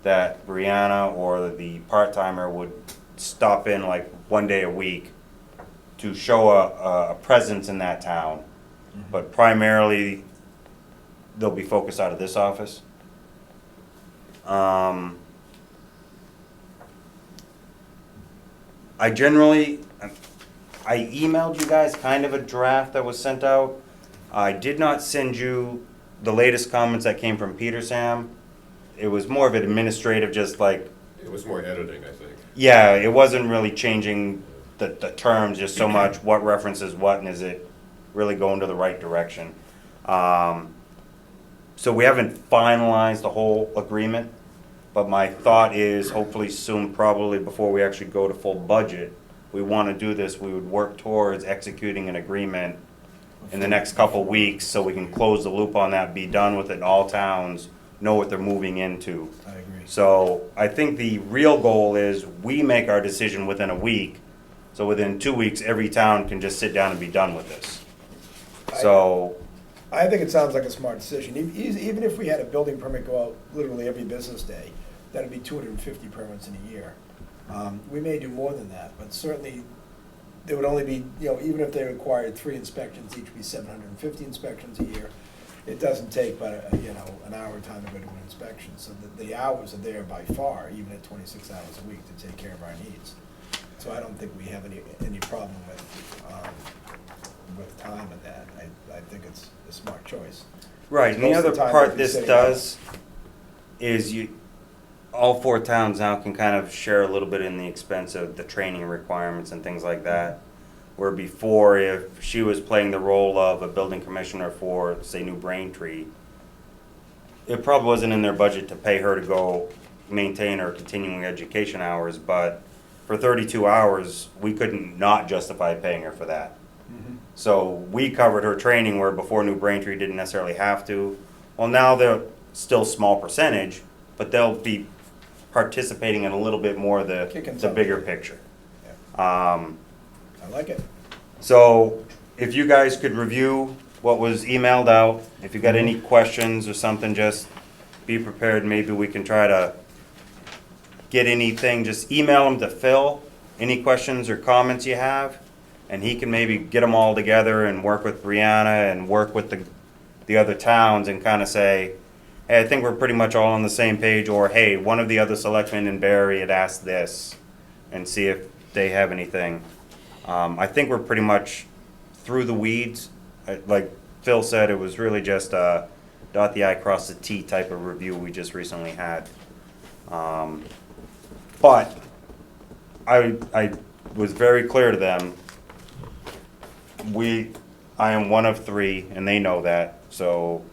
that Brianna or the part-timer would stop in like one day a week to show a presence in that town. But primarily, they'll be focused out of this office. I emailed you guys kind of a draft that was sent out. I did not send you the latest comments that came from Petersham. It was more of an administrative, just like, It was more editing, I think. yeah, it wasn't really changing the terms, just so much what references what and is it really going to the right direction. So we haven't finalized the whole agreement, but my thought is hopefully soon, probably before we actually go to full budget, we wanna do this, we would work towards executing an agreement in the next couple weeks, so we can close the loop on that, be done with it, and all towns know what they're moving into. I agree. So I think the real goal is we make our decision within a week, so within 2 weeks, every town can just sit down and be done with this. So, I think it sounds like a smart decision. Even if we had a building permit go out literally every business day, that'd be 250 permits in a year. We may do more than that, but certainly there would only be, even if they required 3 inspections, each would be 750 inspections a year. It doesn't take but, an hour time to go to an inspection. So the hours are there by far, even at 26 hours a week, to take care of our needs. So I don't think we have any problem with time in that. I think it's a smart choice. right, and the Most of other the time part we'll be this sitting does is all 4 towns now can kind of share a little bit in the expense of the training requirements and things like that. Where before, if she was playing the role of a building commissioner for, say, New Braintree, it probably wasn't in their budget to pay her to go maintain her continuing education hours, but for 32 hours, we couldn't not justify paying her for that. So we covered her training where before New Braintree didn't necessarily have to. Well, now they're still small percentage, but they'll be participating in a little bit more of Kicking the something. bigger picture. I like it. So if you guys could review what was emailed out, if you got any questions or something, just be prepared. Maybe we can try to get anything, just email them to Phil, any questions or comments you have, and he can maybe get them all together and work with Brianna and work with the other towns and kind of say, hey, I think we're pretty much all on the same page, or hey, one of the other selectmen in Barry had asked this, and see if they have anything. I think we're pretty much through the weeds. Like Phil said, it was really just a dot the I, cross the T type of review we just recently had. But I was very clear to them, I am one of 3, and they know that. So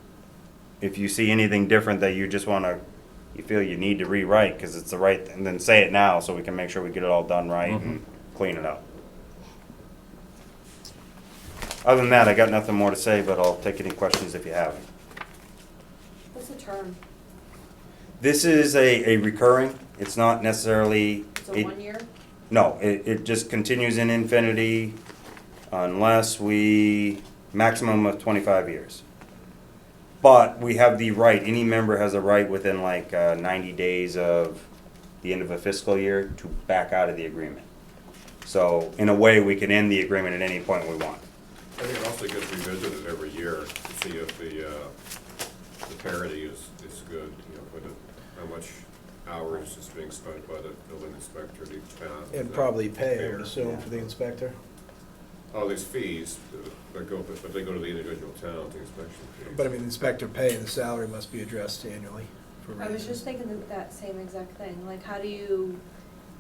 if you see anything different that you just you feel you need to rewrite because it's the right, and then say it now so we can make sure we get it all done right and clean it up. Other than that, I got nothing more to say, but I'll take any questions if you have. What's the term? This is a recurring, it's not necessarily. It's a 1 year? No, it just continues in infinity unless maximum of 25 years. But we have the right, any member has a right within 90 days of the end of a fiscal year to back out of the agreement. So in a way, we can end the agreement at any point we want. I think it also gets revisited every year to see if the parity is good, how much hours is being spent by the building inspector at each town. And probably pay, I would assume, for the inspector. Oh, there's fees but they go to the individual towns, the inspection fees. But I mean, inspector pay and the salary must be addressed annually for I was raises. just thinking that same exact thing, like how do you,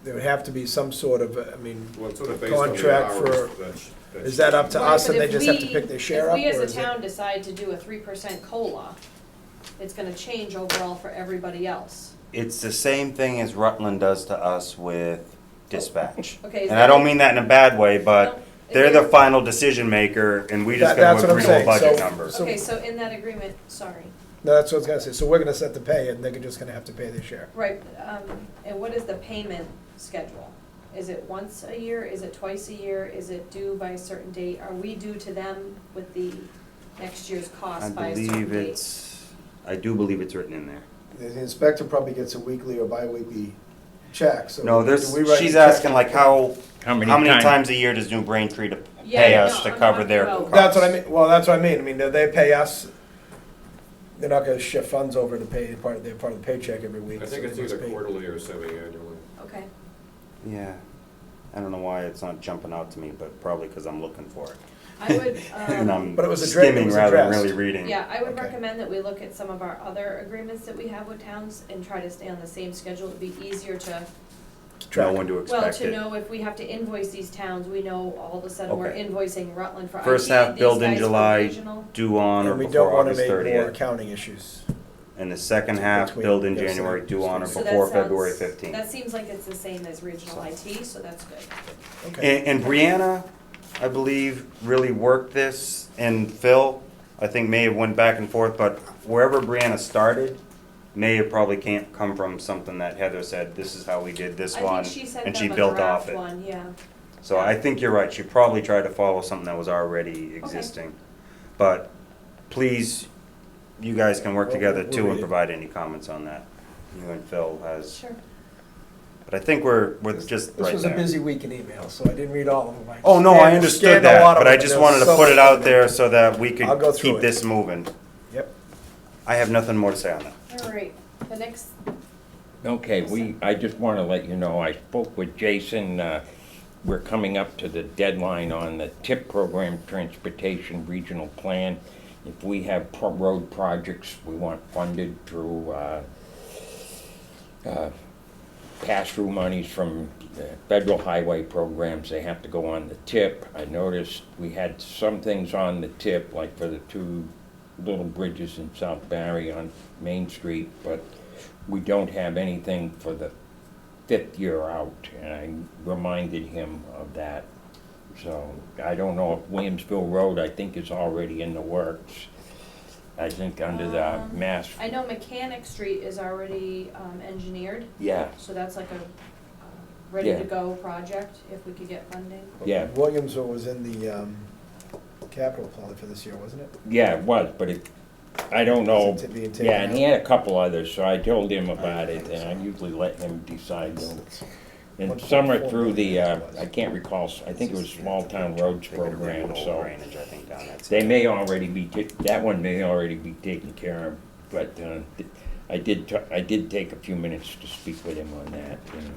There would have to be some sort of, Well, it's sort of based on the contract hours for, is that up to Right, us but and they if just have to we- pick their share up? if we or as is a it- town decide to do a 3% COLA, it's gonna change overall for everybody else. It's the same thing as Rutland does to us with dispatch. Okay, is And I don't that- mean that in a bad way, No, but is they're there- the final decision maker and we just That's gotta what I'm agree to a saying. budget So- number. so- Okay, so in that agreement, sorry, No, that's what I was gonna say, so we're gonna set the pay and they're just gonna have to pay their share. right, and what is the payment schedule? Is it once a year, is it twice a year, is it due by a certain date? Are we due to them with the next year's I cost by a certain date? I do believe it's written in there. The inspector probably gets a weekly or bi-weekly check, so. No, do we write she's the check? asking how How many many times? times a year does New Braintree to Yeah, pay no, us to I'm cover talking their about- costs? That's what I mean, well, that's what I mean, they pay us, they're not gonna shift funds over to pay they're part of the paycheck every week. I think so it's they must either pay. quarterly or semi-annually. Okay, Yeah. I don't know why it's not jumping out to me, but probably because I'm looking for it. I would, And I'm But it was skimming rather than really reading. yeah, I would Okay. recommend that we look at some of our other agreements that we have with towns and try to stay on the same schedule. It'd be easier to, Know when to well, expect to it. know if we have to invoice these towns, we know all of a sudden we're Okay. invoicing Rutland for IT, First half these billed in guys for July, regional. due on or And we don't before wanna August make more 30th. accounting issues. and the second half Between- billed in yes, January, due on or So that before sounds- February 15th. That seems like it's the same as regional IT, so that's good. Okay. And Brianna, I believe, really worked this, and Phil, I think may have went back and forth, but wherever Brianna started, may have probably can't come from something that Heather said, this is how we did this I one, think she sent and she them a built off draft it. one, yeah. So I think you're right, she probably tried to follow something that was already existing. But please, you guys can work Well, together we'll too read and it. provide any comments on that. You and Phil has, Sure. but I think we're just This right was a there. busy week in email, so I didn't read all of them. Oh, no, I understood scanned a lot that, of but I them. just There's wanted to so put it many out of there them. so that we I'll go could through keep it. this moving. Yep. I have nothing more to say on that. All right, the next, Okay, I just want to let you know, I spoke with Jason, we're coming up to the deadline on the TIP program, Transportation Regional Plan. If we have road projects we want funded through pass-through monies from federal highway programs, they have to go on the TIP. I noticed we had some things on the TIP, like for the 2 little bridges in South Barry on Main Street, but we don't have anything for the 5th year out, and I reminded him of that. So I don't know if Williamsville Road, I think, is already in the works. I think under the Mass, I know Mechanic Street is already engineered, yeah, so that's like a ready-to-go project, if we could get funding. yeah, Williamsville was in the capital plan for this year, wasn't it? yeah, it was, but I don't know. Is it being taken Yeah, and he out? had a couple others, so I told him about it, and I usually let him decide those. And some are through the, I can't recall, I think it was Small Town Roads They could program, remove so drainage, I think, down that they side. may already be, that one may already be taken care of, but I did take a few minutes to speak with him on that, and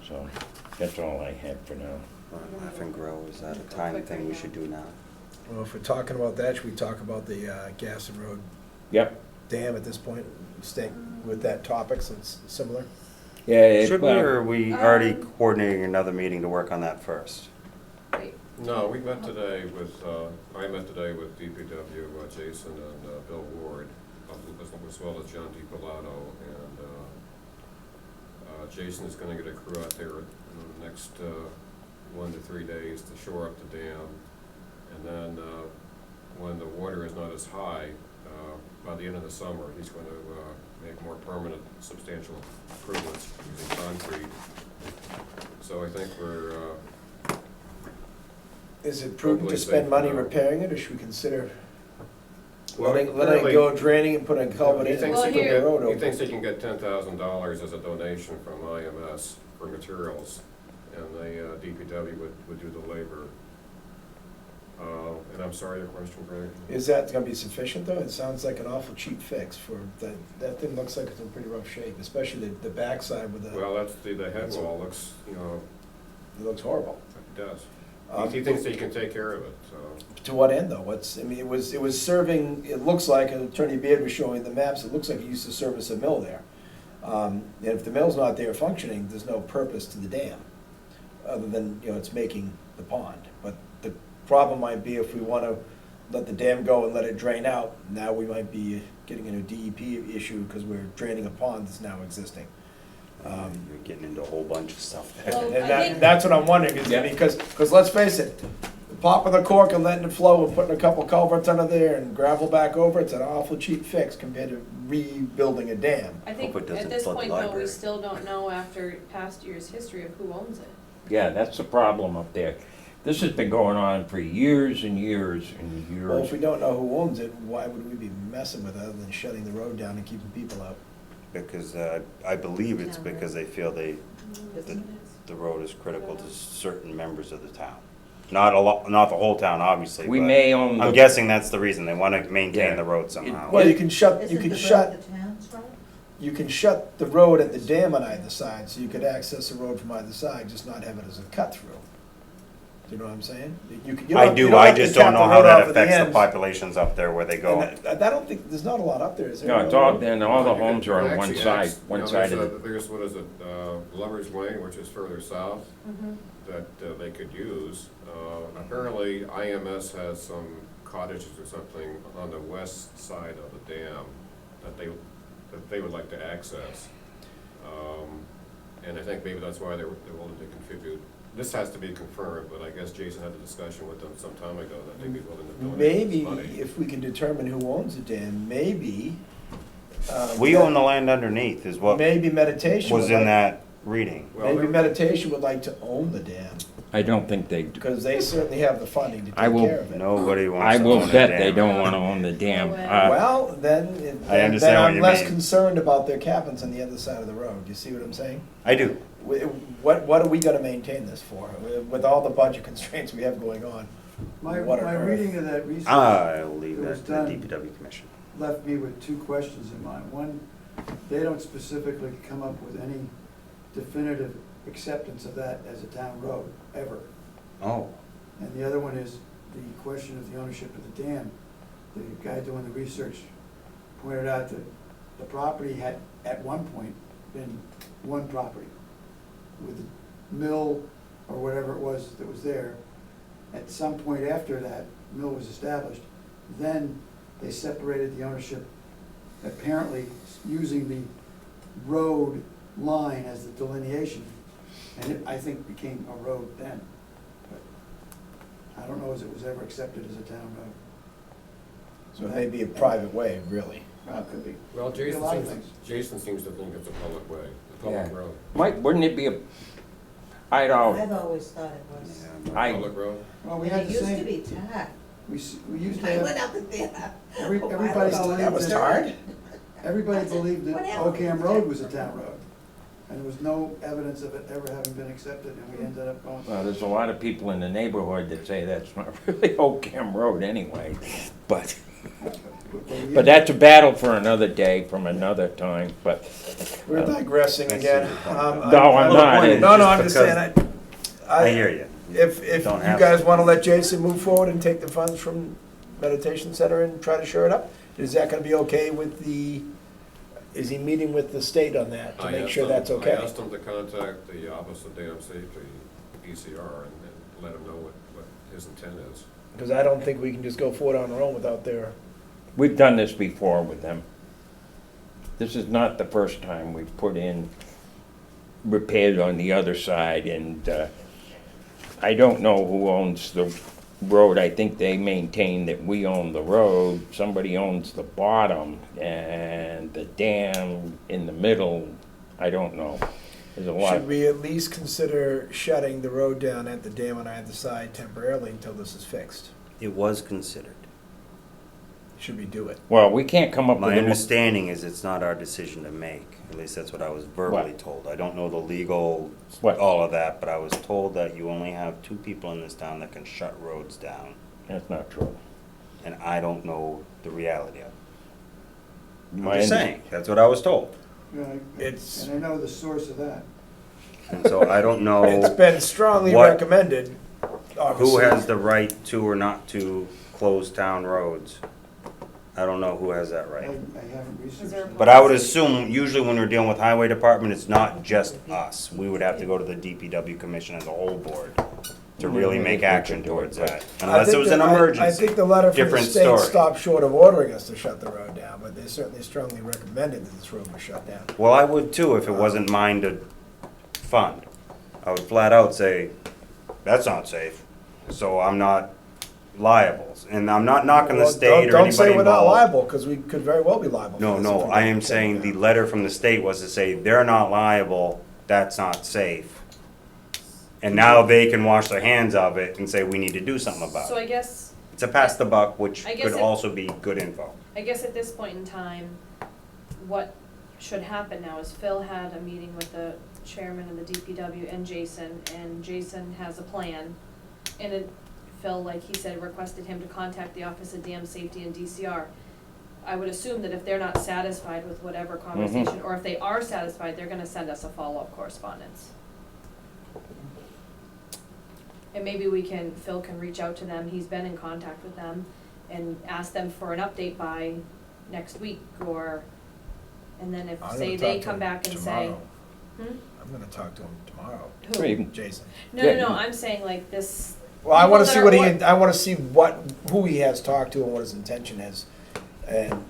so that's all I had for now. Laugh and Grow, is that a time thing we should do now? Well, if we're talking about that, should we talk about the Gaston Road Yep, Dam at this point? Stay with that topic, so it's similar? yeah, Should we, well, or are we already coordinating another meeting to work on that first? Wait, No, we met today with, I met today with DPW, Jason and Bill Ward, as well as John DiPilato, and Jason is gonna get a crew out there in the next 1 to 3 days to shore up the dam. And then, when the water is not as high, by the end of the summer, he's going to make more permanent, substantial improvements using concrete. So I think we're, Is it prudent to Hopefully spend they- money repairing it, or should we consider Well, letting it apparently- go draining and putting a culvert he in? thinks Well, he and can put the here- road get, he over? thinks he can get $10,000 as a donation from IMS for materials, and the DPW would do the labor. And I'm sorry, your question, Greg? Is that gonna be sufficient, though? It sounds like an awful cheap fix for, that thing looks like it's in pretty rough shape, especially the backside with the, Well, that's the head wall looks, it looks horrible. it does. Um, He thinks that he can take care of it, so. To what end, though? I mean, it was serving, it looks like, and Attorney Beard was showing the maps, it looks like it used to service a mill there. And if the mill's not there functioning, there's no purpose to the dam, other than, it's making the pond. But the problem might be if we want to let the dam go and let it drain out, now we might be getting into a DEP issue because we're draining a pond that's now existing. You're getting into a whole bunch of stuff Well, there. And I think- that's what I'm wondering, is, Yeah. because let's face it, popping the cork and letting it flow and putting a couple culverts under there and gravel back over, it's an awful cheap fix compared to rebuilding a dam. I think Hope it doesn't at this flood the point, though, we library. still don't know after past years' history of who owns it. yeah, that's the problem up there. This has been going on for years and years and Well, if years. we don't know who owns it, why would we be messing with it other than shutting the road down and keeping people out? Because I believe it's because they feel the road is critical to certain members of the town. Not the whole town, obviously, We but may own I'm the, guessing that's the reason. They want to maintain Yeah. the road somehow. Well, you can shut, Isn't the road shut, the town's road? you can shut the road at the dam on either side, so you could access the road from either side, just not have it as a cut through. Do you know what I'm saying? You don't I have- you do, don't I have to just don't cap know the how road that off at the affects the ends. populations up there where they go. And I don't think, there's not a lot up there, is there? no, it's all, and all the homes are on one Actually, side, one side of the. There's, what is it, Lover's Lane, which is further south, Mm-hmm. that they could use. Apparently, IMS has some cottages or something on the west side of the dam that they that they would like to access. And I think maybe that's why they're willing to contribute. This has to be confirmed, but I guess Jason had a discussion with them some time ago that they'd be willing to donate Maybe, money. if we can determine who owns the dam, maybe. We own the land underneath is what Maybe meditation. was would in like- that reading. Well, Maybe they're- meditation would like to own the dam, I don't think they do. because they certainly have the funding to I take will- care of it. Nobody I wants to will own a bet they dam. don't wanna own the dam. No way. Well, then, I understand then what I'm you less mean. concerned about their cabins on the other side of the road. You see what I'm saying? I do. What are we gonna maintain this for? With all the budget constraints we have going on? My What on earth? reading of that research I'll leave It was that to the done. DPW commission. left me with two questions in mind. One, they don't specifically come up with any definitive acceptance of that as a town road, ever. Oh, And the other one is the question of the ownership of the dam. The guy doing the research pointed out that the property had, at one point, been one property with the mill or whatever it was that was there. At some point after that mill was established, then they separated the ownership, apparently using the road line as the delineation. And it, I think, became a road then. But I don't know as it was ever accepted as a town road. So it may be a private way, really. Well, it could be. Well, Could be a lot of things. Jason seems to think it's a public way, a public Yeah. road. Wouldn't it be a, I don't, I've always thought it was. I- Public road? Well, we And had it the used to same, be tax. we used to I have, went out there. everybody believed That was that, hard. everybody believed that Whatever. Ocam Road was a town road. And there was no evidence of it ever having been accepted, and we ended up going. well, there's a lot of people in the neighborhood that say that's not really Oakham Road anyway, but that's a battle for another day, from another time, but. We're digressing I see again. your point. No, I'm not. No, Just I'm just saying, I hear you. If you Don't have guys to. wanna let Jason move forward and take the funds from Meditation Center and try to shore it up, is that gonna be okay with is he meeting with the state on that to I make asked sure him- that's okay? I asked him to contact the Office of Dam Safety, ECR, and let him know what his intent is. Because I don't think we can just go forward on our own without their, We've done this before with them. This is not the first time we've put in repairs on the other side, and I don't know who owns the road. I think they maintain that we own the road. Somebody owns the bottom, and the dam in the middle, I don't know. There's a lot. should we at least consider shutting the road down at the dam on either side temporarily until this is fixed? It was considered. Should we do it? Well, we can't come up with My a. understanding is it's not our decision to make. At least that's what I was verbally What? told. I don't know the legal, What? all of that, but I was told that you only have two people in this town that can shut roads down. That's not true. And I don't know the reality of it. I'm My just under- saying, that's what I was told. Yeah, It's- and I know the source of that. And so I don't It's know been strongly what- recommended, who obviously. has the right to or not to close town roads. I don't know who has that I right. haven't researched there a that. But I would assume, usually when we're dealing with highway department, it's not just us. We would have to go to the DPW commission as a whole board to really make action towards that. Unless it was an I emergency. think the letter from the Different state story. stopped short of ordering us to shut the road down, but they certainly strongly recommended that this road was shut down. Well, I would too if it wasn't mine to fund. I would flat out say, that's not safe, so I'm not liable. And I'm not knocking the Well, state or Don't say anybody we're not involved. liable, because we could very well be liable. for No, this no, if we I don't am take it saying the down. letter from the state was to say, they're not liable, that's not safe. And now they can wash their hands of it and say, we need to do something about So it. I guess It's a pass the buck, which I guess could it- also be good info. at this point in time, what should happen now is Phil had a meeting with the chairman of the DPW and Jason has a plan. And it, Phil, like he said, requested him to contact the Office of Dam Safety and DCR. I would assume that if they're not satisfied with whatever conversation, or if they are satisfied, they're gonna send us a follow-up correspondence. And maybe Phil can reach out to them, he's been in contact with them, and ask them for an update by next week, and then if, I'm say, gonna they talk to come him back and say. tomorrow. Hmm? I'm gonna talk to him tomorrow, Who? Or you can- Jason. No, I'm saying like this. Well, I wanna people see that what are I wanna see who he has talked to and what his intention is. And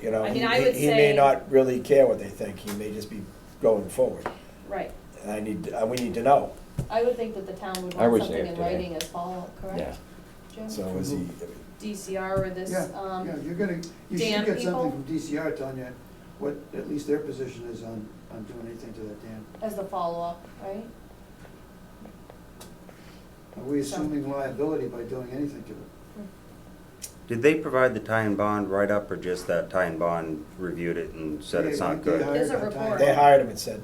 You know, I mean, I would he may say- not really care what they think, he may just be going forward. Right. And we need to know. I would think that the town would I want was something there in today. writing as follow-up, Yeah. correct? Jim? So is he, Yeah, DCR or this, yeah, you're gonna, you dam should get people? something from DCR telling you what at least their position is on doing anything to that dam. as the follow-up, right? Are we assuming liability by doing anything to it? Did they provide the tie and bond write-up, or just that tie and bond reviewed it and said it's not They good? hired There's a that time. report. they hired him, it said.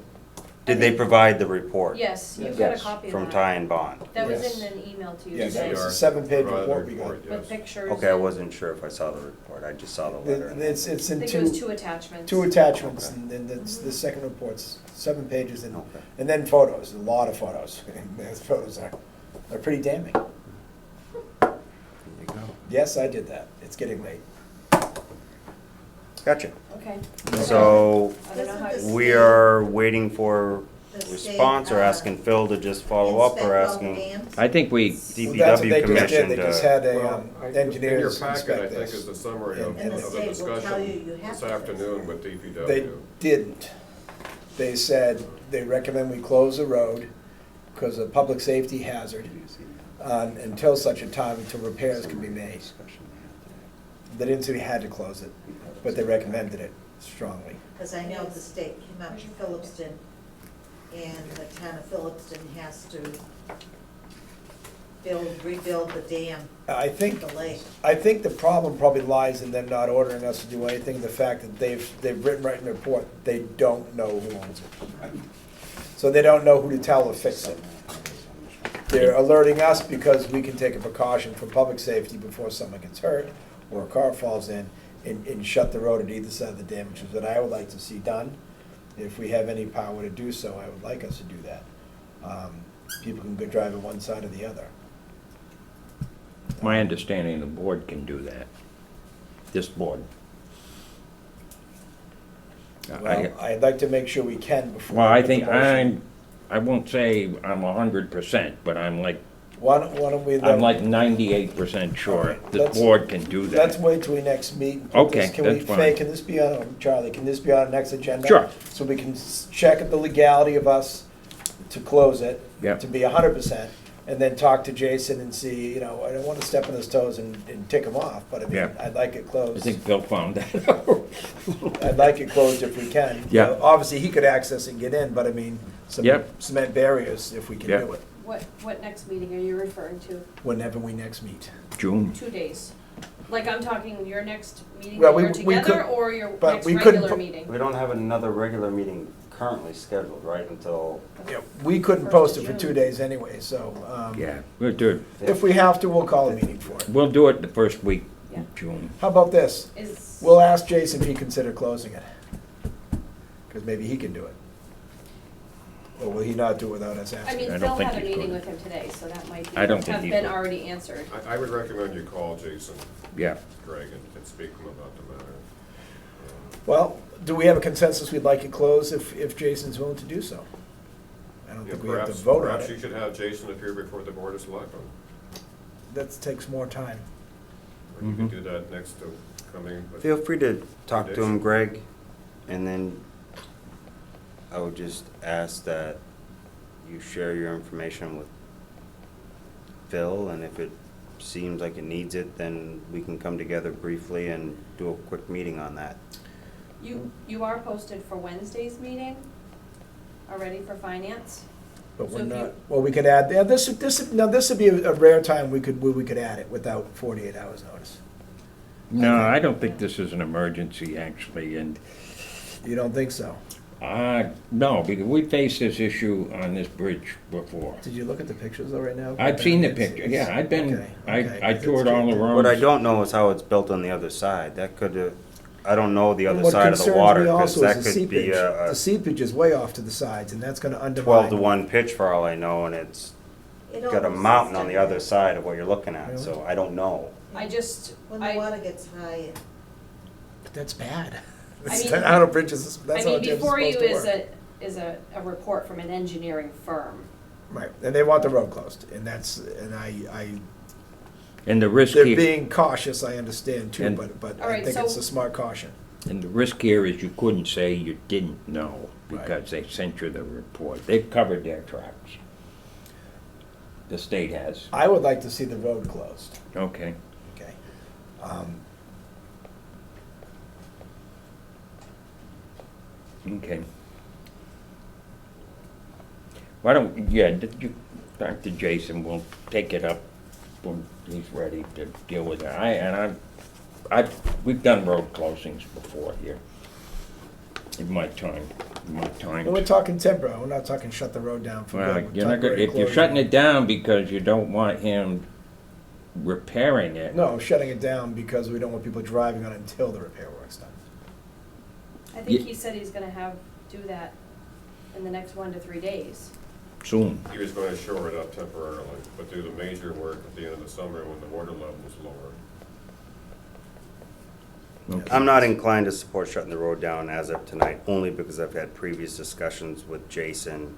Did they provide the report? Yes, you've Yes. got a copy of that. From tie and bond? That was Yes. in an email to you Yeah, that today, was a DCR 7-page provided report we got. report, with yes. pictures. Okay, I and- wasn't sure if I saw the report, I just saw the letter. It's I in think it was two 2 attachments. attachments, Okay. and then the second report's 7 pages, and Okay. and then photos, a lot of photos. And those photos are pretty damning. There you go. Yes, I did that. It's getting late. Gotcha. Okay. So, I don't know how Doesn't to. we are waiting for The state, response, or asking Phil to just follow up, or inspect all the asking dams? I think we, Well, that's what DPW they just did. commission They just to? had a Well, in your engineers packet, I inspect think, is this. the summary of And the of the state will tell you you discussion have this to fix afternoon it. with DPW. They didn't. They said they recommend we close the road because of public safety hazard until such a time until repairs can be made. They didn't say we had to close it, but they recommended it strongly. Because I know the state came up to Phillipston, and the town of Phillipston has to rebuild the dam, I think, the lake. I think the problem probably lies in them not ordering us to do anything, the fact that they've written right in their report, they don't know who owns it. So they don't know who to tell to fix it. They're alerting us because we can take a precaution for public safety before someone gets hurt or a car falls in and shut the road at either side of the dam, which is what I would like to see done. If we have any power to do so, I would like us to do that. People can go drive on one side or the other. my understanding, the board can do that. This board. Well, I'd like to make sure we can before. Well, I we put the think motion. I won't say I'm 100%, but I'm like Why don't we then? I'm like 98% sure Alright, the let's- board can do Let's that. wait till we next meet. and put Okay, this- can we- that's fine. Fay, can this be on, Charlie, can this be on our next agenda? Sure. So we can check at the legality of us to close it. Yep. To be 100%, and then talk to Jason and see, you know, I don't wanna step on his toes and tick him off, but I mean, Yeah. I'd like it I closed. think Bill found that out. I'd like it closed if we can. Yeah. Obviously, he could access and get in, but I mean, some Yep. cement barriers if we can Yep. do it, What next meeting are you referring to? whenever we next meet. June. 2 days? Like, I'm talking your next meeting Well, that you're we together, could- or your but next we couldn't regular put- meeting? We don't have another regular meeting currently scheduled, right, until, Yeah, we couldn't post it for 2 days anyway, so, Yeah, we'll do it. if we have to, we'll call a meeting for it. We'll do it the first week Yeah. in June. How about this? Is, We'll ask Jason if he consider closing it. Because maybe he can do it. Or will he not do it without us I asking? mean, I don't Phil think had a he's meeting going with him today, so that might be, I don't think have he's been going. already answered. I would recommend you call Jason, Yeah. Greg, and speak to him about the matter. Well, do we have a consensus we'd like it closed if Jason's willing to do so? I don't Yeah, think we have to perhaps- vote on Perhaps you it. should have Jason appear before the board of selectmen. That takes more time. Or you could Mhm. do that next to coming. with- feel free to talk to Days. him, Greg, and then I would just ask that you share your information with Phil, and if it seems like it needs it, then we can come together briefly and do a quick meeting on that. You are posted for Wednesday's meeting already for finance? But So we're if you- not, well, we could add, yeah, this would be a rare time we could add it without 48 hours notice. No, I don't think this is an emergency, actually, and, You don't think so? no, because we faced this issue on this bridge before. Did you look at the pictures though right now? I've seen the It's- picture, it's- yeah, I've been, okay, okay, I 'cause toured it's- all the roads. What I don't know is how it's built on the other side. That could, I don't know the And other what side of the concerns water, me because also is that the could be seepage. a The seepage is way off to the sides, and that's gonna undermine. 12-to-1 pitch for all I know, and it's It got a almost mountain is on the different. other side of what you're looking at, so Really? I don't know. I just, When the water gets high, But that's bad. I mean- I don't bridges, I that's how mean, a dam's before you supposed to work. is a report from an engineering firm. Right, and they want the road closed, and And the risk they're here, being cautious, I understand too, And- but All I right, think so- it's a smart caution. And the risk here is you couldn't say you didn't know because Right. they sent you the report. They've covered their tracks. The state has. I would like to see the road closed, Okay. okay? Okay. Why don't, yeah, did you talk to Jason, we'll take it up when he's ready to deal with it. We've done road closings before here. In my time. And we're talking temporary, we're not talking shut the road down for Well, good. you're not gonna, if you're shutting it down because you don't want him repairing it. No, shutting it down because we don't want people driving on it until the repair work's done. I think he said he's gonna do that in the next 1 to 3 days. Soon. He was going to shore it up temporarily, but do the major work at the end of the summer when the water level is lower. Okay. I'm not inclined to support shutting the road down as of tonight, only because I've had previous discussions with Jason.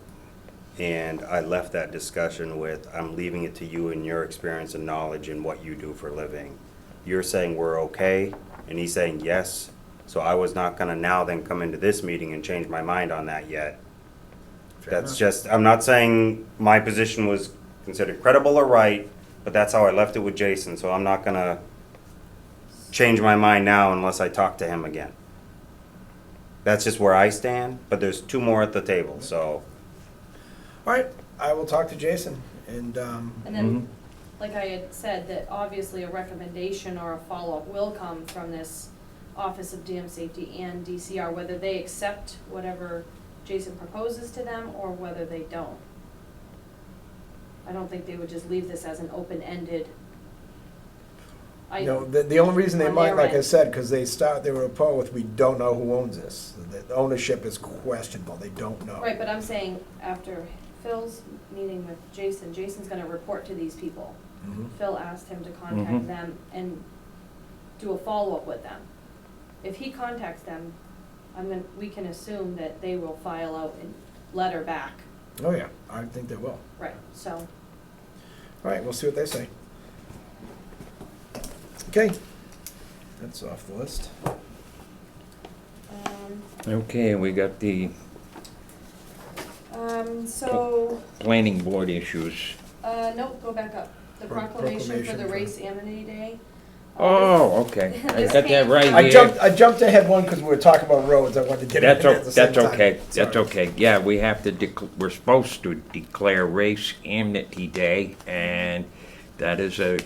And I left that discussion with, I'm leaving it to you and your experience and knowledge and what you do for a living. You're saying we're okay, and he's saying yes. So I was not gonna now then come into this meeting and change my mind on that yet. That's just, I'm not saying my position was considered credible or right, but that's how I left it with Jason, so I'm not gonna change my mind now unless I talk to him again. That's just where I stand, but there's two more at the table, so. All right, I will talk to Jason, and, And then, like I had said, that obviously a recommendation or a follow-up will come from this Office of Dam Safety and DCR, whether they accept whatever Jason proposes to them or whether they don't. I don't think they would just leave this as an open-ended no, item. the only reason they On might, their like I end. said, because they start their report with, we don't know who owns this. The ownership is questionable, they don't know. Right, but I'm saying after Phil's meeting with Jason, Jason's gonna report to these people. Mhm. Phil asked him to contact Mhm. them and do a follow-up with them. If he contacts them, we can assume that they will file out a letter back. Oh, yeah, I think they will. Right, so, All right, we'll see what they say. Okay, that's off the list. Okay, we got the so, planning board issues. nope, go back up. The proclamation for the Proclamation Race Amity Day. Oh, okay, I This got that came- right I here. jumped ahead one because we were talking about roads, I wanted to get it in at the same time. That's okay, that's Sorry. okay. Yeah, we have to, we're supposed to declare Race Amity Day, and that is a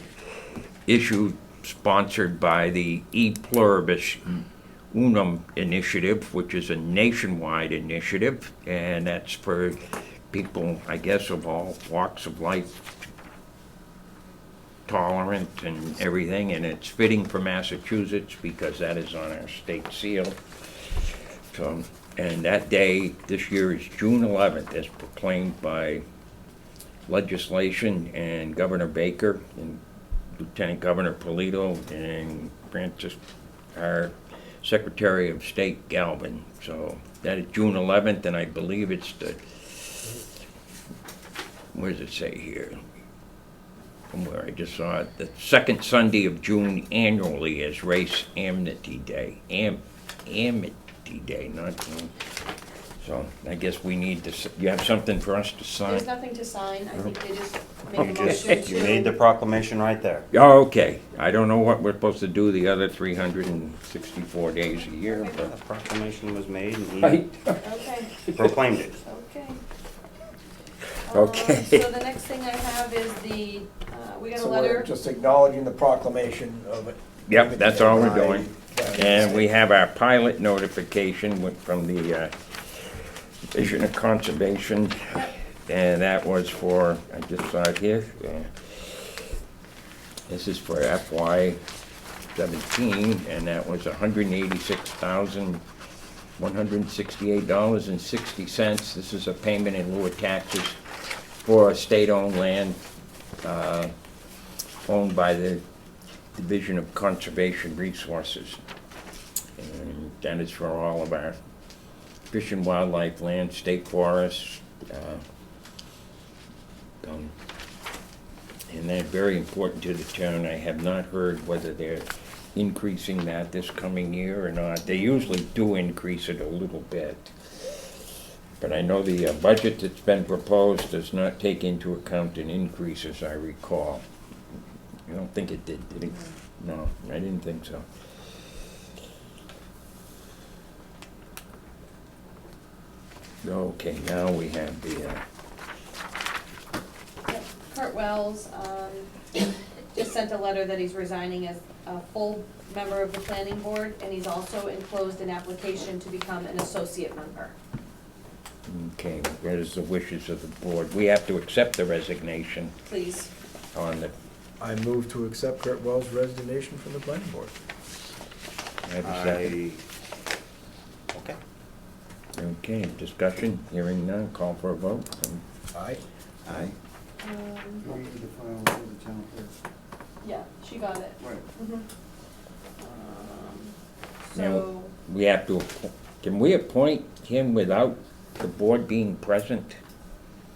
issue sponsored by the E Pluribus Unum Initiative, which is a nationwide initiative, and that's for people, I guess, of all walks of life, tolerant and everything, and it's fitting for Massachusetts because that is on our state seal. So, and that day this year is June 11th, as proclaimed by legislation, and Governor Baker and Lieutenant Governor Polito and Francis, our Secretary of State Galvin. So that is June 11th, and I believe it's the, where does it say here? Somewhere I just saw it, the second Sunday of June annually is Race Amity Day. Amity Day, not, so I guess we need to, you have something for us to sign? There's nothing to sign, I think they just make a You motion to. you made the proclamation right there. Oh, okay. I don't know what we're supposed to do the other 364 days a year, The but. proclamation was made and he Right. Okay, proclaimed it. okay. Okay. So the next thing I have is we got a So letter. we're just acknowledging the proclamation of it. Yep, that's all we're By- doing. by- And we have our pilot notification from the Division of Conservation, and that was for, I just saw it here. This is for FY 17, and that was $186,168.60. This is a payment in lieu of taxes for state-owned land owned by the Division of Conservation Resources. And that is for all of our fish and wildlife land, state forests. And they're very important to the town. I have not heard whether they're increasing that this coming year or not. They usually do increase it a little bit. But I know the budget that's been proposed does not take into account an increase, as I recall. I don't think it did it? No, I didn't think so. Okay, now we have the, Yep. Kurt Wells, just sent a letter that he's resigning as a full member of the planning board, and he's also enclosed an application to become an associate member. okay, what is the wishes of the board? We have to accept the resignation Please. on the, I move to accept Kurt Wells' resignation from the planning board. I have a second. Okay. Okay, discussion, hearing none, call for a vote. Aye. Aye. You want me to file with the town clerk? Yeah, she got it. Right. Mhm. Now, So, we have to, can we appoint him without the board being present?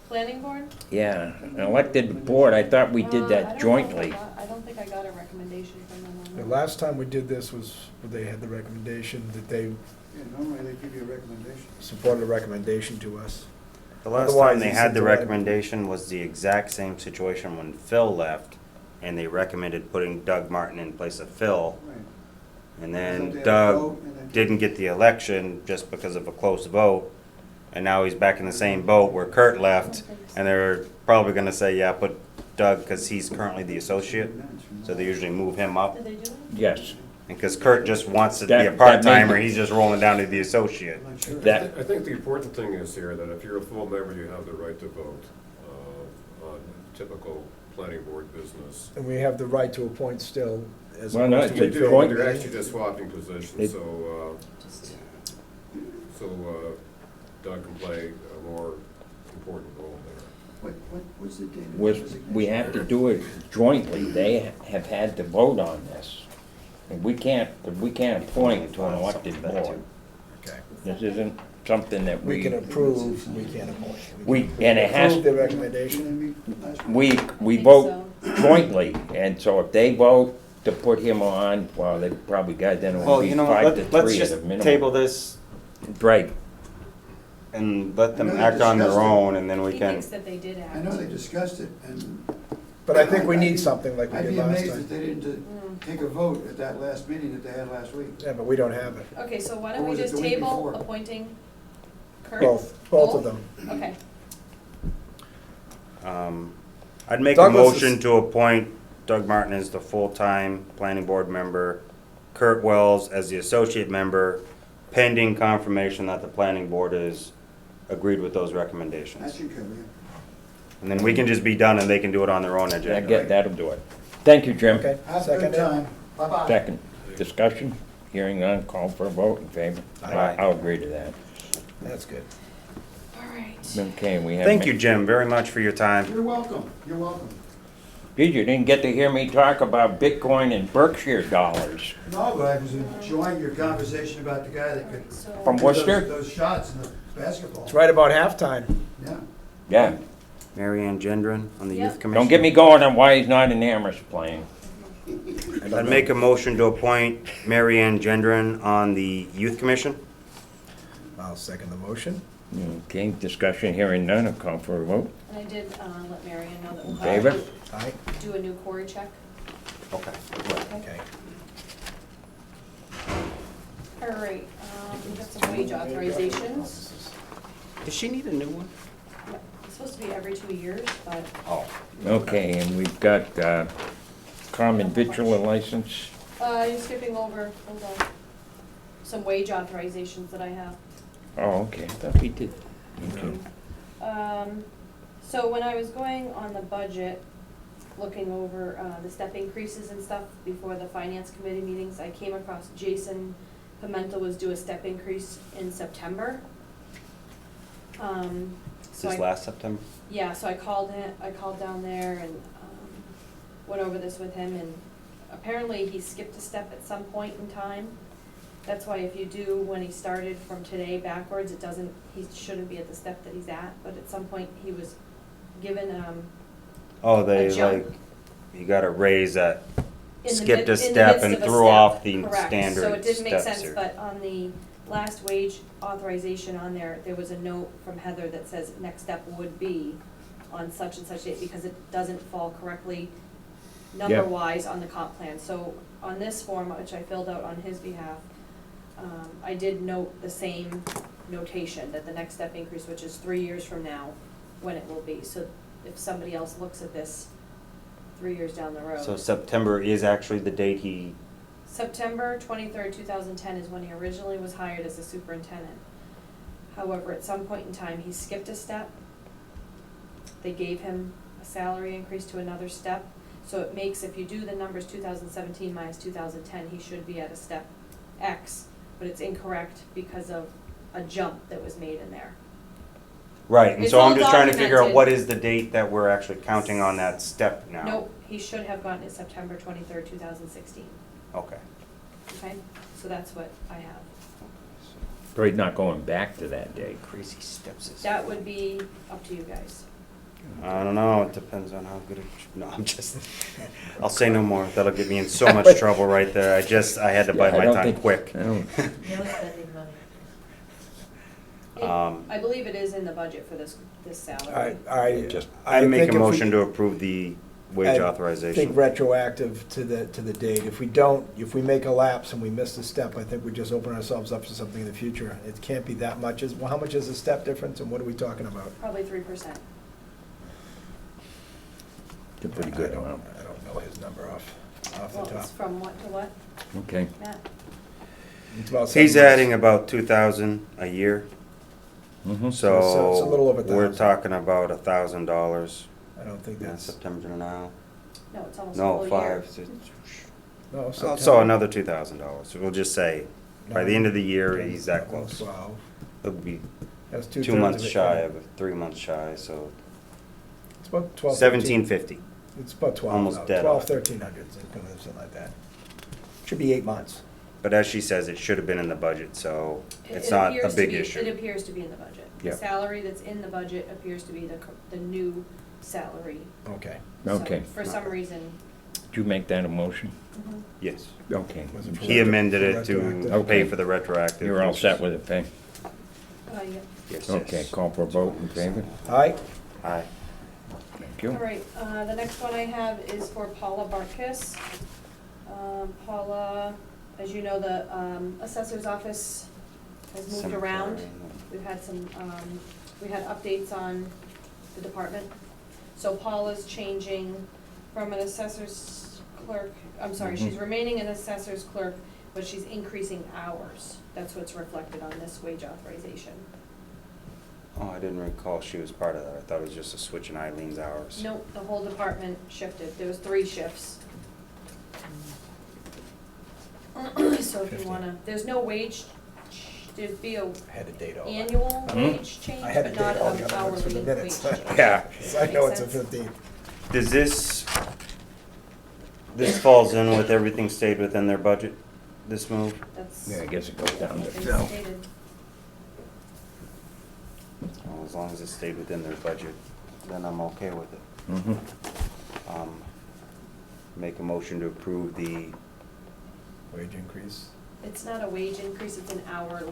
planning board? Yeah, an elected board, I thought we I did don't that know if jointly. I don't think I got a recommendation from them on The that. last time we did this was, they had the recommendation that they Yeah, normally they give you a recommendation. supported a recommendation to us. The last Otherwise, time they it's had the a delay. recommendation was the exact same situation when Phil left, and they recommended putting Doug Martin in place of Phil. Right. And Don't then they have a Doug vote and then- didn't get the election just because of a close vote. And now he's back in the same boat where Kurt left, and they're probably gonna say, yeah, put Doug, because he's currently the associate, so they usually move him up. Did they do it? Yes, And because Kurt just wants to be That- a that part-timer, may- he's just rolling down to the associate. I'm not sure. that, I think the important thing is here that if you're a full member, you have the right to vote on typical planning board business. And we have the right to appoint still as Well, no, opposed it's to a You do, point- you're actually just swapping positions, It- Just- so Doug can play a more important role there. What's the date of was, resignation? we have to do it jointly. They have had to vote on this. And we can't appoint to an elected board. Okay. This isn't something that We can approve, we can't appoint. We- and it has- Approve the Didn't recommendation. they meet last week? we think vote so. jointly, and so if they vote to put him on, well, they probably got, then it Well, would be you know, 5 to let's 3 at just a minimum. table this Right, and let them I know they act on their discussed it. own, and then we He can. thinks that they did act. I know they discussed it, and But I think we need something like we I'd did be last amazed if time. they didn't take a vote at that last meeting that they had last week. Yeah, but we don't have it. Okay, so why don't Or we was it just the week table before? appointing Kurt? Both of them. Okay, I'd make Douglas a motion to appoint Doug Martin as the full-time planning board member, Kurt Wells as the associate member, pending confirmation that the planning board has agreed with those That recommendations. should cover you. And then we can just be done and they can do it on their own agenda. that'll do it. Thank you, Jim. Okay, Have a good second. time. Bye-bye. Second, discussion, hearing none, call for a vote in favor. Aye. I'll agree to that. That's good. all right. Okay, we have. Thank you, Jim, very much for your time. You're welcome, you're welcome. Did you didn't get to hear me talk about Bitcoin and Berkshire dollars No, but I was enjoying your conversation about the guy that could. So. from do Worcester? Those shots in the basketball. It's right about halftime. Yeah. Yeah, Mary Ann Gendron on the Yep. youth commission. don't get me going on why he's not in Amherst playing. I'd make a motion to appoint Mary Ann Gendron on the youth commission. I'll second the motion. Okay, discussion, hearing none, I'll call for a vote. And I did, let Marion know that we'll In have favor? to Aye. do a new quarry check. Okay. Okay. All right, we got some wage authorizations. Does she need a new one? Yep, It's supposed to be every 2 years, but Oh. Okay, and we've got common victular license. you're skipping over, hold on, some wage authorizations that I have. Oh, okay, I thought we did. Okay. So when I was going on the budget, looking over the step increases and stuff before the finance committee meetings, I came across Jason Pimenta was due a step increase in September. So This I- last September? Yeah, so I called down there and went over this with him, and apparently he skipped a step at some point in time. That's why if you do, when he started from today backwards, it doesn't, he shouldn't be at the step that he's at, but at some point he was given, Oh, they A jump. like, you gotta raise that skipped a in the step midst and of a threw step. off the Correct. standard So it didn't make steps sense, here. but on the last wage authorization on there, there was a note from Heather that says next step would be on such and such date, because it doesn't fall correctly number-wise on the comp plan. So on this form, which I filled out on his behalf, I did note the same notation, that the next step increase, which is 3 years from now, when it will be. So if somebody else looks at this 3 years down the road. So September is actually the date he, September 23rd, 2010 is when he originally was hired as a superintendent. However, at some point in time, he skipped a step. They gave him a salary increase to another step. So it makes, if you do the numbers 2017 minus 2010, he should be at a step X, but it's incorrect because of a jump that was made in there. right, and It's so I'm all just trying to figure out documented. what is the date that we're actually counting on that step now? Nope, he should have gotten it September 23rd, 2016. Okay. Okay, so that's what I have. So he's not going back to that date. Crazy steps is. That would be up to you guys. I don't know, it depends on how good it, no, I'm just, I'll say no more, that'll get me in so much trouble right there, I had to bite Yeah, I my don't time think- quick. I don't- No spending money. I believe it is in the budget for this salary. I make think a if we- motion to approve the wage I authorization. think retroactive to the date. If we make a lapse and we miss a step, I think we just open ourselves up to something in the future. It can't be that much. Well, how much is the step difference and what are we talking about? Probably 3%. It's a pretty good I amount. don't know his number off the Well, top. it's from what to what, Okay. Matt? It's about He's 7 months. adding about 2,000 a year, Mhm. So it's a little over we're 1,000. talking about $1,000 I don't think in that's, September to now. No, it's almost a No, full year. 5, no, so September. another $2,000, so we'll just say, by the end of the year, he's that close. 12. It'll be That's 2 2/3 months of it, shy yeah. of, 3 months shy, so It's about 12. 1,750. It's about 12. Almost now, dead 12, on. 1,300, something like that. Should be 8 months. But as she says, it should have been in the budget, so it's It not a appears to big be- It issue. appears to be in the budget. The Yeah. salary that's in the budget appears to be the new salary. Okay. So, Okay. For some reason. Did you make that a motion? Mhm. Yes. Okay. Was it for He amended it to retroactive? pay for the retroactive. You're all set with it, Peg? Yeah. Yes, Okay, yes. call for a vote in favor? Aye. Aye. Thank you. All right, the next one I have is for Paula Barkis. Paula, as you know, the assessor's office has moved around. We've had some, we had updates on the department. So Paula's changing from an assessor's clerk, I'm sorry, she's remaining an assessor's clerk, but she's increasing hours. That's what's reflected on this wage authorization. Oh, I didn't recall she was part of that. I thought it was just a switch in Eileen's hours. Nope, the whole department shifted. There was 3 shifts. So if you wanna, there's no wage, there'd be a I had a date all. annual Mhm. wage change, I had a but date not all an the other ones for hourly the wage minutes. change. Yeah. So I know it's a Makes sense? 15th. Does this falls in with everything stayed within their budget, this move? That's Yeah, I guess it goes down to what they Phil. stated. Well, as long as it stayed within their budget, then I'm okay with it. Mhm. Make a motion to approve the, Wage increase. It's not a wage increase, it's an hour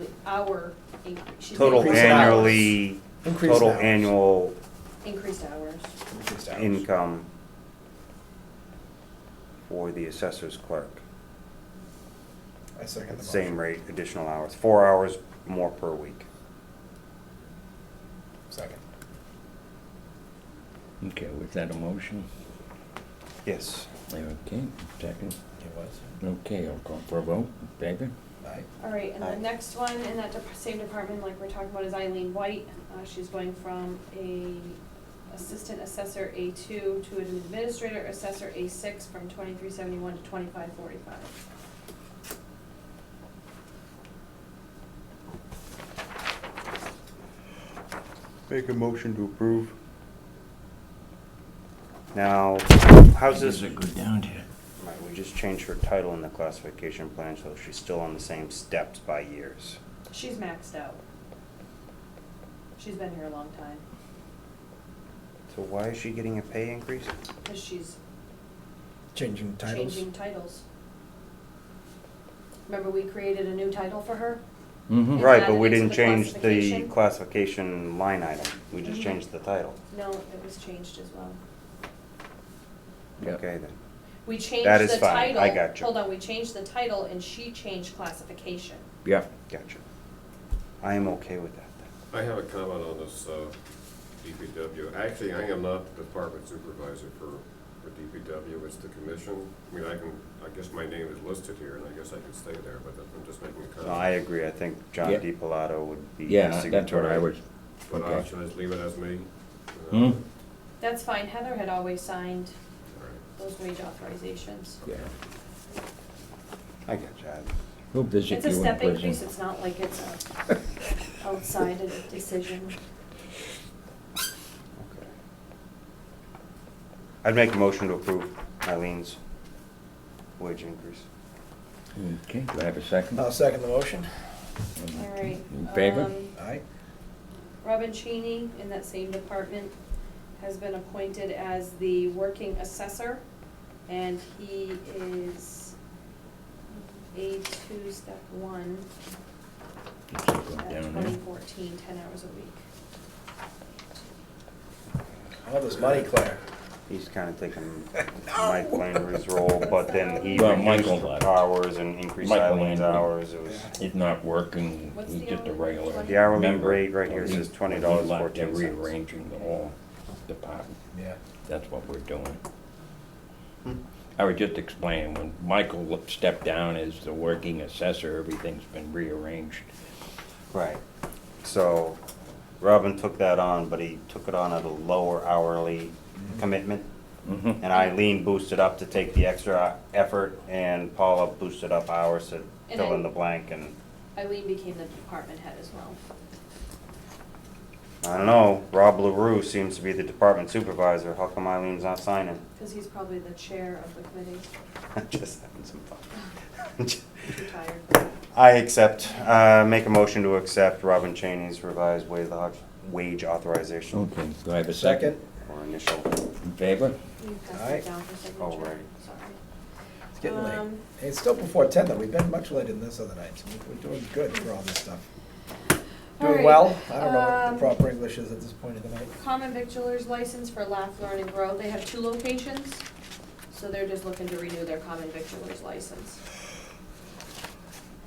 increase. She's total Increased annually, Increased total hours. annual Increased hours. Increased hours. income for the assessor's clerk. I second the motion. Same rate, additional hours, 4 hours more per week. Second. Okay, was that a motion? Yes. Okay, second. It was. Okay, I'll call for a vote in favor? Aye. All right, and Aye. the next one in that same department, like we're talking about, is Eileen White. She's going from a assistant assessor A2 to an administrator assessor A6 from 2371 to 2545. Make a motion to approve. Now, how's this? Does it go down to? Right, we just changed her title in the classification plan, so she's still on the same steps by years. She's maxed out. She's been here a long time, So why is she getting a pay increase? because she's Changing titles? changing titles. Remember, we created a new title for her? Mm-hmm. Right, but added we it to didn't the change the classification? classification line item. We just Mhm. changed the title. No, it was changed as well. Yep. Okay, then. We changed That is the fine. title. I got you. Hold on, we changed the title and she changed classification. Yeah. Gotcha. I am okay with that then. I have a comment on this, DPW. Actually, I am not the department supervisor for DPW, it's the commission. I mean, I guess my name is listed here, and I guess I can stay there, but I'm just making a comment. No, I agree. I think John Yeah. DiPilato would be Yeah, the that's what I signatory. was, But okay. should I just leave it as me? Hmm? That's fine, Heather had always signed All right. those wage authorizations. Yeah. I got you. We'll visit It's a you in step prison. increase, it's not like it's a outside of the decision. Okay. I'd make a motion to approve Eileen's wage increase. Okay, do I have a second? I'll second the motion. All right. In favor? Aye. Robin Cheney, in that same department, has been appointed as the working assessor, and he is A2, step 1, Just go at down there. 2014, 10 hours a week. All this money, Claire. He's kind of taking Mike Langery's role, but then he Well, reduced Michael left. hours and increased Michael Eileen's Landry. hours. It was, He's not working, What's he's the just a hourly regular rate? the hourly member. rate right here He- says he $20.14. left, they're rearranging the whole department. Yeah. That's what we're doing. Hmm. I was just explaining, when Michael stepped down as the working assessor, everything's been rearranged. Right. So Robin took that on, but he took it on at a lower hourly commitment. Mm-hmm. And Eileen boosted up to take the extra effort, and Paula boosted up hours to And fill I- in the blank, and Eileen became the department head as well. I don't know, Rob LaRue seems to be the department supervisor. How come Eileen's not signing? Because he's probably the chair of the committee. Just having some fun. Too tired. I accept, make a motion to accept Robin Cheney's revised wage authorization Okay, do I have a second? or initial. In favor? You pass Aye. it down for signature. Oh, right. Sorry. It's getting late. Um, Hey, it's still before 10 though. We've been much later than this other night, so we're doing good for all this stuff. All Doing right, well. I don't know what the um, proper English is at this point of the night. Common victualers license for Laugh, Learn, and Grow. They have 2 locations, so they're just looking to renew their common victualers license.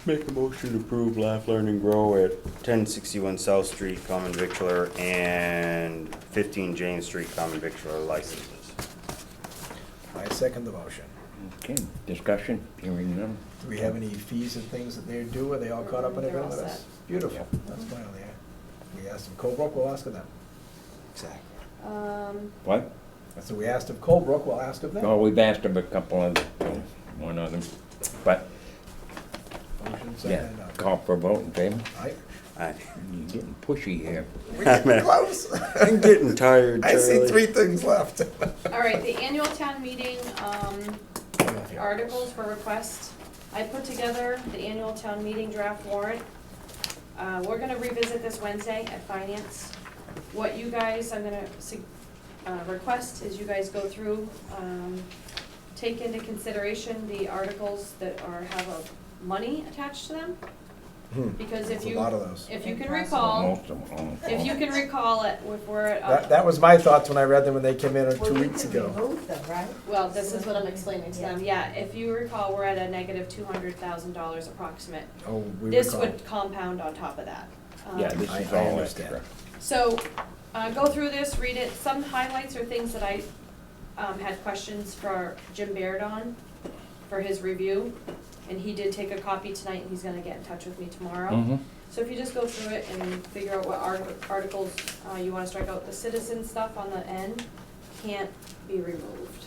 Make a motion to approve Laugh, Learn, and Grow at 1061 South Street Common Victular and 15 James Street Common Victular licenses. I second the motion. Okay, discussion, hearing none. Do we have any fees and things that they're due? Are they all caught up and They're everything all with us? set. Beautiful. That's fine on the We asked of Colebrook, we'll ask of them. Exactly. What? I said, we asked of Colebrook, we'll ask of them. Oh, we've asked him a couple of, one of them, but, Motion yeah, second. call for a vote in favor. Aye. Aye. You're getting pushy here. We're getting close. I'm getting tired, I see Charlie. 3 things left. All right, the annual town meeting, articles for request. I put together the annual town meeting draft warrant. We're gonna revisit this Wednesday at finance. What you guys, I'm gonna request is you guys go through, take into consideration the articles that have a money attached to them. Because if There's you, a lot of those. if you can Impossible. recall, Most of them. if you can recall it, if we're at, That was my thoughts when I read them when they came in 2 Well, you weeks could ago. remove them, right? well, this is what I'm explaining to them, yeah, if you recall, we're at a negative $200,000 approximate. Oh, we This recall. would compound on top of that. Yeah, this I is all understand. extra. So, go through this, read it, some highlights are things that I, had questions for Jim Baird on, for his review, and he did take a copy tonight, and he's gonna get in touch with me tomorrow. Mm-hmm. So if you just go through it and figure out what articles, you wanna strike out, the citizen stuff on the end can't be removed.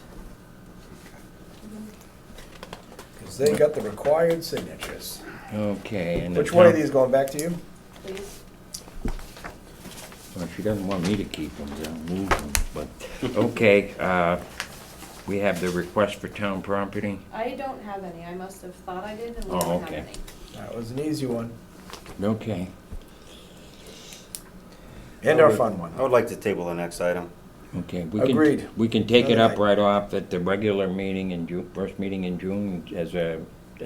Because they got the required signatures. Okay, and. Which one of these going back to you? Please? Well, she doesn't want me to keep them, they'll move them, but, okay, we have the request for town property. I don't have any, I must have thought I did, and we Oh, don't have okay. any. That was an easy one. Okay. And our fun one. I would like to table the next item. Okay, we Agreed. can, we can take it Another up night. right off at the regular meeting in June, first meeting in June as a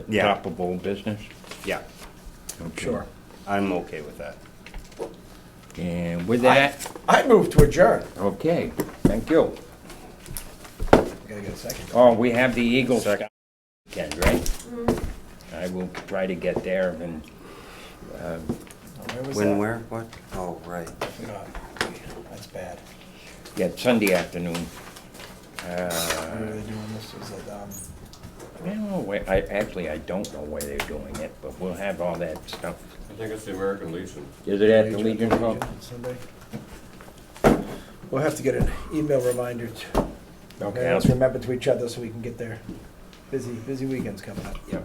Yeah. top of old business? Yeah, Okay. Sure. I'm okay with that. And with that, I move to adjourn. okay, thank you. Gotta get a second. Oh, we have the Eagles weekend, right? I will try to get there and, Where was When, that? where, what? Oh, right. I forgot. That's bad. yeah, Sunday afternoon. Where are they doing this? Is it, I don't know where, I don't know where they're doing it, but we'll have all that stuff. I think it's the American Legion. Is it at the Legion Hall? Sunday? We'll have to get an email reminder to, Okay, let's remember to each other so we can get there. Busy weekends coming up. Yep.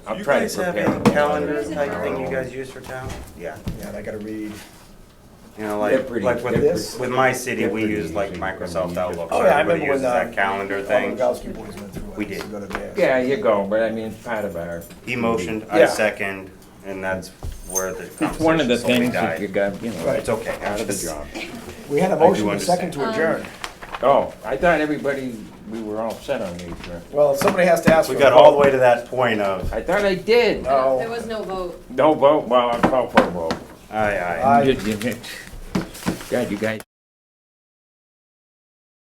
I'll You try guys to have prepare. a calendar type thing you guys use for town? Yeah. Yeah, and I gotta read. You know, They're like, pretty- like they're with my city, they're we pretty use like easy. Microsoft Outlook. Oh, so yeah, I everybody remember when, uses that calendar All the thing. Rogowski boys went through it. We I used to did. go to theirs. Yeah, you go, but I mean, it's part of our. He motioned, I Yeah. second, and that's where the It's one of the conversation slowly things that you died. got, you know. Right. It's okay. Out of the Just- job. We had a I motion do and a second to adjourn. Oh, I thought everybody, we were all set on these. Well, somebody has to ask for We a got all the vote. way to that point of, I thought I did. No. There was no vote. No vote, well, I'll call for a vote. aye, aye. Aye. God, you guys.